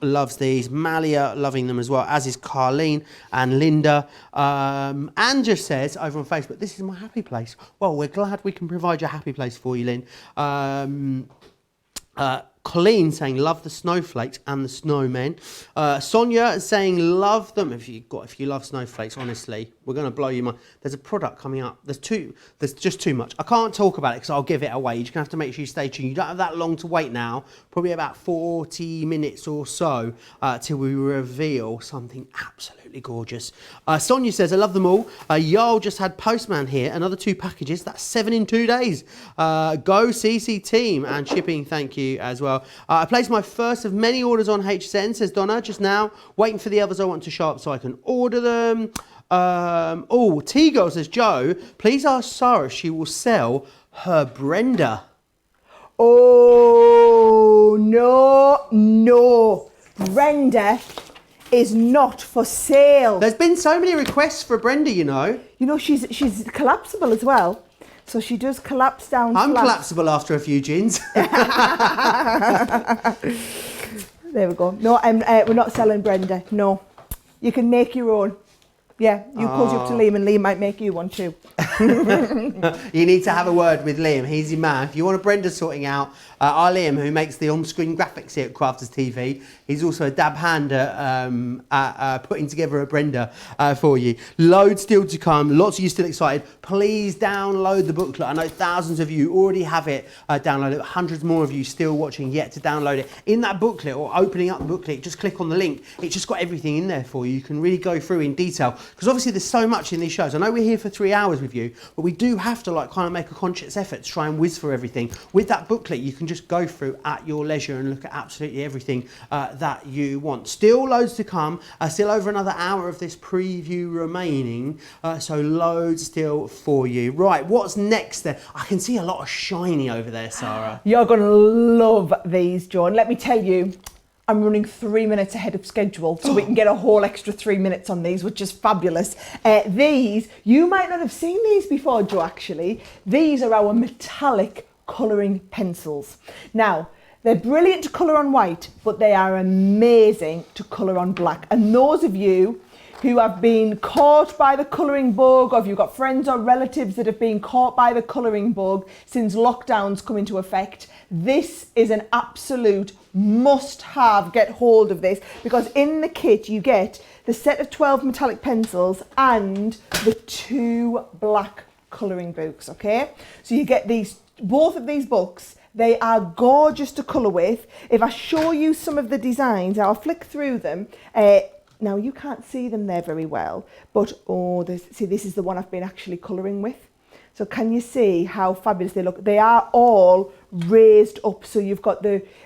loves these. Malia loving them as well, as is Carlene and Linda. Anja says over on Facebook, this is my happy place. Well, we're glad we can provide you a happy place for you, Lynn. Colleen saying love the snowflakes and the snowmen. Sonia saying love them. If you love snowflakes, honestly, we're going to blow you mind. There's a product coming up. There's just too much. I can't talk about it because I'll give it away. You're going to have to make sure you stay tuned. You don't have that long to wait now. Probably about 40 minutes or so till we reveal something absolutely gorgeous. Sonia says I love them all. Yarl just had postman here. Another 2 packages. That's 7 in 2 days. Go CC team and shipping. Thank you as well. I placed my first of many orders on HSN, says Donna, just now. Waiting for the others I want to show up so I can order them. T-Girl says, Joe, please ask Sara if she will sell her Brenda. Oh, no. Brenda is not for sale. There's been so many requests for Brenda, you know. You know, she's collapsible as well. So she does collapse down. I'm collapsible after a few gins. There we go. No, we're not selling Brenda. No. You can make your own. Yeah, you pose you up to Liam and Liam might make you one too. You need to have a word with Liam. He's your man. If you want a Brenda sorting out, our Liam, who makes the on-screen graphics here at Crafters TV, he's also a dab hand at putting together a Brenda for you. Loads still to come. Lots of you still excited. Please download the booklet. I know thousands of you already have it downloaded. Hundreds more of you still watching yet to download it. In that booklet or opening up the booklet, just click on the link. It's just got everything in there for you. You can really go through in detail. Because obviously there's so much in these shows. I know we're here for 3 hours with you, but we do have to kind of make a conscious effort to try and whiz through everything. With that booklet, you can just go through at your leisure and look at absolutely everything that you want. Still loads to come. Still over another hour of this preview remaining. So loads still for you. Right, what's next there? I can see a lot of shiny over there, Sara. You're going to love these, John. Let me tell you, I'm running 3 minutes ahead of schedule, so we can get a whole extra 3 minutes on these, which is fabulous. These, you might not have seen these before, Joe, actually. These are our metallic colouring pencils. Now, they're brilliant to colour on white, but they are amazing to colour on black. And those of you who have been caught by the colouring bug, or if you've got friends or relatives that have been caught by the colouring bug since lockdowns come into effect, this is an absolute must-have. Get hold of this, because in the kit you get the set of 12 metallic pencils and the 2 black colouring books, okay? So you get both of these books. They are gorgeous to colour with. If I show you some of the designs, I'll flick through them. Now you can't see them there very well, but see, this is the one I've been actually colouring with. So can you see how fabulous they look? They are all raised up, so you've got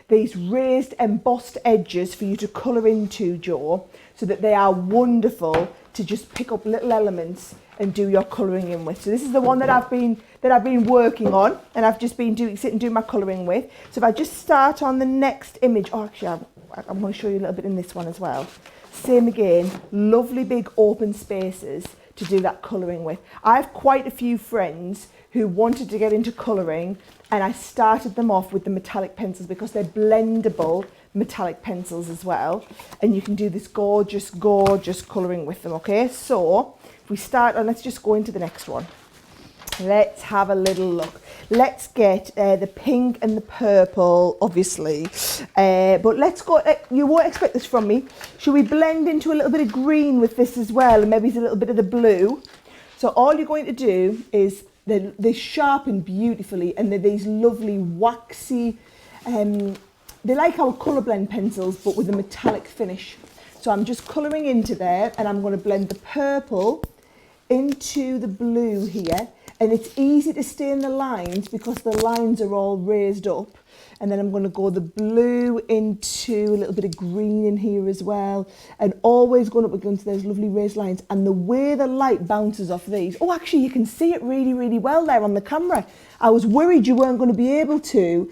these raised embossed edges for you to colour into, Joe, so that they are wonderful to just pick up little elements and do your colouring in with. So this is the one that I've been working on, and I've just been doing my colouring with. So if I just start on the next image, actually I'm going to show you a little bit in this one as well. Same again, lovely big open spaces to do that colouring with. I have quite a few friends who wanted to get into colouring, and I started them off with the metallic pencils because they're blendable metallic pencils as well, and you can do this gorgeous colouring with them. Okay, so if we start, and let's just go into the next one. Let's have a little look. Let's get the pink and the purple, obviously. But let's go, you won't expect this from me. Should we blend into a little bit of green with this as well, and maybe a little bit of the blue? So all you're going to do is, they sharpen beautifully, and they're these lovely waxy, they're like our colour blend pencils, but with a metallic finish. So I'm just colouring into there, and I'm going to blend the purple into the blue here. And it's easy to stay in the lines because the lines are all raised up. And then I'm going to go the blue into a little bit of green in here as well. And always going up against those lovely raised lines. And the way the light bounces off these. Oh, actually, you can see it really, really well there on the camera. I was worried you weren't going to be able to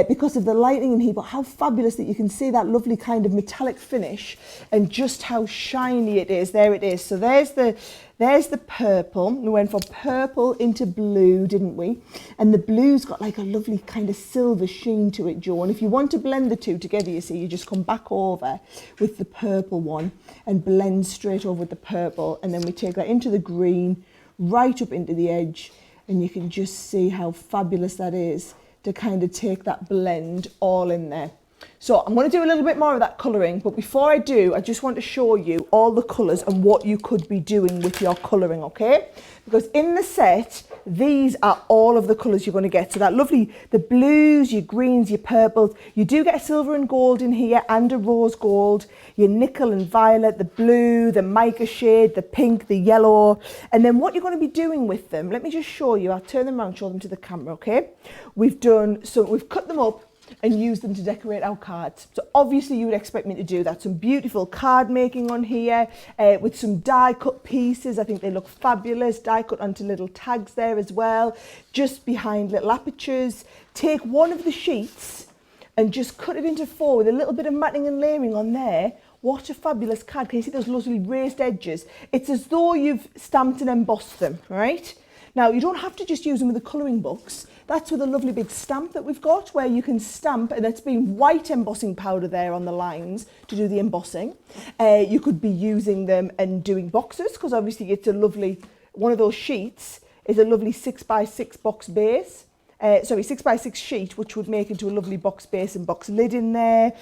because of the lighting in here, but how fabulous that you can see that lovely kind of metallic finish and just how shiny it is. There it is. So there's the purple. We went from purple into blue, didn't we? And the blue's got like a lovely kind of silver sheen to it, Jo. And if you want to blend the two together, you see, you just come back over with the purple one and blend straight over with the purple. And then we take that into the green, right up into the edge. And you can just see how fabulous that is to kind of take that blend all in there. So I'm going to do a little bit more of that colouring, but before I do, I just want to show you all the colours and what you could be doing with your colouring, okay? Because in the set, these are all of the colours you're going to get. So that lovely, the blues, your greens, your purples. You do get a silver and gold in here and a rose gold, your nickel and violet, the blue, the mica shade, the pink, the yellow. And then what you're going to be doing with them, let me just show you. I'll turn them around, show them to the camera, okay? We've cut them up and use them to decorate our cards. So obviously you would expect me to do that. Some beautiful card making on here with some die cut pieces. I think they look fabulous. Die cut onto little tags there as well, just behind little apertures. Take one of the sheets and just cut it into four with a little bit of matting and layering on there. What a fabulous card. Can you see those lovely raised edges? It's as though you've stamped and embossed them, right? Now, you don't have to just use them with the colouring books. That's with a lovely big stamp that we've got where you can stamp, and it's been white embossing powder there on the lines to do the embossing. You could be using them and doing boxes because obviously it's a lovely, one of those sheets is a lovely 6x6 box base. 6x6 sheet, which would make into a lovely box base and box lid in there.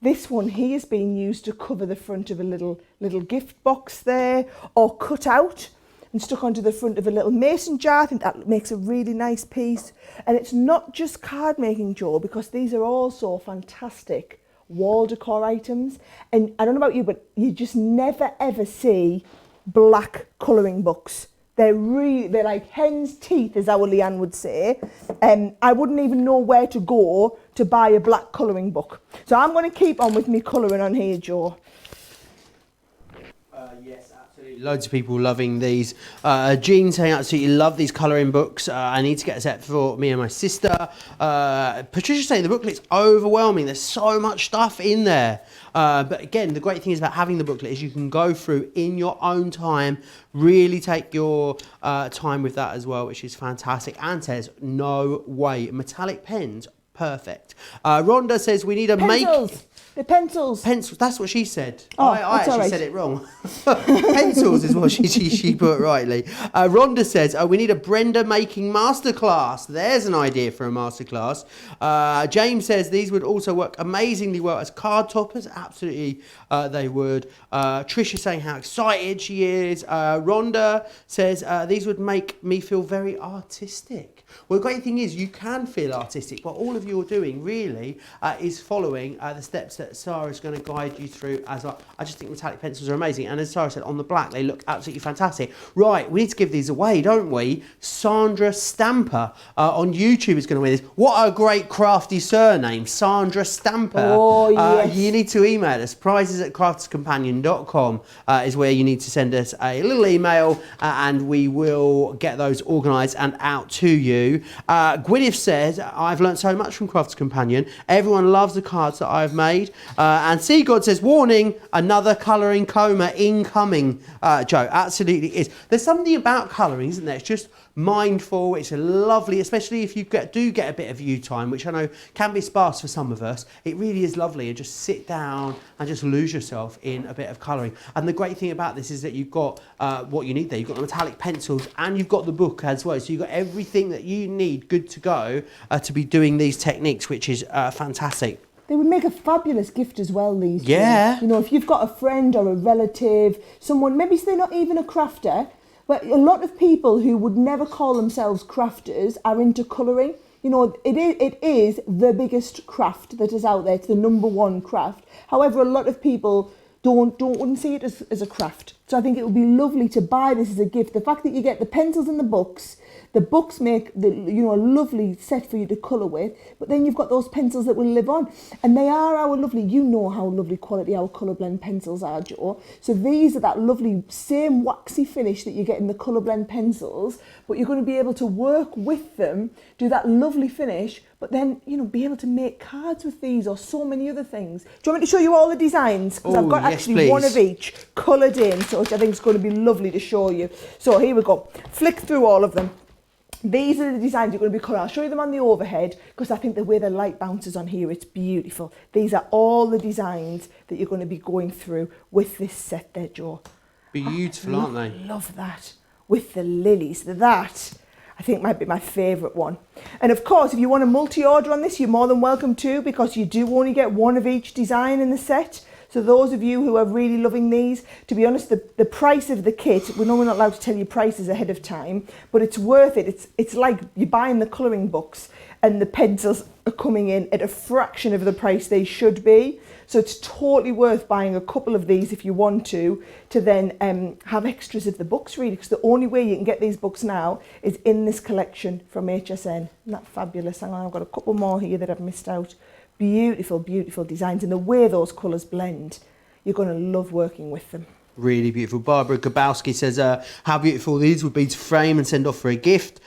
This one here is being used to cover the front of a little gift box there, or cut out and stuck onto the front of a little mason jar. I think that makes a really nice piece. And it's not just card making, Jo, because these are also fantastic wall decor items. And I don't know about you, but you just never ever see black colouring books. They're like hen's teeth, as our Leanne would say. I wouldn't even know where to go to buy a black colouring book. So I'm going to keep on with me colouring on here, Jo. Yes, absolutely. Loads of people loving these. Jean saying absolutely love these colouring books. I need to get a set for me and my sister. Patricia saying the booklet's overwhelming. There's so much stuff in there. But again, the great thing is about having the booklet is you can go through in your own time, really take your time with that as well, which is fantastic. Anne says, no way. Metallic pens, perfect. Rhonda says we need a Pencils. The pencils. Pencils, that's what she said. Oh, I actually said it wrong. Pencils is what she put rightly. Rhonda says, we need a Brenda making masterclass. There's an idea for a masterclass. James says these would also work amazingly well as card toppers. Absolutely, they would. Trisha saying how excited she is. Rhonda says these would make me feel very artistic. Well, the great thing is you can feel artistic, but all of you are doing really is following the steps that Sara's going to guide you through as well. I just think metallic pencils are amazing. And as Sara said, on the black, they look absolutely fantastic. Right, we need to give these away, don't we? Sandra Stamper on YouTube is going to win this. What a great crafty surname, Sandra Stamper. Oh, yes. You need to email us. prizes@crafterscompanion.com is where you need to send us a little email and we will get those organised and out to you. Gwyneth says, I've learnt so much from Crafters Companion. Everyone loves the cards that I've made. And Sea God says, warning, another colouring coma incoming. Joe, absolutely is. There's something about colouring, isn't there? It's just mindful. It's a lovely, especially if you do get a bit of you time, which I know can be sparse for some of us. It really is lovely, and just sit down and just lose yourself in a bit of colouring. And the great thing about this is that you've got what you need there. You've got the metallic pencils and you've got the book as well. So you've got everything that you need good to go to be doing these techniques, which is fantastic. They would make a fabulous gift as well, these. Yeah. Things. You know, if you've got a friend or a relative, someone, maybe they're not even a crafter, but a lot of people who would never call themselves crafters are into colouring. You know, it is the biggest craft that is out there. It's the #1 craft. However, a lot of people wouldn't see it as a craft. So I think it would be lovely to buy this as a gift. The fact that you get the pencils and the books make a lovely set for you to colour with, but then you've got those pencils that will live on, and they are our lovely, you know how lovely quality our colour blend pencils are, Jo. So these are that lovely same waxy finish that you get in the colour blend pencils, but you're going to be able to work with them, do that lovely finish, but then, be able to make cards with these or so many other things. Do you want me to show you all the designs? Because I've got actually one of each coloured in, so I think it's going to be lovely to show you. So here we go. Flick through all of them. These are the designs you're going to be colouring. I'll show you them on the overhead because I think the way the light bounces on here, it's beautiful. These are all the designs that you're going to be going through with this set there, Jo. Beautiful, aren't they? Love that. With the lilies. That, I think, might be my favourite one. And of course, if you want a multi-order on this, you're more than welcome to, because you do only get one of each design in the set. So those of you who are really loving these, to be honest, the price of the kit, we're normally not allowed to tell you prices ahead of time, but it's worth it. It's like you're buying the colouring books and the pencils are coming in at a fraction of the price they should be. So it's totally worth buying a couple of these if you want to then have extras of the books, really, because the only way you can get these books now is in this collection from HSN. Isn't that fabulous? Hang on, I've got a couple more here that I've missed out. Beautiful, beautiful designs, and the way those colours blend, you're going to love working with them. Really beautiful. Barbara Gabowski says, how beautiful these would be to frame and send off for a gift.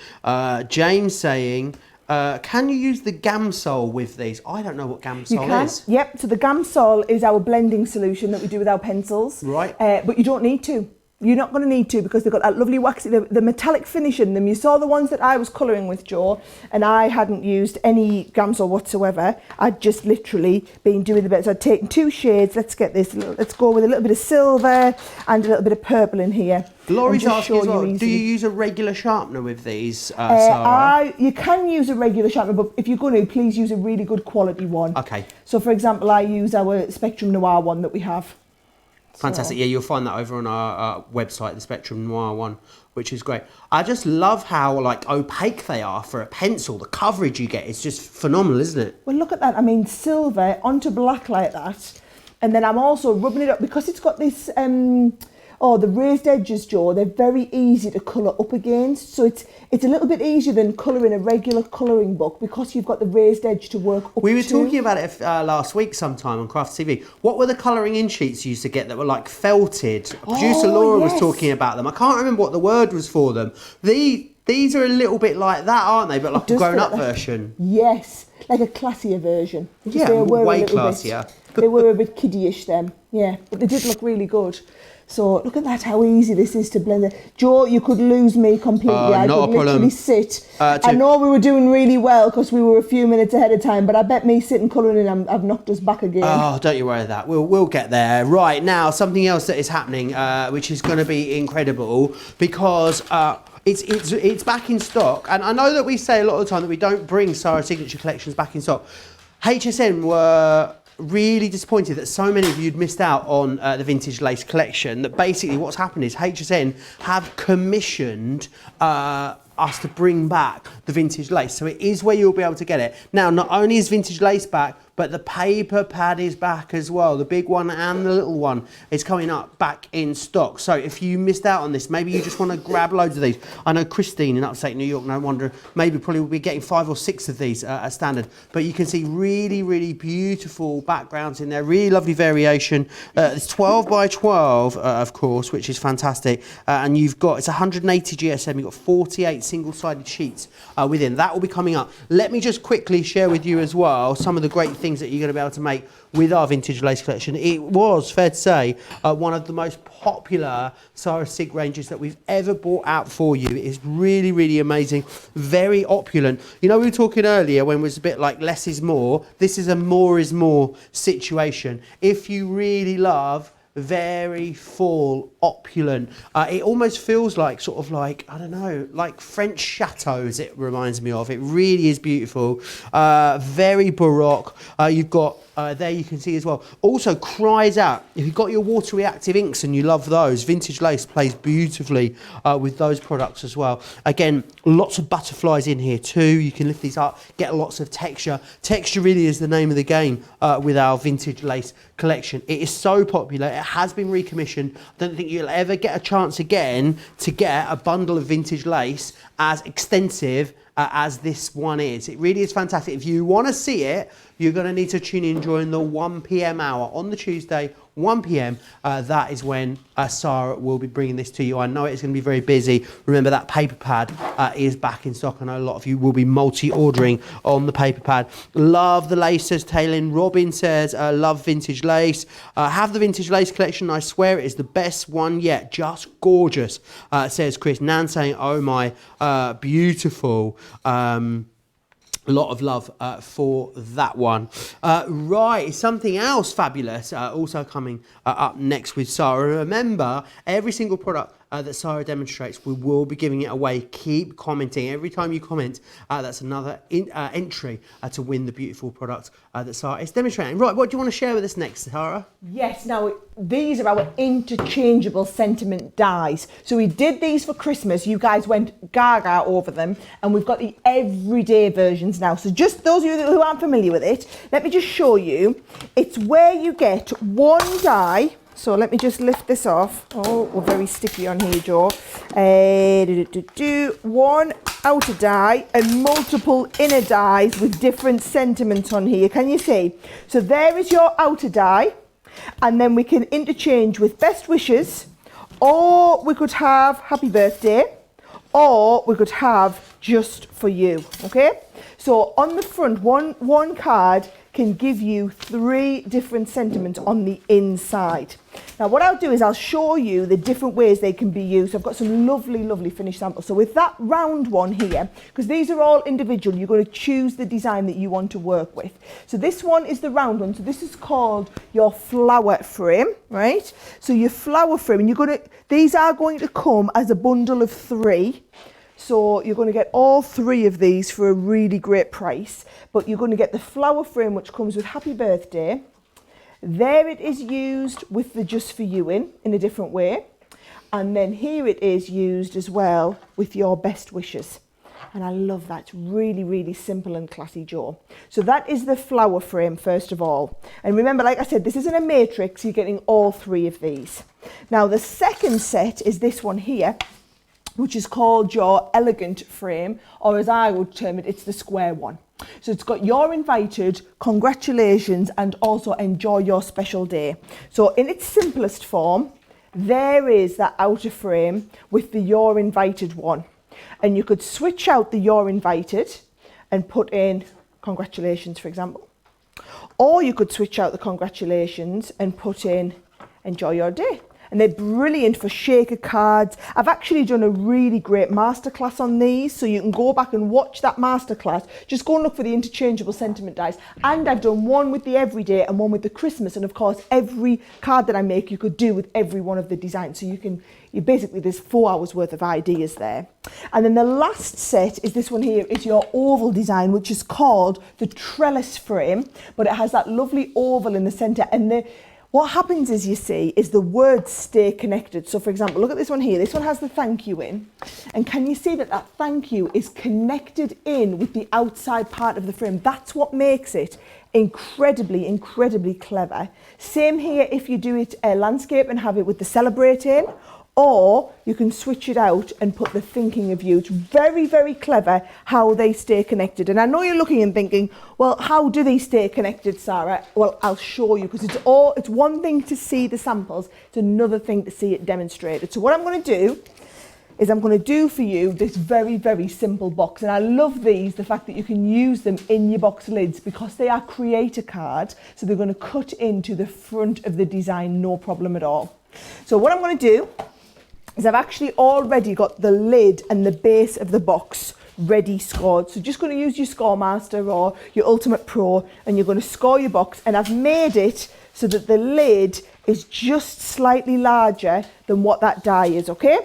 James saying, can you use the Gamsol with these? I don't know what Gamsol is. Yep, so the Gamsol is our blending solution that we do with our pencils. Right. But you don't need to. You're not going to need to, because they've got that lovely waxy, the metallic finish in them. You saw the ones that I was colouring with, Jo, and I hadn't used any Gamsol whatsoever. I'd just literally been doing the bits. So I'd taken 2 shades. Let's get this. Let's go with a little bit of silver and a little bit of purple in here. Laurie's asking as well, do you use a regular sharpener with these, Sara? You can use a regular sharpener, but if you're going to, please use a really good quality one. Okay. So, for example, I use our Spectrum Noir one that we have. Fantastic. Yeah, you'll find that over on our website, the Spectrum Noir one, which is great. I just love how opaque they are for a pencil. The coverage you get is just phenomenal, isn't it? Well, look at that. I mean, silver onto black like that. And then I'm also rubbing it up because it's got this, the raised edges, Jo, they're very easy to colour up against. So it's a little bit easier than colouring a regular colouring book because you've got the raised edge to work up to. We were talking about it last week sometime on Craft TV. What were the colouring in sheets you used to get that were like felted? Producer Laura was talking about them. I can't remember what the word was for them. These are a little bit like that, aren't they? But like a grown-up version. Yes, like a classier version. Yeah, way classier. They were a bit kiddie-ish then, yeah. But they did look really good. So look at that, how easy this is to blend it. Jo, you could lose me completely. I could literally sit. I know we were doing really well because we were a few minutes ahead of time, but I bet me sitting colouring in, I've knocked us back again. Oh, don't you worry about that. We'll get there. Right, now, something else that is happening, which is going to be incredible because it's back in stock. And I know that we say a lot of the time that we don't bring Sara Signature collections back in stock. HSN were really disappointed that so many of you had missed out on the vintage lace collection. That basically what's happened is HSN have commissioned us to bring back the vintage lace. So it is where you'll be able to get it. Now, not only is vintage lace back, but the paper pad is back as well. The big one and the little one is coming up back in stock. So if you missed out on this, maybe you just want to grab loads of these. I know Christine in upstate New York, no wonder, probably will be getting 5 or 6 of these as standard. But you can see really, really beautiful backgrounds in there. Really lovely variation. It's 12 by 12, of course, which is fantastic. And it's 180 GSM. You've got 48 single-sided sheets within. That will be coming up. Let me just quickly share with you as well some of the great things that you're going to be able to make with our vintage lace collection. It was, fair to say, one of the most popular Sara Sig ranges that we've ever brought out for you. It is really, really amazing, very opulent. You know, we were talking earlier when it was a bit like less is more. This is a more is more situation. If you really love very full, opulent. It almost feels like I don't know, like French chateaus it reminds me of. It really is beautiful. Very Baroque. You've got, there you can see as well. Also cries out, if you've got your water reactive inks and you love those, vintage lace plays beautifully with those products as well. Again, lots of butterflies in here too. You can lift these up, get lots of texture. Texture really is the name of the game with our vintage lace collection. It is so popular. It it has been recommissioned. I don't think you'll ever get a chance again to get a bundle of vintage lace as extensive as this one is. It really is fantastic. If you want to see it, you're going to need to tune in during the 1 p.m. hour on the Tuesday, 1 p.m. That is when Sara will be bringing this to you. I know it's going to be very busy. Remember that paper pad is back in stock. I know a lot of you will be multi-ordering on the paper pad. Love the lace, says Taylin. Robin says, love vintage lace. Have the vintage lace collection. I swear it is the best one yet. Just gorgeous, says Chris. Nan saying, oh my, beautiful. A lot of love for that one. Right, something else fabulous also coming up next with Sara. Remember, every single product that Sara demonstrates, we will be giving it away. Keep commenting. Every time you comment, that's another entry to win the beautiful product that Sara is demonstrating. Right, what do you want to share with us next, Sara? Yes, now these are our interchangeable sentiment dies. So we did these for Christmas. You guys went gaga over them, and we've got the everyday versions now. So just those of you who aren't familiar with it, let me just show you. It's where you get one die. So let me just lift this off. Oh, we're very sticky on here, Joe. One outer die and multiple inner dies with different sentiments on here. Can you see? So there is your outer die. And then we can interchange with best wishes, or we could have happy birthday, or we could have just for you, okay? So on the front, one card can give you 3 different sentiments on the inside. Now what I'll do is I'll show you the different ways they can be used. I've got some lovely finished samples. So with that round one here, because these are all individual, you're going to choose the design that you want to work with. So this one is the round one. So this is called your flower frame, right? So your flower frame, and these are going to come as a bundle of 3. So you're going to get all 3 of these for a really great price, but you're going to get the flower frame, which comes with happy birthday. There it is used with the just for you in a different way. And then here it is used as well with your best wishes. And I love that. It's really simple and classy, Joe. So that is the flower frame, first of all. And remember, like I said, this isn't a matrix. You're getting all 3 of these. Now, the second set is this one here, which is called your elegant frame, or as I would term it, it's the square one. So it's got you're invited, congratulations, and also enjoy your special day. So in its simplest form, there is that outer frame with the you're invited one. And you could switch out the you're invited and put in congratulations, for example. Or you could switch out the congratulations and put in enjoy your day. And they're brilliant for shaker cards. I've actually done a really great masterclass on these, so you can go back and watch that masterclass. Just go and look for the interchangeable sentiment dies. And I've done one with the everyday and one with the Christmas. And of course, every card that I make, you could do with every one of the designs. So basically, there's 4 hours worth of ideas there. And then the last set is this one here. It's your oval design, which is called the trellis frame, but it has that lovely oval in the center. And what happens is, you see, is the words stay connected. So for example, look at this one here. This one has the thank you in. And can you see that thank you is connected in with the outside part of the frame? That's what makes it incredibly clever. Same here if you do it landscape and have it with the celebrate in. Or you can switch it out and put the thinking of you. It's very clever how they stay connected. And I know you're looking and thinking, well, how do they stay connected, Sara? Well, I'll show you, because it's one thing to see the samples, it's another thing to see it demonstrated. So what I'm going to do is I'm going to do for you this very simple box. And I love these, the fact that you can use them in your box lids, because they are creator cards. So they're going to cut into the front of the design, no problem at all. So what I'm going to do is I've actually already got the lid and the base of the box ready scored. So just going to use your Scoremaster or your Ultimate Pro, and you're going to score your box. And I've made it so that the lid is just slightly larger than what that die is, okay?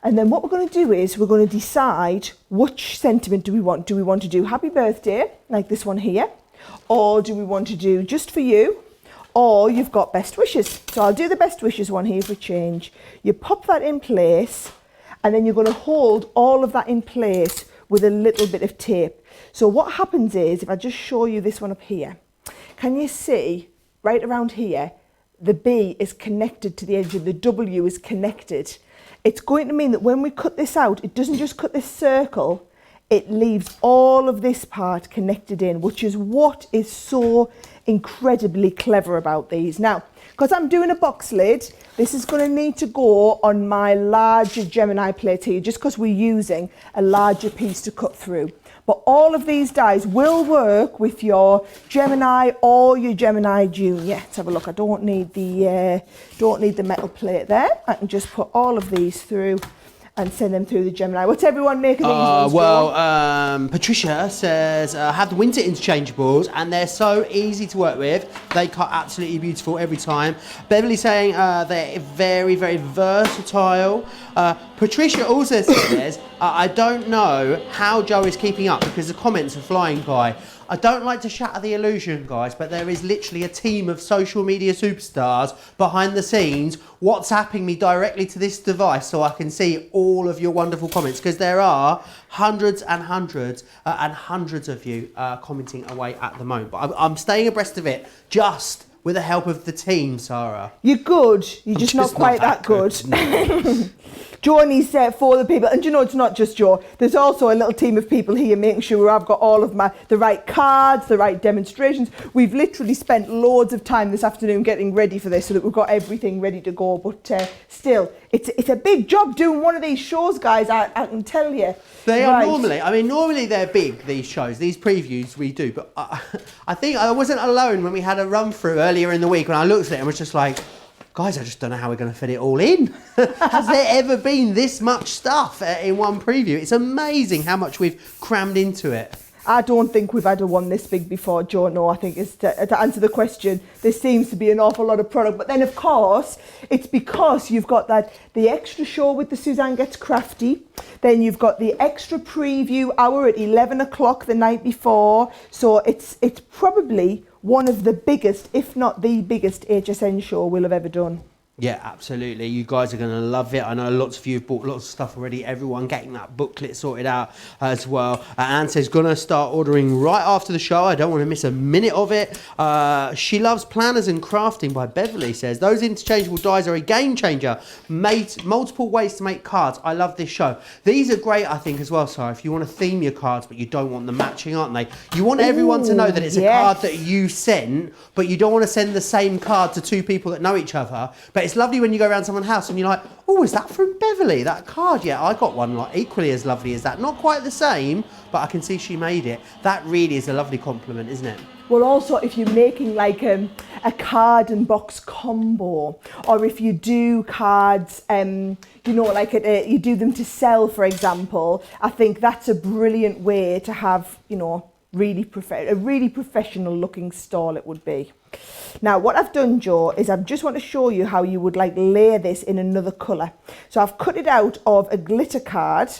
And then what we're going to do is we're going to decide which sentiment do we want. Do we want to do happy birthday, like this one here? Or do we want to do just for you? Or you've got best wishes. So I'll do the best wishes one here for change. You pop that in place, and then you're going to hold all of that in place with a little bit of tape. So what happens is, if I just show you this one up here, can you see right around here, the B is connected to the edge and the W is connected, it's going to mean that when we cut this out, it doesn't just cut this circle, it leaves all of this part connected in, which is what is so incredibly clever about these. Now, because I'm doing a box lid, this is going to need to go on my larger Gemini plate here, just because we're using a larger piece to cut through. But all of these dies will work with your Gemini or your Gemini Junior. Let's have a look. I don't need the metal plate there. I can just put all of these through and send them through the Gemini. What's everyone making these ones? Well, Patricia says, have the winter interchangeables and they're so easy to work with. They cut absolutely beautiful every time. Beverly saying they're very, very versatile. Patricia also says, I don't know how Joe is keeping up because the comments are flying by. I don't like to shatter the illusion, guys, but there is literally a team of social media superstars behind the scenes WhatsApping me directly to this device so I can see all of your wonderful comments, because there are hundreds and hundreds of you commenting away at the moment. But I'm staying abreast of it just with the help of the team, Sara. You're good. You're just not quite that good. No. Jaunty's for the people, and you know it's not just Joe. There's also a little team of people here making sure I've got all of the right cards, the right demonstrations. We've literally spent loads of time this afternoon getting ready for this so that we've got everything ready to go. But still, it's a big job doing one of these shows, guys. I can tell you. They are normally they're big, these shows, these previews we do. But I think I wasn't alone when we had a run through earlier in the week when I looked at it and was just like, guys, I just don't know how we're going to fit it all in. Has there ever been this much stuff in one preview? It's amazing how much we've crammed into it. I don't think we've had a one this big before, Joe. No, I think it's to answer the question, there seems to be an awful lot of product. But then, of course, it's because you've got the extra show with the Suzanne Gets Crafty. Then you've got the extra preview hour at 11 o'clock the night before. So it's probably one of the biggest, if not the biggest, HSN show we'll have ever done. Yeah, absolutely. You guys are going to love it. I know lots of you have bought lots of stuff already. Everyone getting that booklet sorted out as well. Anne says, going to start ordering right after the show. I don't want to miss a minute of it. She loves planners and crafting by Beverly says, those interchangeable dies are a game changer. Made multiple ways to make cards. I love this show. These are great, I think, as well, Sara, if you want to theme your cards, but you don't want them matching, aren't they? You want everyone to know that it's a card that you sent, but you don't want to send the same card to two people that know each other. But it's lovely when you go around someone's house and you're like, oh, is that from Beverly, that card? Yeah, I got one like equally as lovely as that. Not quite the same, but I can see she made it. That really is a lovely compliment, isn't it? Well, also, if you're making like a card and box combo, or if you do cards, you know, like you do them to sell, for example, I think that's a brilliant way to have, you know, a really professional looking stall it would be. Now, what I've done, Joe, is I just want to show you how you would like layer this in another colour. So I've cut it out of a glitter card,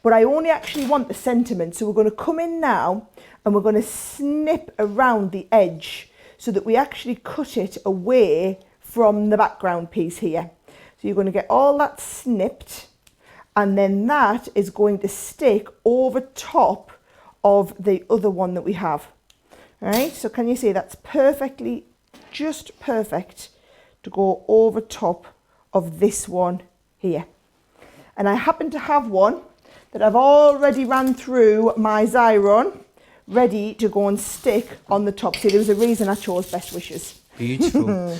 but I only actually want the sentiment. So we're going to come in now and we're going to snip around the edge so that we actually cut it away from the background piece here. So you're going to get all that snipped, and then that is going to stick over top of the other one that we have. All right, so can you see that's just perfect to go over top of this one here. And I happen to have one that I've already ran through my Xyron, ready to go and stick on the top. See, there was a reason I chose Best Wishes. Beautiful.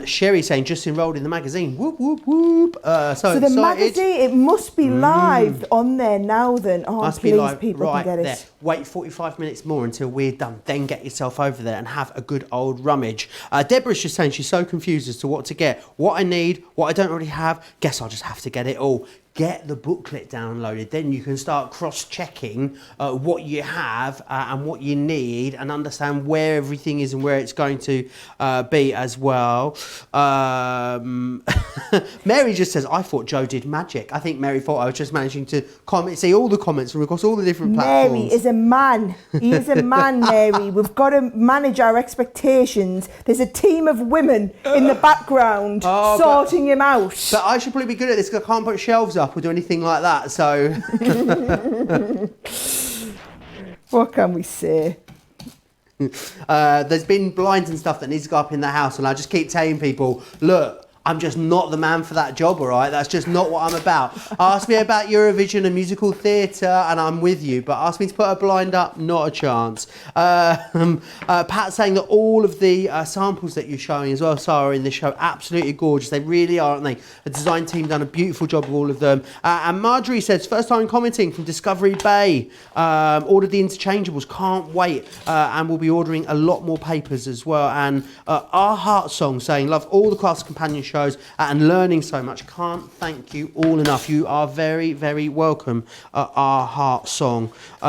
Sherry saying, just enrolled in the magazine. Whoop, whoop, whoop. So the excited. magazine, it must be live on there now then. Oh, Must please, be live people right can get there. it. Wait 45 minutes more until we're done. Then get yourself over there and have a good old rummage. Deborah's just saying she's so confused as to what to get. What I need, what I don't already have. Guess I'll just have to get it all. Get the booklet downloaded, then you can start cross-checking what you have and what you need, and understand where everything is and where it's going to be as well. Mary just says, I thought Joe did magic. I think Mary thought I was just managing to see all the comments from across all the different platforms. Mary is a man. He is a man, Mary. We've got to manage our expectations. There's a team of women in the background sorting him out. But I should probably be good at this because I can't put shelves up or do anything like that, so what can we say? There's been blinds and stuff that needs to go up in the house, and I just keep telling people, look, I'm just not the man for that job, all right? That's just not what I'm about. Ask me about Eurovision and musical theatre, and I'm with you. But ask me to put a blind up, not a chance. Pat saying that all of the samples that you're showing as well, Sara, in this show, absolutely gorgeous. They really are, aren't they? The design team done a beautiful job of all of them. And Marjorie says, first time commenting from Discovery Bay. Ordered the Interchangeables, can't wait. And we'll be ordering a lot more papers as well. And Our Heart Song saying, love all the Crafts Companion shows and learning so much. Can't thank you all enough. You are very, very welcome. Our Heart Song. You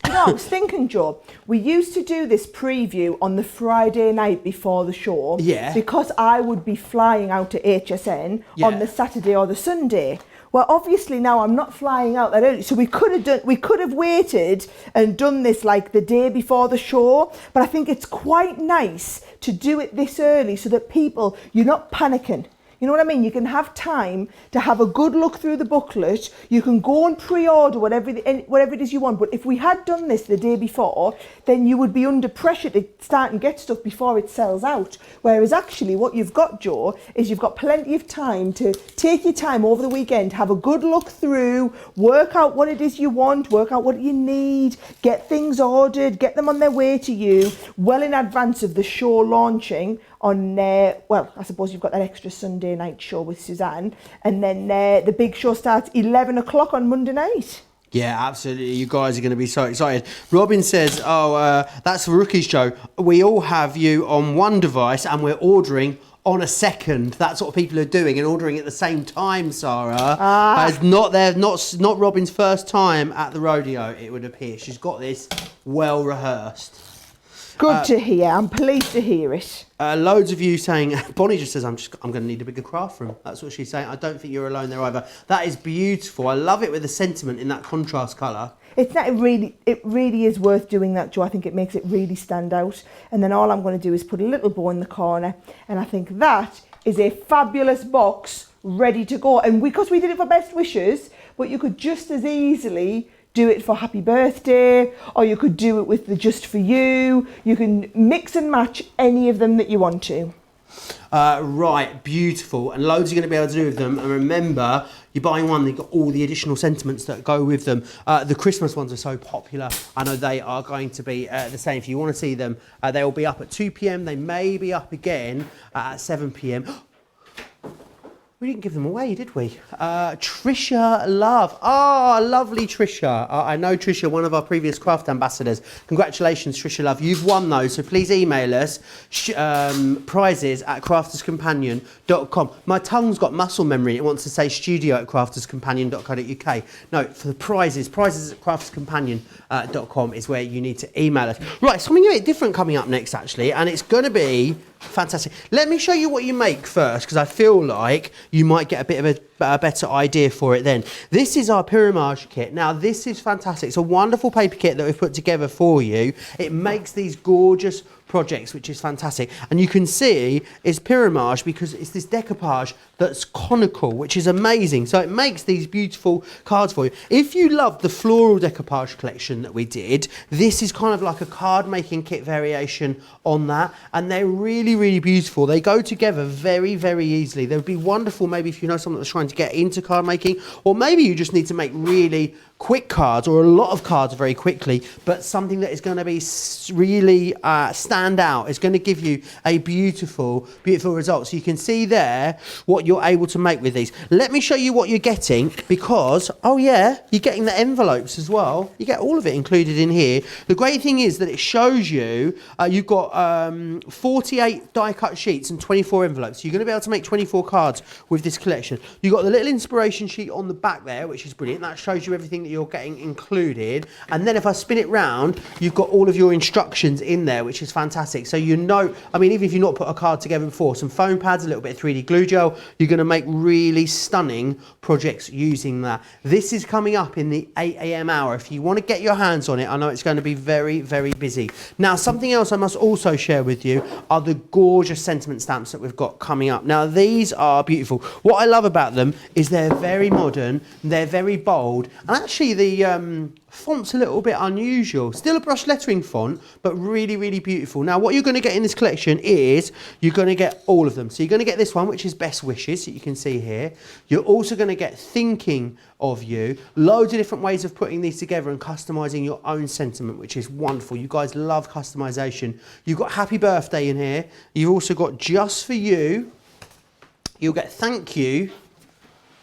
know, I was thinking, Joe, we used to do this preview on the Friday night before the show. Yeah. Because I would be flying out to HSN on the Saturday or the Sunday. Well, obviously now I'm not flying out that early, so we could have waited and done this like the day before the show. But I think it's quite nice to do it this early so that people, you're not panicking. You know what I mean? You can have time to have a good look through the booklet. You can go and pre-order whatever it is you want. But if we had done this the day before, then you would be under pressure to start and get stuff before it sells out. Whereas actually what you've got, Joe, is you've got plenty of time to take your time over the weekend, have a good look through, work out what it is you want, work out what you need, get things ordered, get them on their way to you well in advance of the show launching on, well, I suppose you've got that extra Sunday night show with Suzanne, and then the big show starts 11 o'clock on Monday night. Yeah, absolutely. You guys are going to be so excited. Robin says, that's the Rookies show. We all have you on one device and we're ordering on a second. That's what people are doing and ordering at the same time, Sara. It's not Robin's first time at the rodeo, it would appear. She's got this well rehearsed. Good to hear. I'm pleased to hear it. Loads of you saying, Bonnie just says, I'm going to need a bigger craft room. That's what she's saying. I don't think you're alone there either. That is beautiful. I love it with the sentiment in that contrast colour. It really is worth doing that, Joe. I think it makes it really stand out. And then all I'm going to do is put a little bow in the corner. And I think that is a fabulous box ready to go. And because we did it for best wishes, but you could just as easily do it for happy birthday, or you could do it with the just for you. You can mix and match any of them that you want to. Right, beautiful. And loads you're going to be able to do with them. And remember, you're buying one, they've got all the additional sentiments that go with them. The Christmas ones are so popular. I know they are going to be the same. If you want to see them, they will be up at 2 p.m. They may be up again at 7 p.m. We didn't give them away, did we? Trisha Love. Oh, lovely Trisha. I know Trisha, one of our previous craft ambassadors. Congratulations, Trisha Love. You've won those, so please email us prizes at crafterscompanion.com. My tongue's got muscle memory. It wants to say studio at crafterscompanion.co.uk. No, for the prizes at crafterscompanion.com is where you need to email us. Right, something a bit different coming up next, actually, and it's going to be fantastic. Let me show you what you make first, because I feel like you might get a bit of a better idea for it then. This is our Pyramage kit. Now, this is fantastic. It's a wonderful paper kit that we've put together for you. It makes these gorgeous projects, which is fantastic. And you can see it's Pyramage because it's this decoupage that's conical, which is amazing. So it makes these beautiful cards for you. If you love the floral decoupage collection that we did, this is kind of like a card making kit variation on that. And they're really, really beautiful. They go together very, very easily. They would be wonderful maybe if you know someone that's trying to get into card making, or maybe you just need to make really quick cards or a lot of cards very quickly, but something that is going to be really stand out. It's going to give you a beautiful, beautiful result. So you can see there what you're able to make with these. Let me show you what you're getting, because, oh yeah, you're getting the envelopes as well. You get all of it included in here. The great thing is that it shows you, you've got 48 die cut sheets and 24 envelopes. So you're going to be able to make 24 cards with this collection. You've got the little inspiration sheet on the back there, which is brilliant. That shows you everything that you're getting included. And then if I spin it round, you've got all of your instructions in there, which is fantastic. So you know, I mean, even if you've not put a card together before, some foam pads, a little bit of 3D glue gel, you're going to make really stunning projects using that. This is coming up in the 8 a.m. hour. If you want to get your hands on it, I know it's going to be very, very busy. Now, something else I must also share with you are the gorgeous sentiment stamps that we've got coming up. Now, these are beautiful. What I love about them is they're very modern, they're very bold, and actually actually the font's a little bit unusual. Still a brush lettering font, but really, really beautiful. Now, what you're going to get in this collection is you're going to get all of them. So you're going to get this one, which is Best Wishes, that you can see here. You're also going to get Thinking of You. Loads of different ways of putting these together and customizing your own sentiment, which is wonderful. You guys love customization. You've got Happy Birthday in here. You've also got Just for You. You'll get Thank You.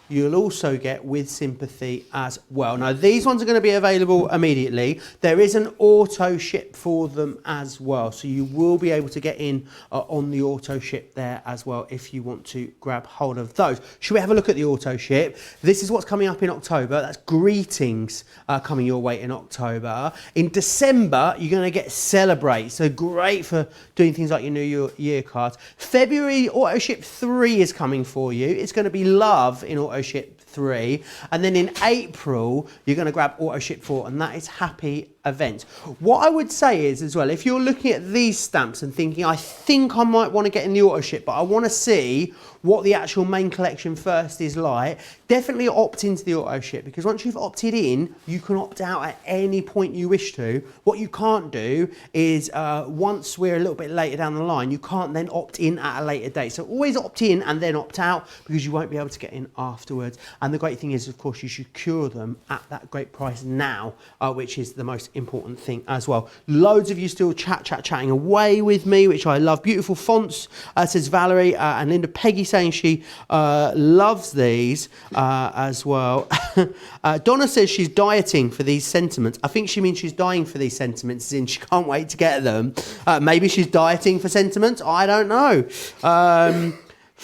You'll also get With Sympathy as well. Now, these ones are going to be available immediately. There is an auto ship for them as well. So you will be able to get in on the auto ship there as well if you want to grab hold of those. Should we have a look at the auto ship? This is what's coming up in October. That's Greetings coming your way in October. In December, you're going to get Celebrate. So great for doing things like your New Year cards. February, auto ship 3 is coming for you. It's going to be Love in auto ship 3, and then in April you're going to grab auto ship 4, and that is Happy Events. What I would say is as well, if you're looking at these stamps and thinking, I think I might want to get in the auto ship, but I want to see what the actual main collection first is like, definitely opt into the auto ship, because once you've opted in, you can opt out at any point you wish to. What you can't do is once we're a little bit later down the line, you can't then opt in at a later date. So always opt in and then opt out, because you won't be able to get in afterwards. And the great thing is, of course, you secure them at that great price now, which is the most important thing as well. Loads of you still chatting away with me, which I love. Beautiful fonts, says Valerie, and Linda Peggy saying she loves these as well. Donna says she's dieting for these sentiments. I think she means she's dying for these sentiments, as in she can't wait to get them. Maybe she's dieting for sentiments. I don't know.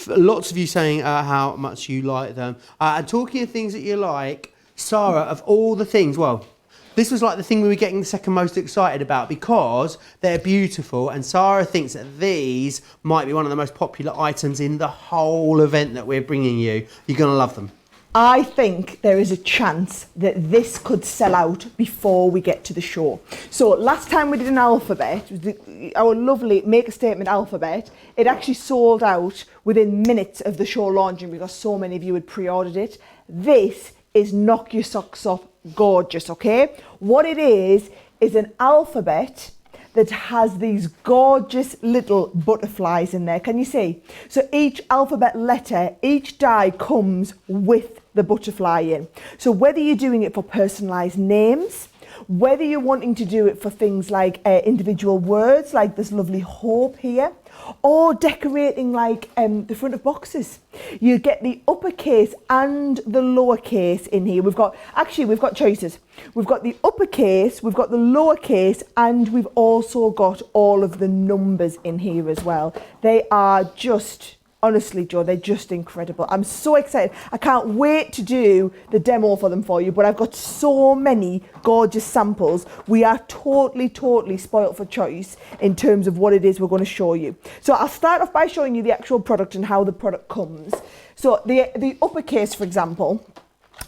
Lots of you saying how much you like them. And talking of things that you like, Sara, of all the things, well, this was like the thing we were getting the second most excited about, because they're beautiful, and Sara thinks that these might be one of the most popular items in the whole event that we're bringing you. You're going to love them. I think there is a chance that this could sell out before we get to the show. So last time we did an alphabet, our lovely Make a Statement alphabet, it actually sold out within minutes of the show launching because so many of you had pre-ordered it. This is knock your socks off gorgeous, okay? What it is an alphabet that has these gorgeous little butterflies in there. Can you see? So each alphabet letter, each die comes with the butterfly in. So whether you're doing it for personalised names, whether you're wanting to do it for things like individual words, like this lovely hope here, or decorating like the front of boxes. You get the uppercase and the lowercase in here. We've got choices. We've got the uppercase, we've got the lowercase, and we've also got all of the numbers in here as well. They are just, honestly, Joe, they're just incredible. I'm so excited. I can't wait to do the demo for them for you, but I've got so many gorgeous samples. We are totally spoiled for choice in terms of what it is we're going to show you. So I'll start off by showing you the actual product and how the product comes. So the uppercase, for example,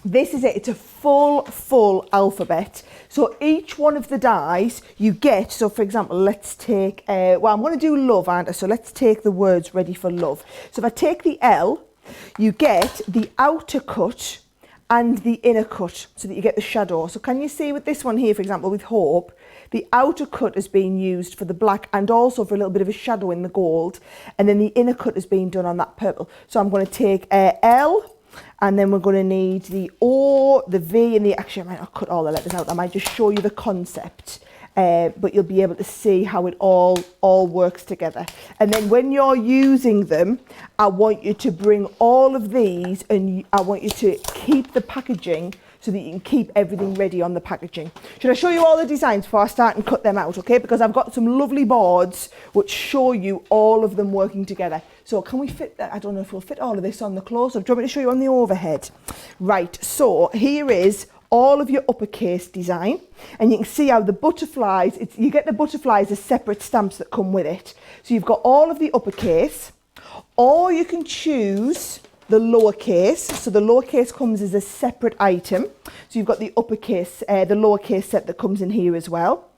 this is it. It's a full alphabet. So each one of the dies you get, so for example, let's take, well, I'm going to do love, aren't I? So let's take the words ready for love. So if I take the L, you get the outer cut and the inner cut so that you get the shadow. So can you see with this one here, for example, with hope, the outer cut is being used for the black and also for a little bit of a shadow in the gold. And then the inner cut is being done on that purple. So I'm going to take L, and then we're going to need the O, the V, and the, actually I might not cut all the letters out, I might just show you the concept, but you'll be able to see how it all works together. And then when you're using them, I want you to bring all of these, and I want you to keep the packaging so that you can keep everything ready on the packaging. Should I show you all the designs before I start and cut them out, okay? Because I've got some lovely boards which show you all of them working together. So can we fit that? I don't know if we'll fit all of this on the close-up. Do you want me to show you on the overhead? Right, so here is all of your uppercase design, and you can see how the butterflies, you get the butterflies as separate stamps that come with it. So you've got all of the uppercase, or you can choose the lowercase. So the lowercase comes as a separate item. So you've got the uppercase, the lowercase set that comes in here as well.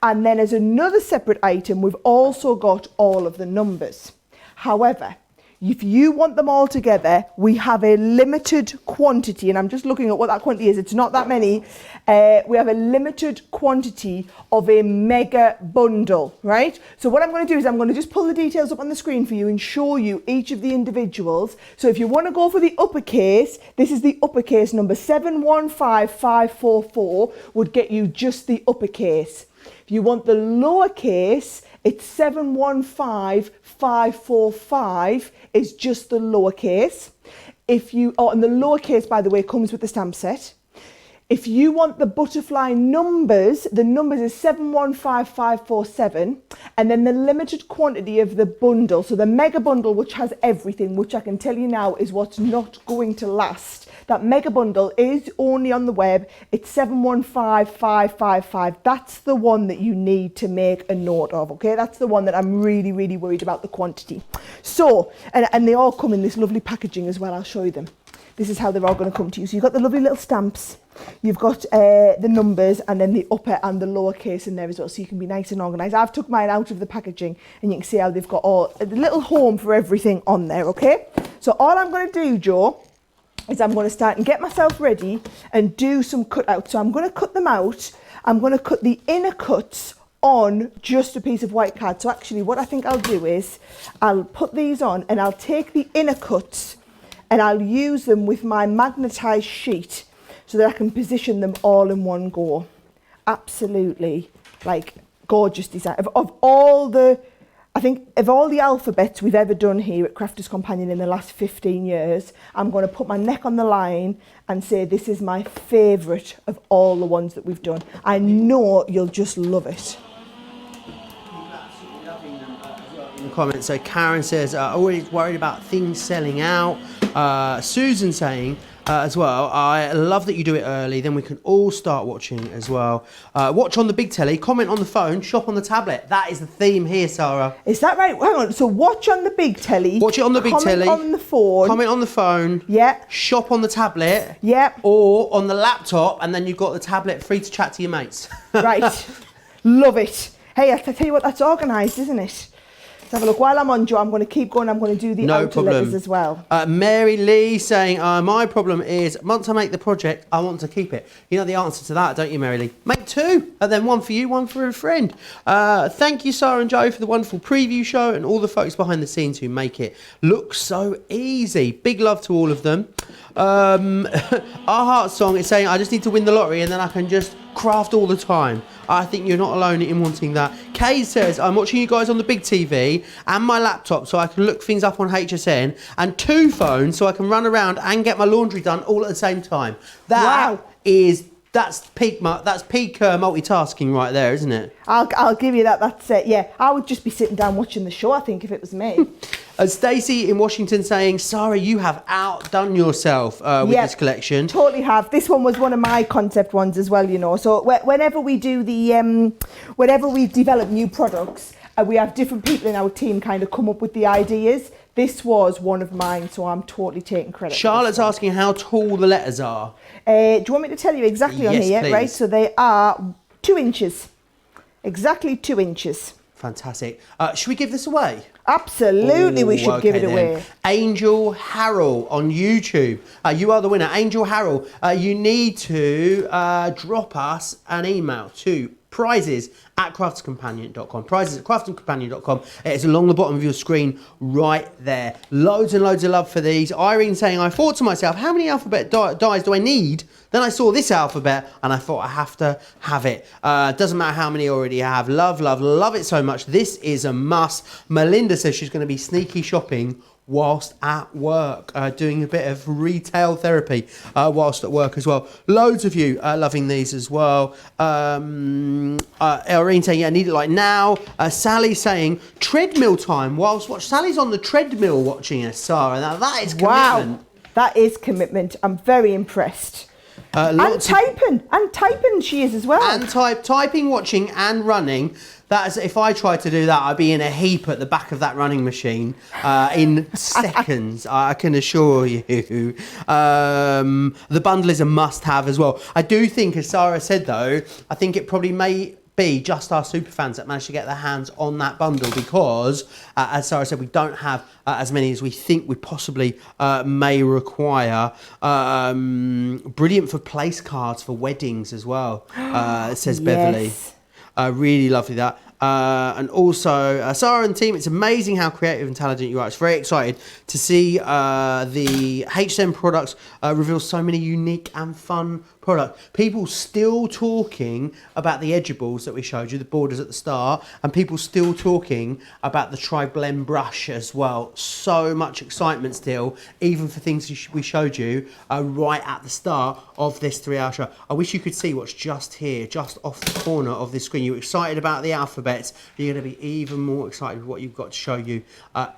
And then as another separate item, we've also got all of the numbers. However, If you want them all together, we have a limited quantity, and I'm just looking at what that quantity is. It's not that many. We have a limited quantity of a mega bundle, right? So what I'm going to do is I'm going to just pull the details up on the screen for you and show you each of the individuals. So if you want to go for the uppercase, this is the uppercase number 715544 would get you just the uppercase. If you want the lowercase, it's 715545 is just the lowercase. And the lowercase, by the way, comes with the stamp set. If you want the butterfly numbers, the numbers is 715547, and then the limited quantity of the bundle, so the mega bundle, which has everything, which I can tell you now is what's not going to last. That mega bundle is only on the web. It's 715555. That's the one that you need to make a note of, okay? That's the one that I'm really, really worried about the quantity. So, and they all come in this lovely packaging as well. I'll show you them. This is how they're all going to come to you. So you've got the lovely little stamps. You've got the numbers and then the upper and the lower case in there as well, so you can be nice and organised. I've took mine out of the packaging and you can see how they've got all a little home for everything on there, okay? So all I'm going to do, Joe, is I'm going to start and get myself ready and do some cutouts. So I'm going to cut them out. I'm going to cut the inner cuts on just a piece of white card. So actually what I think I'll do is I'll put these on and I'll take the inner cuts and I'll use them with my magnetised sheet so that I can position them all in one go. Absolutely, like, gorgeous design. Of all the alphabets we've ever done here at Crafters Companion in the last 15 years, I'm going to put my neck on the line and say this is my favourite of all the ones that we've done. I know you'll just love it. In the comments, so Karen says, always worried about things selling out. Susan saying, as well, I love that you do it early, then we can all start watching as well. Watch on the big telly, comment on the phone, shop on the tablet. That is the theme here, Sarah. Is that right? Hang on, so watch on the big telly. Watch it on the big telly. Comment on the phone. Comment on the phone. Yeah. Shop on the tablet. Yeah. Or on the laptop, and then you've got the tablet free to chat to your mates. Right. Love it. Hey, I tell you what, that's organised, isn't it? Let's have a look. While I'm on, Joe, I'm going to keep going. I'm going to do the outer letters as well. Mary Lee saying, my problem is, once I make the project, I want to keep it. You know the answer to that, don't you, Mary Lee? Make two, and then one for you, one for a friend. Thank you, Sara and Joe, for the wonderful preview show and all the folks behind the scenes who make it look so easy. Big love to all of them. Our Heart Song is saying, I just need to win the lottery and then I can just craft all the time. I think you're not alone in wanting that. Kay says, I'm watching you guys on the big TV and my laptop so I can look things up on HSN, and two phones so I can run around and get my laundry done all at the same time. That's peak multitasking right there, isn't it? I'll give you that. That's it. Yeah, I would just be sitting down watching the show, I think, if it was me. Stacey in Washington saying, Sara, you have outdone yourself with this collection. Totally have. This one was one of my concept ones as well, you know. So whenever we do whenever we develop new products, we have different people in our team kind of come up with the ideas. This was one of mine, so I'm totally taking credit. Charlotte's asking how tall the letters are. Do you want me to tell you exactly on here? Please. Right, so they are 2 inches. Exactly 2 inches. Fantastic. Should we give this away? Absolutely, we should give it away. Angel Harrell on YouTube. You are the winner. Angel Harrell, you need to drop us an email to prizes@craftscompanion.com. Prizes@craftscompanion.com. It's along the bottom of your screen right there. Loads and loads of love for these. Irene saying, I thought to myself, how many alphabet dies do I need? Then I saw this alphabet and I thought I have to have it. Doesn't matter how many I already have. Love, love, love it so much. This is a must. Melinda says she's going to be sneaky shopping whilst at work, doing a bit of retail therapy whilst at work as well. Loads of you loving these as well. Irene saying, yeah, I need it like now. Sally saying, treadmill time whilst watch. Sally's on the treadmill watching us, Sara. Now that is commitment. Wow, that is commitment. I'm very impressed. And typing she is as well. And typing, watching and running. That is, if I tried to do that, I'd be in a heap at the back of that running machine in seconds, I can assure you. The bundle is a must-have as well. I do think, as Sara said though, I think it probably may be just our super fans that managed to get their hands on that bundle, because as Sarah said, we don't have as many as we think we possibly may require. Brilliant for place cards for weddings as well, says Beverly. Yes. Really lovely that. And also, Sara and team, it's amazing how creative and talented you are. It's very excited to see the HSN products reveal so many unique and fun products. People still talking about the edgeables that we showed you, the borders at the start, and people still talking about the tri-blend brush as well. So much excitement still, even for things we showed you right at the start of this 3-hour show. I wish you could see what's just here, just off the corner of this screen. You're excited about the alphabets. You're going to be even more excited with what you've got to show you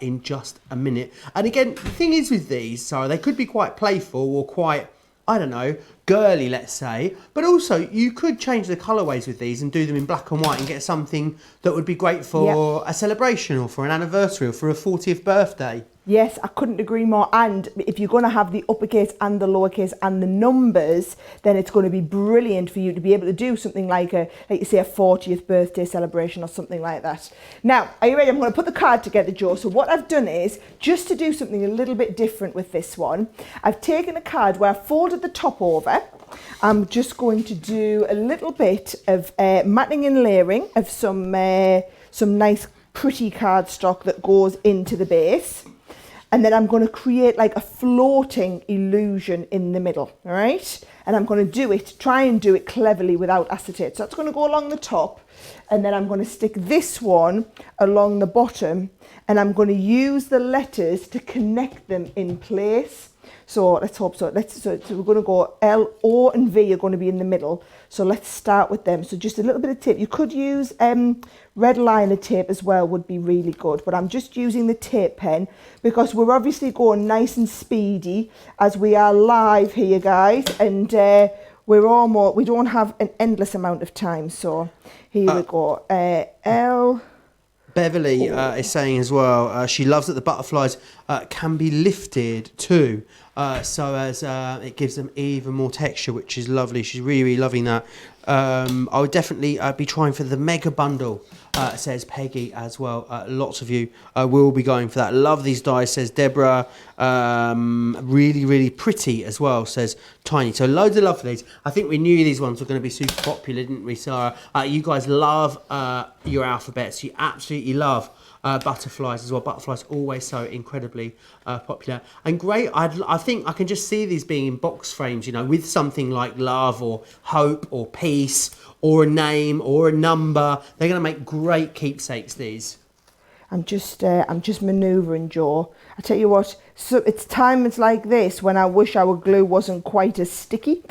in just a minute. And again, the thing is with these, Sarah, they could be quite playful or quite, I don't know, girly, let's say, but also you could change the colourways with these and do them in black and white and get something that would be great for a celebration or for an anniversary or for a 40th birthday. Yes, I couldn't agree more. And if you're going to have the uppercase and the lowercase and the numbers, then it's going to be brilliant for you to be able to do something like you say, a 40th birthday celebration or something like that. Now, are you ready? I'm going to put the card together, Jo. So what I've done is, just to do something a little bit different with this one, I've taken a card where I've folded the top over. I'm just going to do a little bit of matting and layering of some nice pretty cardstock that goes into the base. And then I'm going to create like a floating illusion in the middle, all right? And I'm going to try and do it cleverly without acetate. So that's going to go along the top. And then I'm going to stick this one along the bottom. And I'm going to use the letters to connect them in place. So let's hope so. So we're going to go L, O and V are going to be in the middle. So let's start with them. So just a little bit of tape. You could use red liner tape as well, would be really good. But I'm just using the tape pen because we're obviously going nice and speedy as we are live here, guys. And we don't have an endless amount of time. So here we go. L. Beverly is saying as well, she loves that the butterflies can be lifted too, so as it gives them even more texture, which is lovely. She's really, really loving that. I would definitely be trying for the mega bundle, says Peggy as well. Lots of you will be going for that. Love these dies, says Deborah. Really, really pretty as well, says Tiny. So loads of love for these. I think we knew these ones were going to be super popular, didn't we, Sarah? You guys love your alphabets. You absolutely love butterflies as well. Butterflies always so incredibly popular and great. I think I can just see these being in box frames, you know, with something like love or hope or peace or a name or a number. They're going to make great keepsakes, these. I'm just manoeuvring, Jo. I tell you what, so it's times like this when I wish our glue wasn't quite as sticky.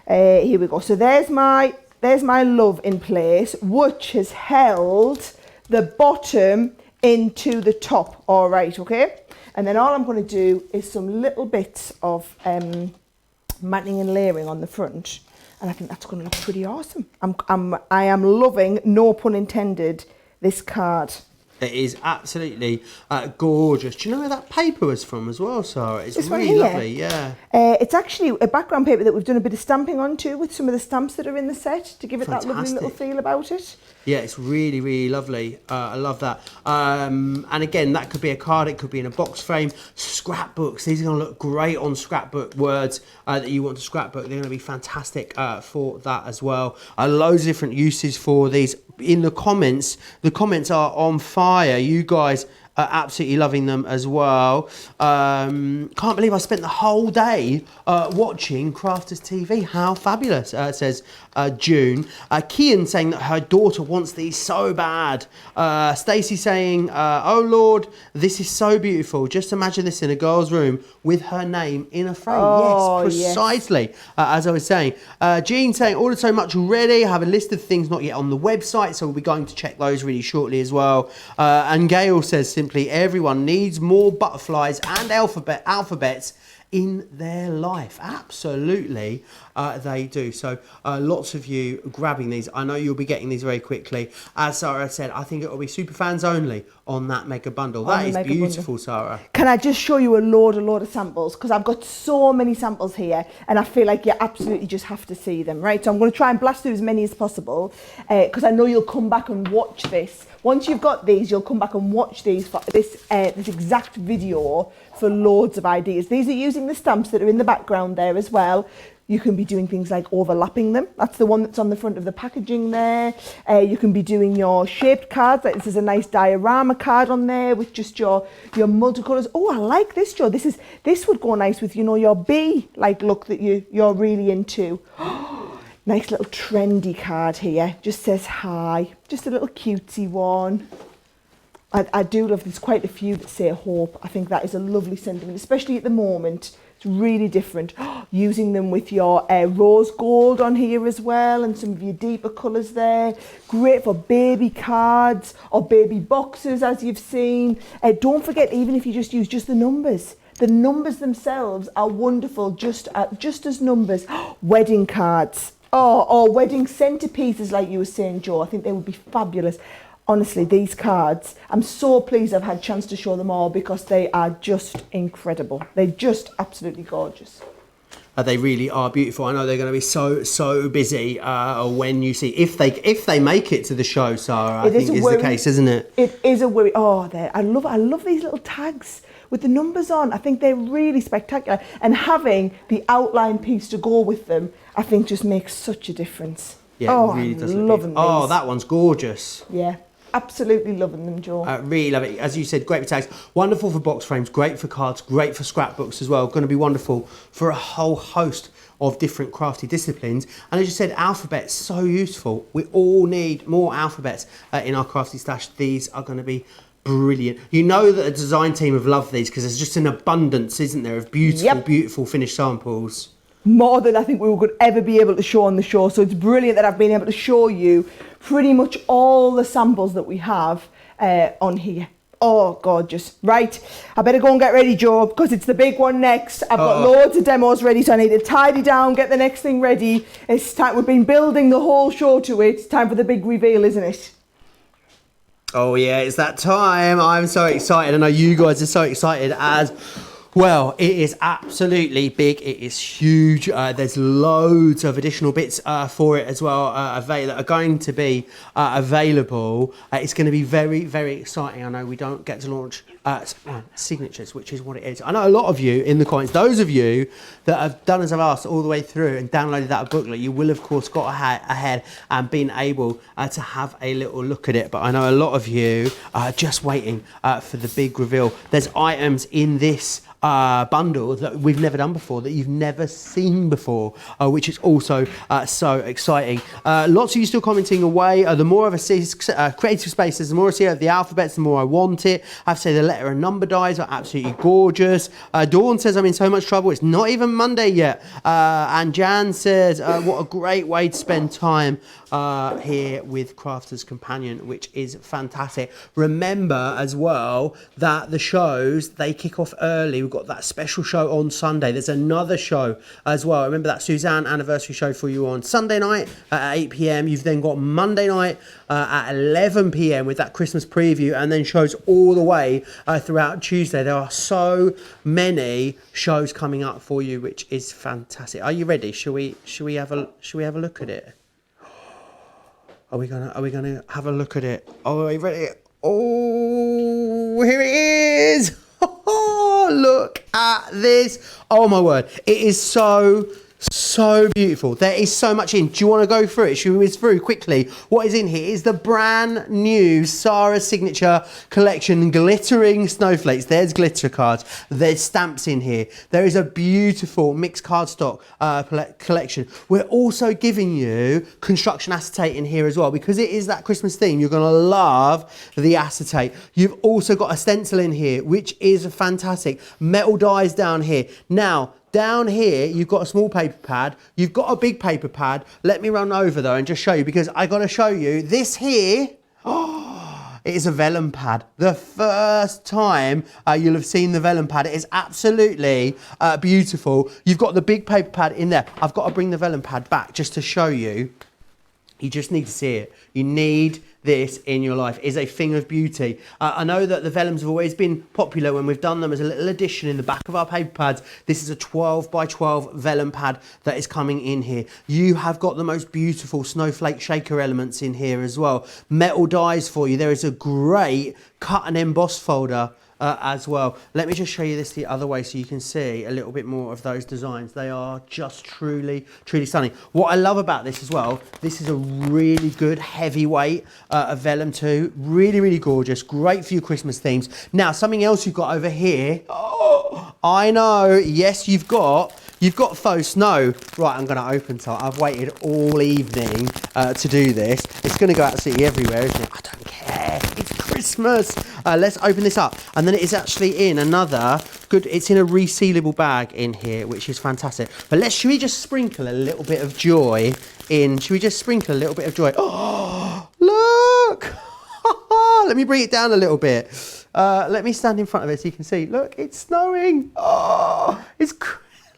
Here we go. So there's my love in place, which has held the bottom into the top. All right, okay. And then all I'm going to do is some little bits of matting and layering on the front, and I think that's going to look pretty awesome. I am loving, no pun intended, this card. It is absolutely gorgeous. Do you know where that paper was from as well, Sarah? It's this really lovely, yeah. It's actually a background paper that we've done a bit of stamping onto with some of the stamps that are in the set to give it that lovely little feel about it. Yeah, it's really, really lovely. I love that. And again, that could be a card. It could be in a box frame. Scrapbooks. These are going to look great on scrapbook words that you want to scrapbook. They're going to be fantastic for that as well. Loads of different uses for these. In the comments are on fire. You guys are absolutely loving them as well. Can't believe I spent the whole day watching Crafters TV. How fabulous, says June. Kian saying that her daughter wants these so bad. Stacey saying, oh Lord, this is so beautiful. Just imagine this in a girl's room with her name in a frame. Oh, yes, precisely. Yes. As I was saying. Jean saying, ordered so much already. I have a list of things not yet on the website, so we'll be going to check those really shortly as well. And Gail says simply, everyone needs more butterflies and alphabets in their life. Absolutely, they do. So lots of you grabbing these. I know you'll be getting these very quickly. As Sara said, I think it will be super fans only on that mega bundle. That is beautiful, Sara. Can I just show you a load of samples? Because I've got so many samples here and I feel like you absolutely just have to see them, right? So I'm going to try and blast through as many as possible because I know you'll come back and watch this. Once you've got these, you'll come back and watch these for this exact video for loads of ideas. These are using the stamps that are in the background there as well. You can be doing things like overlapping them. That's the one that's on the front of the packaging there. You can be doing your shaped cards. Like this is a nice diorama card on there with just your multicolours. Oh, I like this, Joe. This would go nice with, you know, your bee like look that you're really into. Nice little trendy card here. Just says hi. Just a little cutesy one. I do love, there's quite a few that say hope. I think that is a lovely sentiment, especially at the moment. It's really different. Using them with your rose gold on here as well and some of your deeper colours there. Great for baby cards or baby boxes, as you've seen. Don't forget, even if you just use just the numbers themselves are wonderful just as numbers. Wedding cards. Or wedding centerpieces, like you were saying, Joe. I think they would be fabulous. Honestly, these cards, I'm so pleased I've had a chance to show them all because they are just incredible. They're just absolutely gorgeous. They really are beautiful. I know they're going to be so busy when you see if they make it to the show, Sara. I think is the case, isn't it? It is a worry. Oh, I love these little tags with the numbers on. I think they're really spectacular, and having the outline piece to go with them, I think just makes such a difference. Yeah, it really does. Loving these. Oh, that one's gorgeous. Yeah. Absolutely loving them, Joe. Really love it. As you said, great for tags. Wonderful for box frames, great for cards, great for scrapbooks as well. Going to be wonderful for a whole host of different crafty disciplines. And as you said, alphabets, so useful. We all need more alphabets in our crafty stash. These are going to be brilliant. You know that the design team have loved these because there's just an abundance, isn't there, of beautiful finished samples. More than I think we could ever be able to show on the show. So it's brilliant that I've been able to show you pretty much all the samples that we have on here. Oh, gorgeous. Right, I better go and get ready, Joe, because it's the big one next. I've got loads of demos ready, so I need to tidy down, get the next thing ready. It's time. We've been building the whole show to it. It's time for the big reveal, isn't it? Oh, yeah, it's that time. I'm so excited. I know you guys are so excited as well. It is absolutely big. It is huge. There's loads of additional bits for it as well that are going to be available. It's going to be very, very exciting. I know we don't get to launch signatures, which is what it is. I know a lot of you in the comments, those of you that have done as I've asked all the way through and downloaded that booklet, you will of course got ahead and been able to have a little look at it. But I know a lot of you are just waiting for the big reveal. There's items in this bundle that we've never done before, that you've never seen before, which is also so exciting. Lots of you still commenting away. The more of a creative spaces, the more I see of the alphabets, the more I want it. I have to say the letter and number dies are absolutely gorgeous. Dawn says I'm in so much trouble, it's not even Monday yet. And Jan says what a great way to spend time here with Crafter's Companion, which is fantastic. Remember as well that the shows, they kick off early. We've got that special show on Sunday. There's another show as well. Remember that Suzanne anniversary show for you on Sunday night at 8 p.m. You've then got Monday night at 11 p.m. with that Christmas preview, and then shows all the way throughout Tuesday. There are so many shows coming up for you, which is fantastic. Are you ready? Shall we have a look at it? Are we gonna have a look at it? Oh, are you ready? Oh, here it is! Oh, look at this! Oh my word! It is so beautiful. There is so much in. Do you want to go through it? Should we whiz through quickly? What is in here is the brand new Sara Signature Collection glittering snowflakes. There's glitter cards. There's stamps in here. There is a beautiful mixed cardstock collection. We're also giving you construction acetate in here as well, because it is that Christmas theme. You're going to love the acetate. You've also got a stencil in here, which is fantastic. Metal dies down here. Now, down here, you've got a small paper pad. You've got a big paper pad. Let me run over though and just show you, because I got to show you this here. Oh, It is a vellum pad. The first time you'll have seen the vellum pad. It is absolutely beautiful. You've got the big paper pad in there. I've got to bring the vellum pad back just to show you. You just need to see it. You need this in your life. It is a thing of beauty. I know that the vellums have always been popular when we've done them as a little addition in the back of our paper pads. This is a 12 by 12 vellum pad that is coming in here. You have got the most beautiful snowflake shaker elements in here as well. Metal dies for you. There is a great cut and emboss folder as well. Let me just show you this the other way so you can see a little bit more of those designs. They are just truly stunning. What I love about this as well, this is a really good heavyweight of vellum too. Really gorgeous. Great for your Christmas themes. Now, something else you've got over here. Oh, I know. Yes, you've got faux snow. Right, I'm going to open some. I've waited all evening to do this. It's going to go absolutely everywhere, isn't it? I don't care. It's Christmas. Let's open this up. And then it is actually in another good, it's in a resealable bag in here, which is fantastic. But should we just sprinkle a little bit of joy in? Should we just sprinkle a little bit of joy? Oh, look. Let me bring it down a little bit. Let me stand in front of it so you can see. Look, it's snowing. Oh,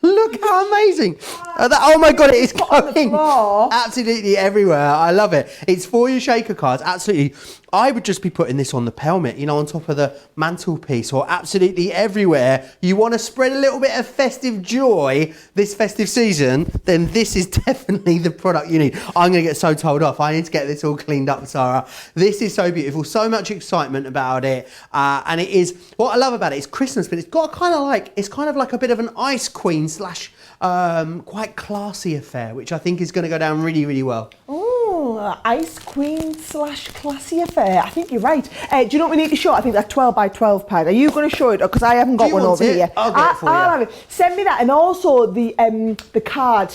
look how amazing. Oh my God, it is going absolutely everywhere. I love it. It's for your shaker cards. Absolutely. I would just be putting this on the pelmet, you know, on top of the mantelpiece or absolutely everywhere. You want to spread a little bit of festive joy this festive season, then this is definitely the product you need. I'm going to get so told off. I need to get this all cleaned up, Sara. This is so beautiful. So much excitement about it. And it is, what I love about it is Christmas, but it's got it's kind of like a bit of an ice queen slash quite classy affair, which I think is going to go down really well. Oh, ice queen slash classy affair. I think you're right. Do you know what we need to show? I think that 12 by 12 pad. Are you going to show it? Because I haven't got one over here. I'll get it for you. I'll have it. Send me that, and also the card.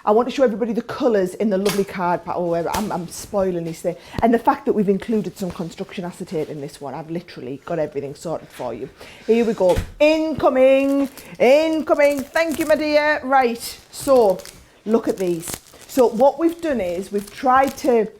I want to show everybody the colours in the lovely card. Oh, I'm spoiling this thing. And the fact that we've included some construction acetate in this one. I've literally got everything sorted for you. Here we go. Incoming. Thank you, my dear. Right, so look at these. So what we've done is we've tried to,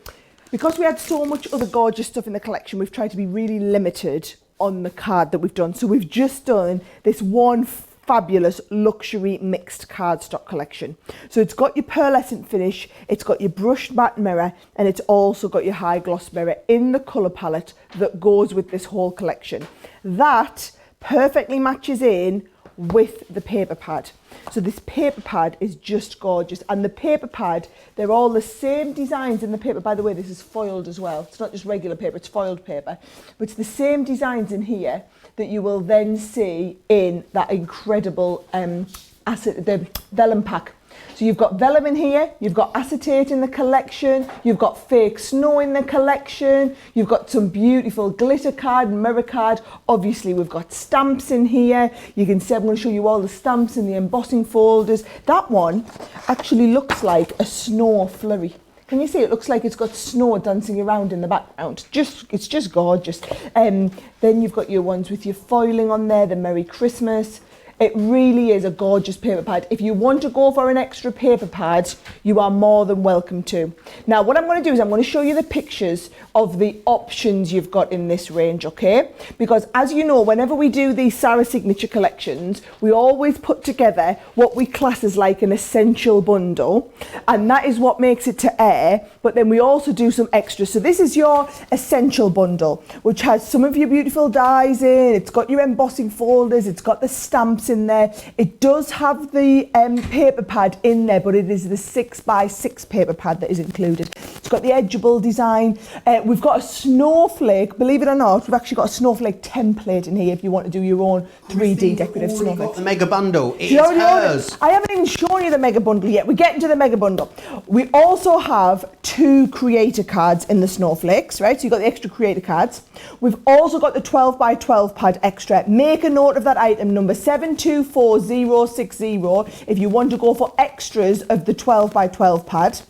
because we had so much other gorgeous stuff in the collection, we've tried to be really limited on the card that we've done. So we've just done this one fabulous luxury mixed cardstock collection. So it's got your pearlescent finish, it's got your brushed matte mirror, and it's also got your high gloss mirror in the colour palette that goes with this whole collection. That perfectly matches in with the paper pad. So this paper pad is just gorgeous, and the paper pad, they're all the same designs in the paper. By the way, this is foiled as well. It's not just regular paper, it's foiled paper, but it's the same designs in here that you will then see in that incredible the vellum pack. So you've got vellum in here, you've got acetate in the collection, you've got fake snow in the collection, you've got some beautiful glitter card, mirror card. Obviously we've got stamps in here. You can see, I'm going to show you all the stamps in the embossing folders. That one actually looks like a snow flurry. Can you see? It looks like it's got snow dancing around in the background. It's just gorgeous. Then you've got your ones with your foiling on there, the Merry Christmas. It really is a gorgeous paper pad. If you want to go for an extra paper pad, you are more than welcome to. Now, what I'm going to do is I'm going to show you the pictures of the options you've got in this range, okay? Because as you know, whenever we do these Sara signature collections, we always put together what we class as like an essential bundle, and that is what makes it to air, but then we also do some extras. So this is your essential bundle, which has some of your beautiful dies in, it's got your embossing folders, it's got the stamps in there. It does have the paper pad in there, but it is the 6x6 paper pad that is included. It's got the edgeable design. We've got a snowflake, believe it or not, we've actually got a snowflake template in here if you want to do your own 3D decorative snowflake. Got the mega bundle. It is hers. I haven't even shown you the mega bundle yet. We're getting to the mega bundle. We also have 2 creator cards in the snowflakes, right? So you've got the extra creator cards. We've also got the 12 by 12 pad extra. Make a note of that item number 724060 if you want to go for extras of the 12 by 12 pad.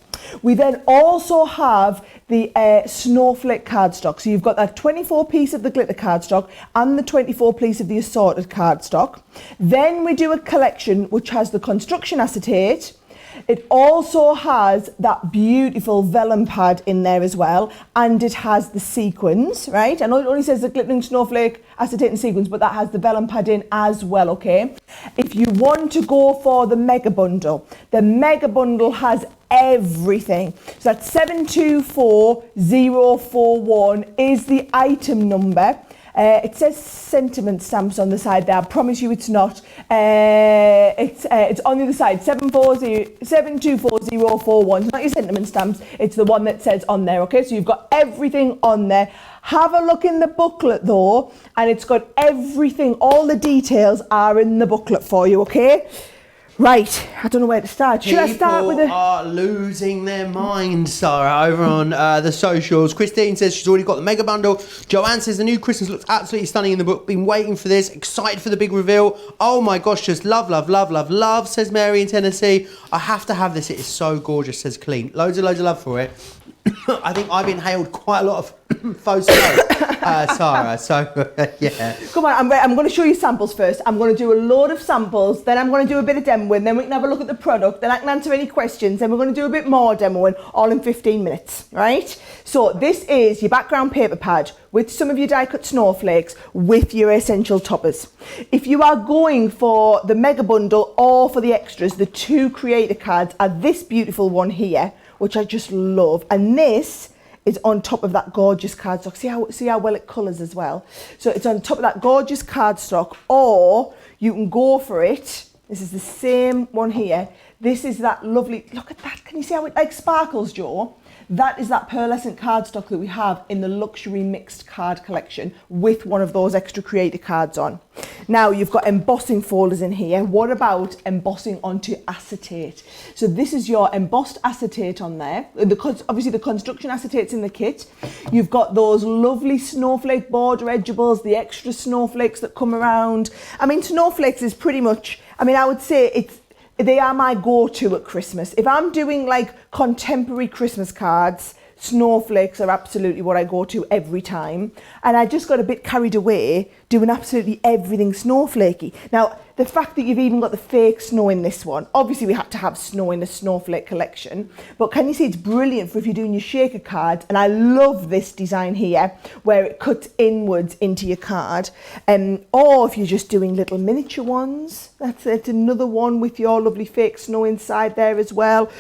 We then also have the Snowflake cardstock. So you've got that 24 piece of the glitter cardstock and the 24 piece of the assorted cardstock. Then we do a collection which has the construction acetate It also has that beautiful vellum pad in there as well, and it has the sequins, right? I know it only says the glittering snowflake, acetate and sequins, but that has the vellum pad in as well, okay? If you want to go for the mega bundle has everything. So that's 724041 is the item number. It says sentiment stamps on the side there. I promise you it's not. It's on the other side, 724041. It's not your sentiment stamps, it's the one that says on there, okay? So you've got everything on there. Have a look in the booklet though, and it's got everything, all the details are in the booklet for you, okay? Right, I don't know where to start. Should I start with People are losing their minds, Sara, over on the socials. Christine says she's already got the mega bundle. Joanne says the new Christmas looks absolutely stunning in the book. Been waiting for this. Excited for the big reveal. Oh my gosh, just love, love, love, love, love, says Mary in Tennessee. I have to have this. It is so gorgeous, says Clean. Loads of love for it. I think I've inhaled quite a lot of faux snow, Sara, so yeah. Come on, I'm going to show you samples first. I'm going to do a load of samples, then I'm going to do a bit of demoing, then we can have a look at the product, then I can answer any questions, then we're going to do a bit more demoing, all in 15 minutes, right? So this is your background paper pad with some of your die cut snowflakes with your essential toppers. If you are going for the mega bundle or for the extras, the two creator cards are this beautiful one here, which I just love, and this is on top of that gorgeous cardstock. See how well it colours as well. So it's on top of that gorgeous cardstock, or you can go for it. This is the same one here. This is that lovely, look at that. Can you see how it like sparkles, Joe? That is that pearlescent cardstock that we have in the luxury mixed card collection with one of those extra creator cards on. Now you've got embossing folders in here. What about embossing onto acetate? So this is your embossed acetate on there. Obviously the construction acetate's in the kit. You've got those lovely snowflake border edgeables, the extra snowflakes that come around. I mean, snowflakes is pretty much, I mean, I would say they are my go-to at Christmas. If I'm doing like contemporary Christmas cards, snowflakes are absolutely what I go to every time. And I just got a bit carried away doing absolutely everything snowflakey. Now, the fact that you've even got the fake snow in this one, obviously we had to have snow in the snowflake collection, but can you see it's brilliant for if you're doing your shaker card, and I love this design here where it cuts inwards into your card, or if you're just doing little miniature ones, that's another one with your lovely fake snow inside there as well.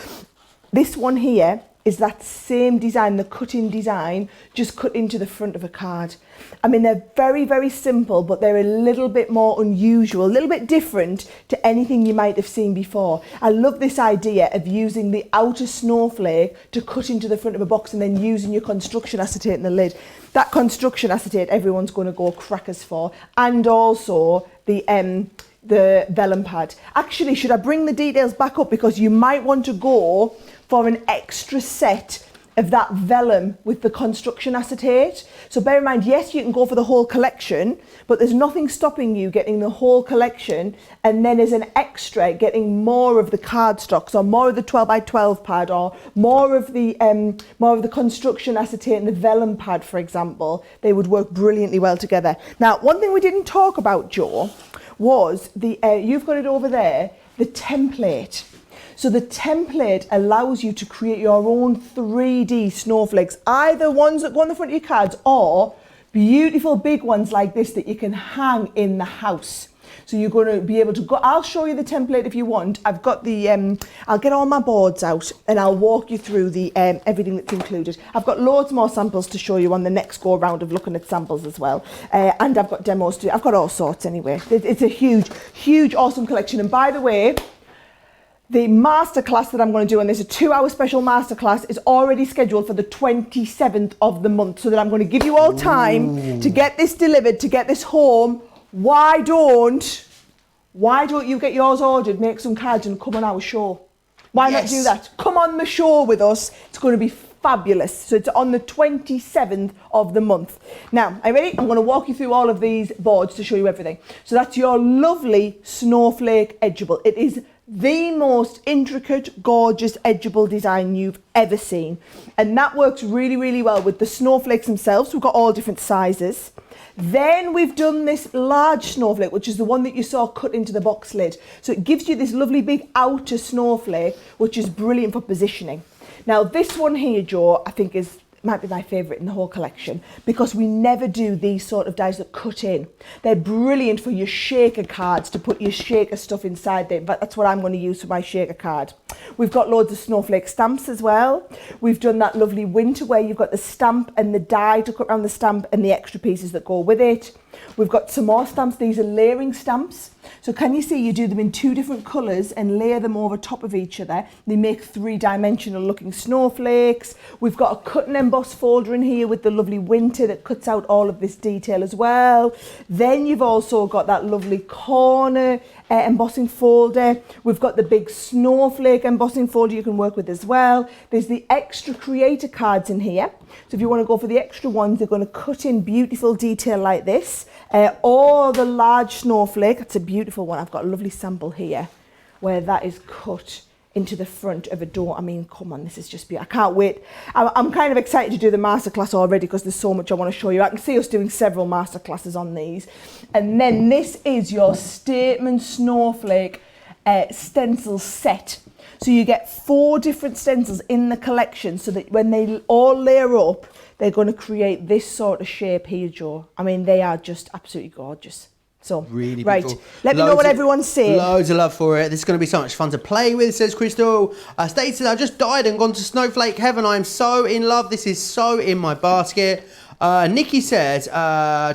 This one here is that same design, the cut-in design, just cut into the front of a card. I mean, they're very, very simple, but they're a little bit more unusual, a little bit different to anything you might have seen before. I love this idea of using the outer snowflake to cut into the front of a box and then using your construction acetate in the lid. That construction acetate, everyone's going to go crackers for, and also the vellum pad. Actually, should I bring the details back up, because you might want to go for an extra set of that vellum with the construction acetate. So bear in mind, yes, you can go for the whole collection, but there's nothing stopping you getting the whole collection and then as an extra getting more of the cardstock, or more of the 12x12 pad, or more of the construction acetate and the vellum pad, for example. They would work brilliantly well together. Now, one thing we didn't talk about, Joe, was you've got it over there, the template. So the template allows you to create your own 3D snowflakes, either ones that go on the front of your cards or beautiful big ones like this that you can hang in the house. So you're going to be able to go, I'll show you the template if you want. I've got the, I'll get all my boards out and I'll walk you through the everything that's included. I've got loads more samples to show you on the next go round of looking at samples as well. And I've got demos to do. I've got all sorts anyway. It's a huge, huge, awesome collection. And by the way, the masterclass that I'm going to do, and there's a 2-hour special masterclass, is already scheduled for the 27th of the month, so that I'm going to give you all time to get this delivered, to get this home. Why don't you get yours ordered, make some cards and come on our show? Why not do that? Come on the show with us. It's going to be fabulous. So it's on the 27th of the month. Now, are you ready? I'm going to walk you through all of these boards to show you everything. So that's your lovely snowflake edgeable. It is the most intricate, gorgeous edgeable design you've ever seen. And that works really, really well with the snowflakes themselves. We've got all different sizes. Then we've done this large snowflake, which is the one that you saw cut into the box lid. So it gives you this lovely big outer snowflake, which is brilliant for positioning. Now this one here, Jo, I think might be my favourite in the whole collection, because we never do these sort of dies that cut in. They're brilliant for your shaker cards, to put your shaker stuff inside there. But that's what I'm going to use for my shaker card. We've got loads of snowflake stamps as well. We've done that lovely winter where you've got the stamp and the die to cut around the stamp and the extra pieces that go with it. We've got some more stamps. These are layering stamps. So can you see you do them in 2 different colours and layer them over top of each other? They make 3-dimensional looking snowflakes. We've got a cut and emboss folder in here with the lovely winter that cuts out all of this detail as well. Then you've also got that lovely corner embossing folder. We've got the big snowflake embossing folder you can work with as well. There's the extra creator cards in here. So if you want to go for the extra ones, they're going to cut in beautiful detail like this. Or the large snowflake, that's a beautiful one. I've got a lovely sample here where that is cut into the front of a door. I mean, come on, this is just beautiful. I can't wait. I'm kind of excited to do the masterclass already because there's so much I want to show you. I can see us doing several masterclasses on these. And then this is your statement snowflake stencil set. So you get 4 different stencils in the collection so that when they all layer up, they're going to create this sort of shape here, Jo. I mean, they are just absolutely gorgeous. So, really right, beautiful. let me know what everyone's saying. Loads of love for it. This is going to be so much fun to play with, says Crystal. Stated, I just died and gone to Snowflake heaven. I'm so in love. This is so in my basket. Nikki says,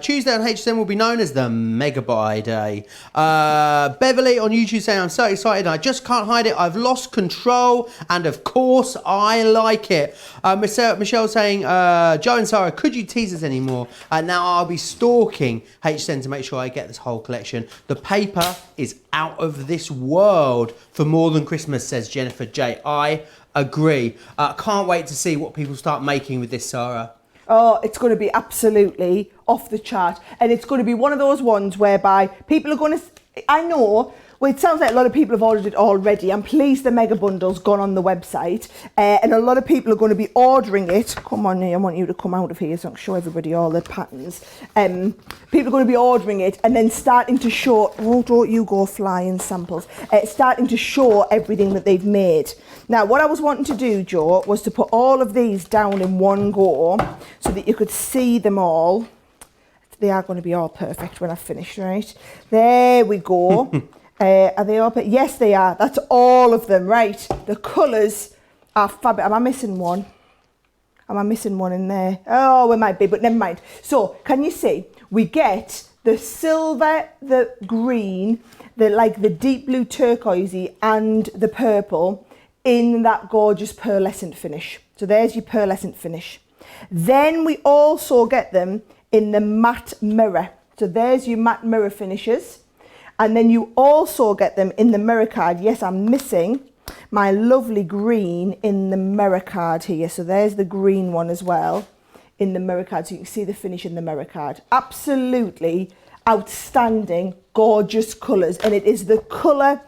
Tuesday on HSN will be known as the Mega Buy Day. Beverly on YouTube saying, I'm so excited. I just can't hide it. I've lost control. And of course, I like it. Michelle saying, Joe and Sara, could you tease us anymore? Now I'll be stalking HSN to make sure I get this whole collection. The paper is out of this world for more than Christmas, says Jennifer J. I agree. Can't wait to see what people start making with this, Sara. Oh, it's going to be absolutely off the chart. And it's going to be one of those ones whereby people are going to... I know, well, it sounds like a lot of people have ordered it already. I'm pleased the mega bundle's gone on the website. And a lot of people are going to be ordering it. Come on here, I want you to come out of here so I can show everybody all the patterns. People are going to be ordering it and then starting to show... Oh, don't you go flying samples. Starting to show everything that they've made. Now, what I was wanting to do, Jo, was to put all of these down in one go so that you could see them all. They are going to be all perfect when I've finished, right? There we go. Are they all perfect? Yes, they are. That's all of them, right? The colours are fabulous. Am I missing one? Am I missing one in there? Oh, it might be, but never mind. So, can you see? We get the silver, the green, the deep blue turquoisey and the purple in that gorgeous pearlescent finish. So there's your pearlescent finish. Then we also get them in the matte mirror. So there's your matte mirror finishes. And then you also get them in the mirror card. Yes, I'm missing my lovely green in the mirror card here. So there's the green one as well in the mirror card. So you can see the finish in the mirror card. Absolutely outstanding, gorgeous colours. And it is the colour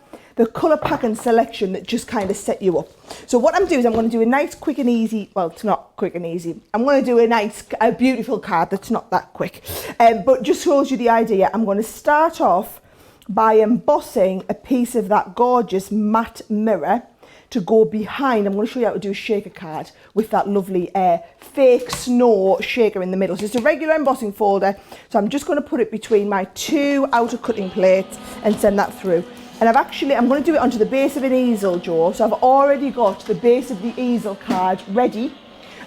pack and selection that just kind of set you up. So what I'm doing is I'm going to do a nice, quick and easy, well, it's not quick and easy. I'm going to do a beautiful card that's not that quick. But just shows you the idea. I'm going to start off by embossing a piece of that gorgeous matte mirror to go behind. I'm going to show you how to do a shaker card with that lovely fake snow shaker in the middle. So it's a regular embossing folder. So I'm just going to put it between my 2 outer cutting plates and send that through. And I'm going to do it onto the base of an easel, Jo. So I've already got the base of the easel card ready.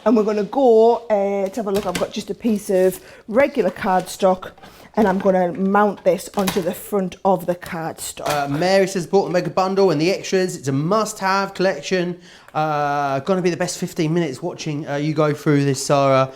And we're going to go, let's have a look. I've got just a piece of regular cardstock. And I'm going to mount this onto the front of the cardstock. Mary says, bought the mega bundle and the extras. It's a must-have collection. Going to be the best 15 minutes watching you go through this, Sara.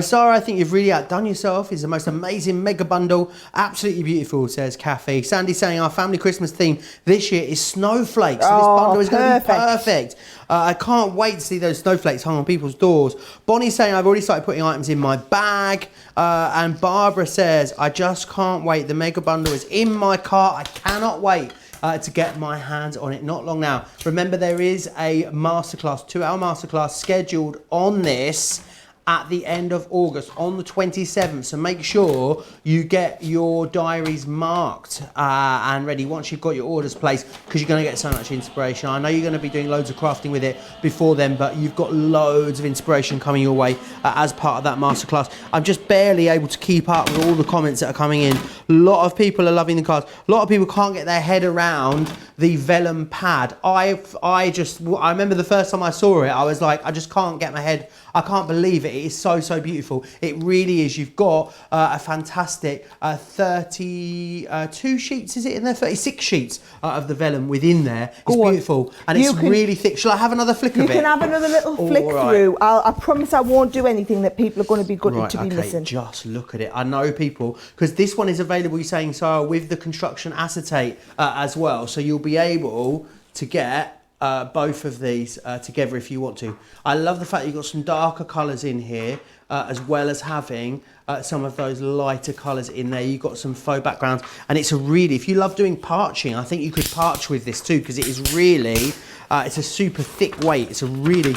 Sara, I think you've really outdone yourself. It's the most amazing mega bundle. Absolutely beautiful, says Kathy. Sandy saying our family Christmas theme this year is snowflakes. So this bundle is going to be perfect. I can't wait to see those snowflakes hung on people's doors. Bonnie saying I've already started putting items in my bag. And Barbara says I just can't wait. The mega bundle is in my cart. I cannot wait to get my hands on it. Not long now. Remember, there is a masterclass, 2-hour masterclass scheduled on this at the end of August on the 27th. So make sure you get your diaries marked and ready once you've got your orders placed, because you're going to get so much inspiration. I know you're going to be doing loads of crafting with it before then, but you've got loads of inspiration coming your way as part of that masterclass. I'm just barely able to keep up with all the comments that are coming in. A lot of people are loving the cards. A lot of people can't get their head around the vellum pad. I remember the first time I saw it, I was like, I just can't get my head, I can't believe it. It is so, so beautiful. It really is. You've got a fantastic 32 sheets, is it in there? 36 sheets of the vellum within there. It's beautiful. And it's really thick. Shall I have another flick of it? You can have another little flick through. I promise I won't do anything that people are going to be gutted to be missing. Just look at it. I know people, because this one is available, you're saying, Sarah, with the construction acetate as well. So you'll be able to get both of these together if you want to. I love the fact that you've got some darker colours in here, as well as having some of those lighter colours in there. You've got some faux backgrounds, and it's a really, if you love doing parching, I think you could parch with this too, because it is really, it's a super thick weight. It's a really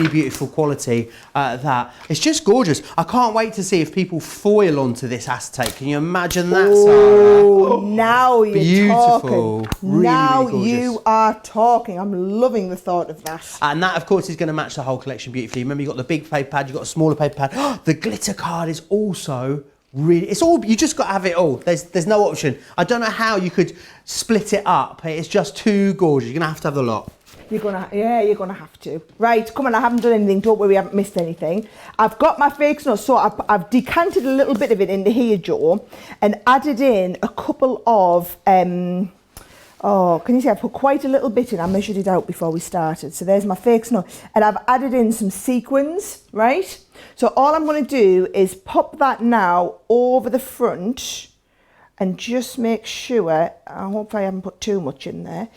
beautiful quality. That it's just gorgeous. I can't wait to see if people foil onto this acetate. Can you imagine that, Sarah? Oh, now you're beautiful. Talking. Now you are talking. I'm loving the thought of that. And that, of course, is going to match the whole collection beautifully. Remember, you've got the big paper pad, you've got a smaller paper pad. The glitter card is also really, it's all, you just got to have it all. There's no option. I don't know how you could split it up. It's just too gorgeous. You're going to have the lot. You're gonna have to. Right, come on, I haven't done anything. Don't worry, we haven't missed anything. I've got my fake snow, so I've decanted a little bit of it into here, Joe, and added in a couple of, can you see, I put quite a little bit in. I measured it out before we started. So there's my fake snow. And I've added in some sequins, right? So all I'm gonna do is pop that now over the front and just make sure, I hope I haven't put too much in there.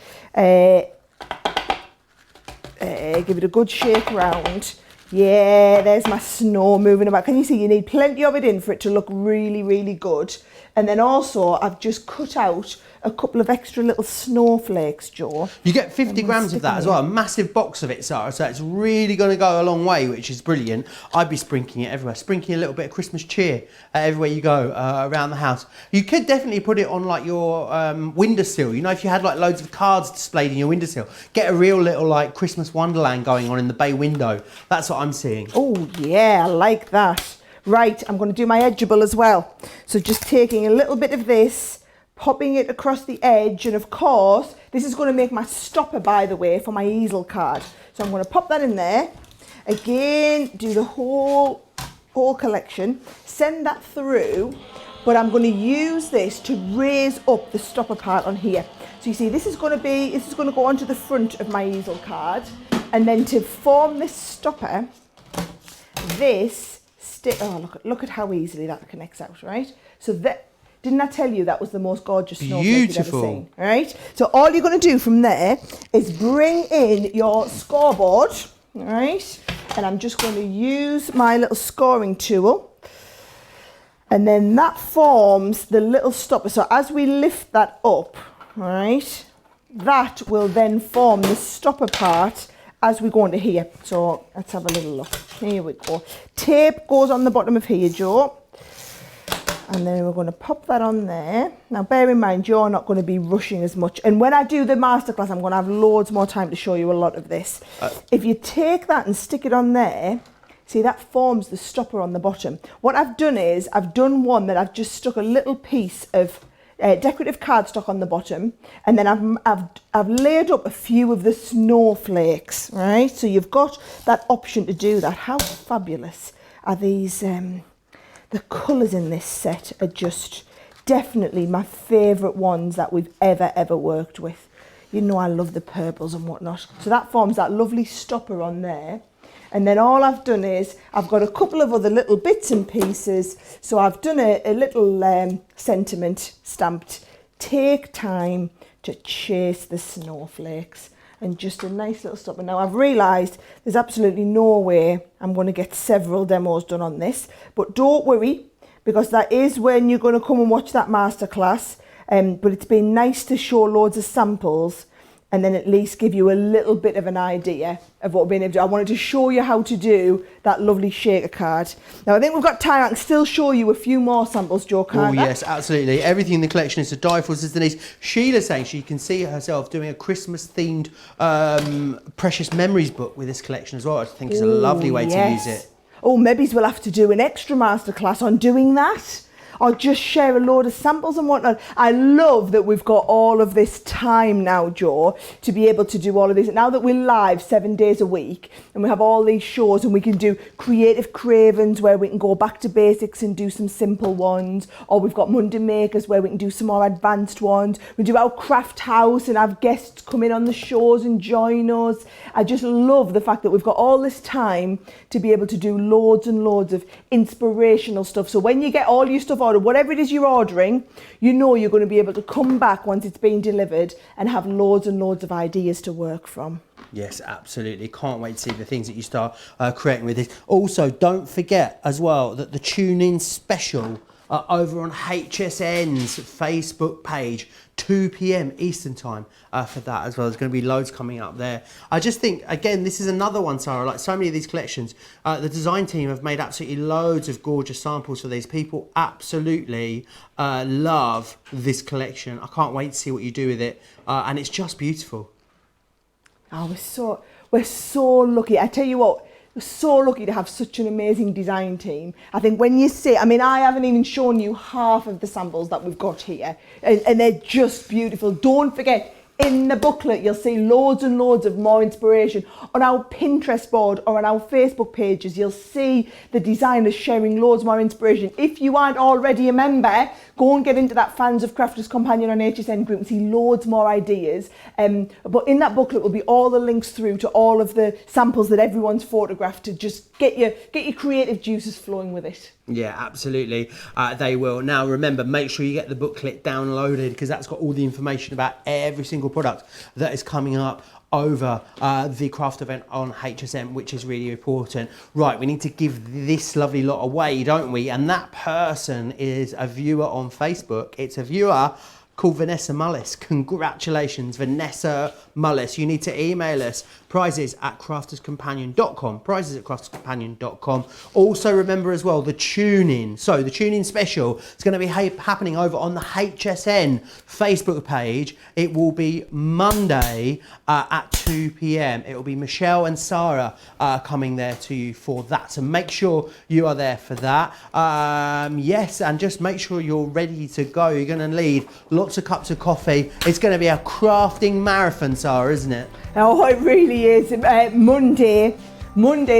Give it a good shake around. Yeah, there's my snow moving about. Can you see? You need plenty of it in for it to look really, really good. And then also, I've just cut out a couple of extra little snowflakes, Joe. You get 50 grams of that as well, a massive box of it, Sarah, so it's really going to go a long way, which is brilliant. I'd be sprinkling it everywhere, sprinkling a little bit of Christmas cheer everywhere you go around the house. You could definitely put it on like your windowsill. You know, if you had like loads of cards displayed in your windowsill, get a real little like Christmas wonderland going on in the bay window. That's what I'm seeing. Oh yeah, I like that. Right, I'm going to do my edgeable as well. So just taking a little bit of this, popping it across the edge, and of course, this is going to make my stopper, by the way, for my easel card. So I'm going to pop that in there. Again, do the whole collection, send that through, but I'm going to use this to raise up the stopper part on here. So you see, this is going to go onto the front of my easel card, and then to form this stopper, look at how easily that connects out, right? So that, didn't I tell you that was the most gorgeous snowflake you've ever seen, right? So all you're going to do from there is bring in your scoreboard, right? And I'm just going to use my little scoring tool, and then that forms the little stopper. So as we lift that up, right, that will then form the stopper part as we go into here. So let's have a little look. Here we go. Tape goes on the bottom of here, Joe. And then we're going to pop that on there. Now bear in mind, you're not going to be rushing as much. And when I do the masterclass, I'm going to have loads more time to show you a lot of this. If you take that and stick it on there, see, that forms the stopper on the bottom. What I've done is, I've done one that I've just stuck a little piece of decorative cardstock on the bottom, and then I've layered up a few of the snowflakes, right? So you've got that option to do that. How fabulous are these? The colours in this set are just definitely my favourite ones that we've ever worked with. You know, I love the purples and whatnot. So that forms that lovely stopper on there. And then all I've done is, I've got a couple of other little bits and pieces. So I've done a little sentiment stamped, take time to chase the snowflakes. And just a nice little stopper. Now I've realised there's absolutely no way I'm going to get several demos done on this. But don't worry, because that is when you're going to come and watch that masterclass. But it's been nice to show loads of samples and then at least give you a little bit of an idea of what we're being able to do. I wanted to show you how to do that lovely shaker card. Now I think we've got time. I can still show you a few more samples, Jo, can't I? Oh yes, absolutely. Everything in the collection is to die for, says Denise. Sheila's saying she can see herself doing a Christmas themed Precious Memories book with this collection as well. I think it's a lovely way to use it. Oh, maybe we'll have to do an extra masterclass on doing that. Or just share a load of samples and whatnot. I love that we've got all of this time now, Jo, to be able to do all of this. Now that we're live 7 days a week and we have all these shows and we can do creative cravens where we can go back to basics and do some simple ones, or we've got Monday Makers where we can do some more advanced ones. We do our craft house and have guests come in on the shows and join us. I just love the fact that we've got all this time to be able to do loads and loads of inspirational stuff. So when you get all your stuff ordered, whatever it is you're ordering, you know you're going to be able to come back once it's been delivered and have loads and loads of ideas to work from. Yes, absolutely. Can't wait to see the things that you start creating with this. Also, don't forget as well that the Tune In special over on HSN's Facebook page, 2 p.m. Eastern time for that as well. There's going to be loads coming up there. I just think, again, this is another one, Sarah, like so many of these collections, the design team have made absolutely loads of gorgeous samples for these. People absolutely love this collection. I can't wait to see what you do with it. And it's just beautiful. Oh, we're so lucky. I tell you what, we're so lucky to have such an amazing design team. I think when you see, I mean, I haven't even shown you half of the samples that we've got here, and they're just beautiful. Don't forget, in the booklet, you'll see loads and loads of more inspiration. On our Pinterest board or on our Facebook pages, you'll see the designers sharing loads more inspiration. If you aren't already a member, go and get into that Fans of Crafters Companion on HSN group and see loads more ideas. But in that booklet will be all the links through to all of the samples that everyone's photographed to just get your creative juices flowing with it. Yeah, absolutely. They will. Now, remember, make sure you get the booklet downloaded because that's got all the information about every single product that is coming up over the craft event on HSN, which is really important. Right, we need to give this lovely lot away, don't we? And that person is a viewer on Facebook. It's a viewer called Vanessa Mullis. Congratulations, Vanessa Mullis. You need to email us prizes@crafterscompanion.com. Prizes@crafterscompanion.com. Also remember as well the tune-in. So the tune-in special is going to be happening over on the HSN Facebook page. It will be Monday at 2 p.m. It will be Michelle and Sara coming there to you for that. So make sure you are there for that. Yes, and just make sure you're ready to go. You're going to need lots of cups of coffee. It's going to be a crafting marathon, Sara, isn't it? Oh, it really is. Monday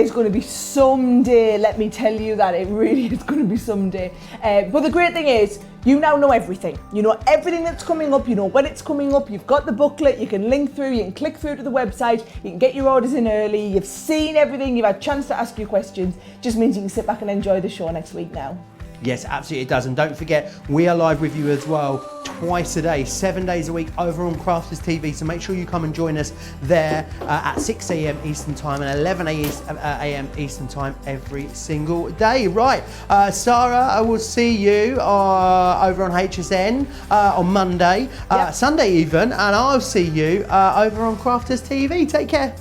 is going to be some day, let me tell you that. It really is going to be some day. But the great thing is, you now know everything. You know everything that's coming up, you know when it's coming up, you've got the booklet, you can link through, you can click through to the website, you can get your orders in early, you've seen everything, you've had a chance to ask your questions. Just means you can sit back and enjoy the show next week now. Yes, absolutely it does. And don't forget, we are live with you as well twice a day, 7 days a week over on Crafters TV. So make sure you come and join us there at 6 a.m. Eastern Time and 11 a.m. Eastern Time every single day. Right, Sara, I will see you over on HSN on Monday, Sunday even, and I'll see you over on Crafters TV. Take care.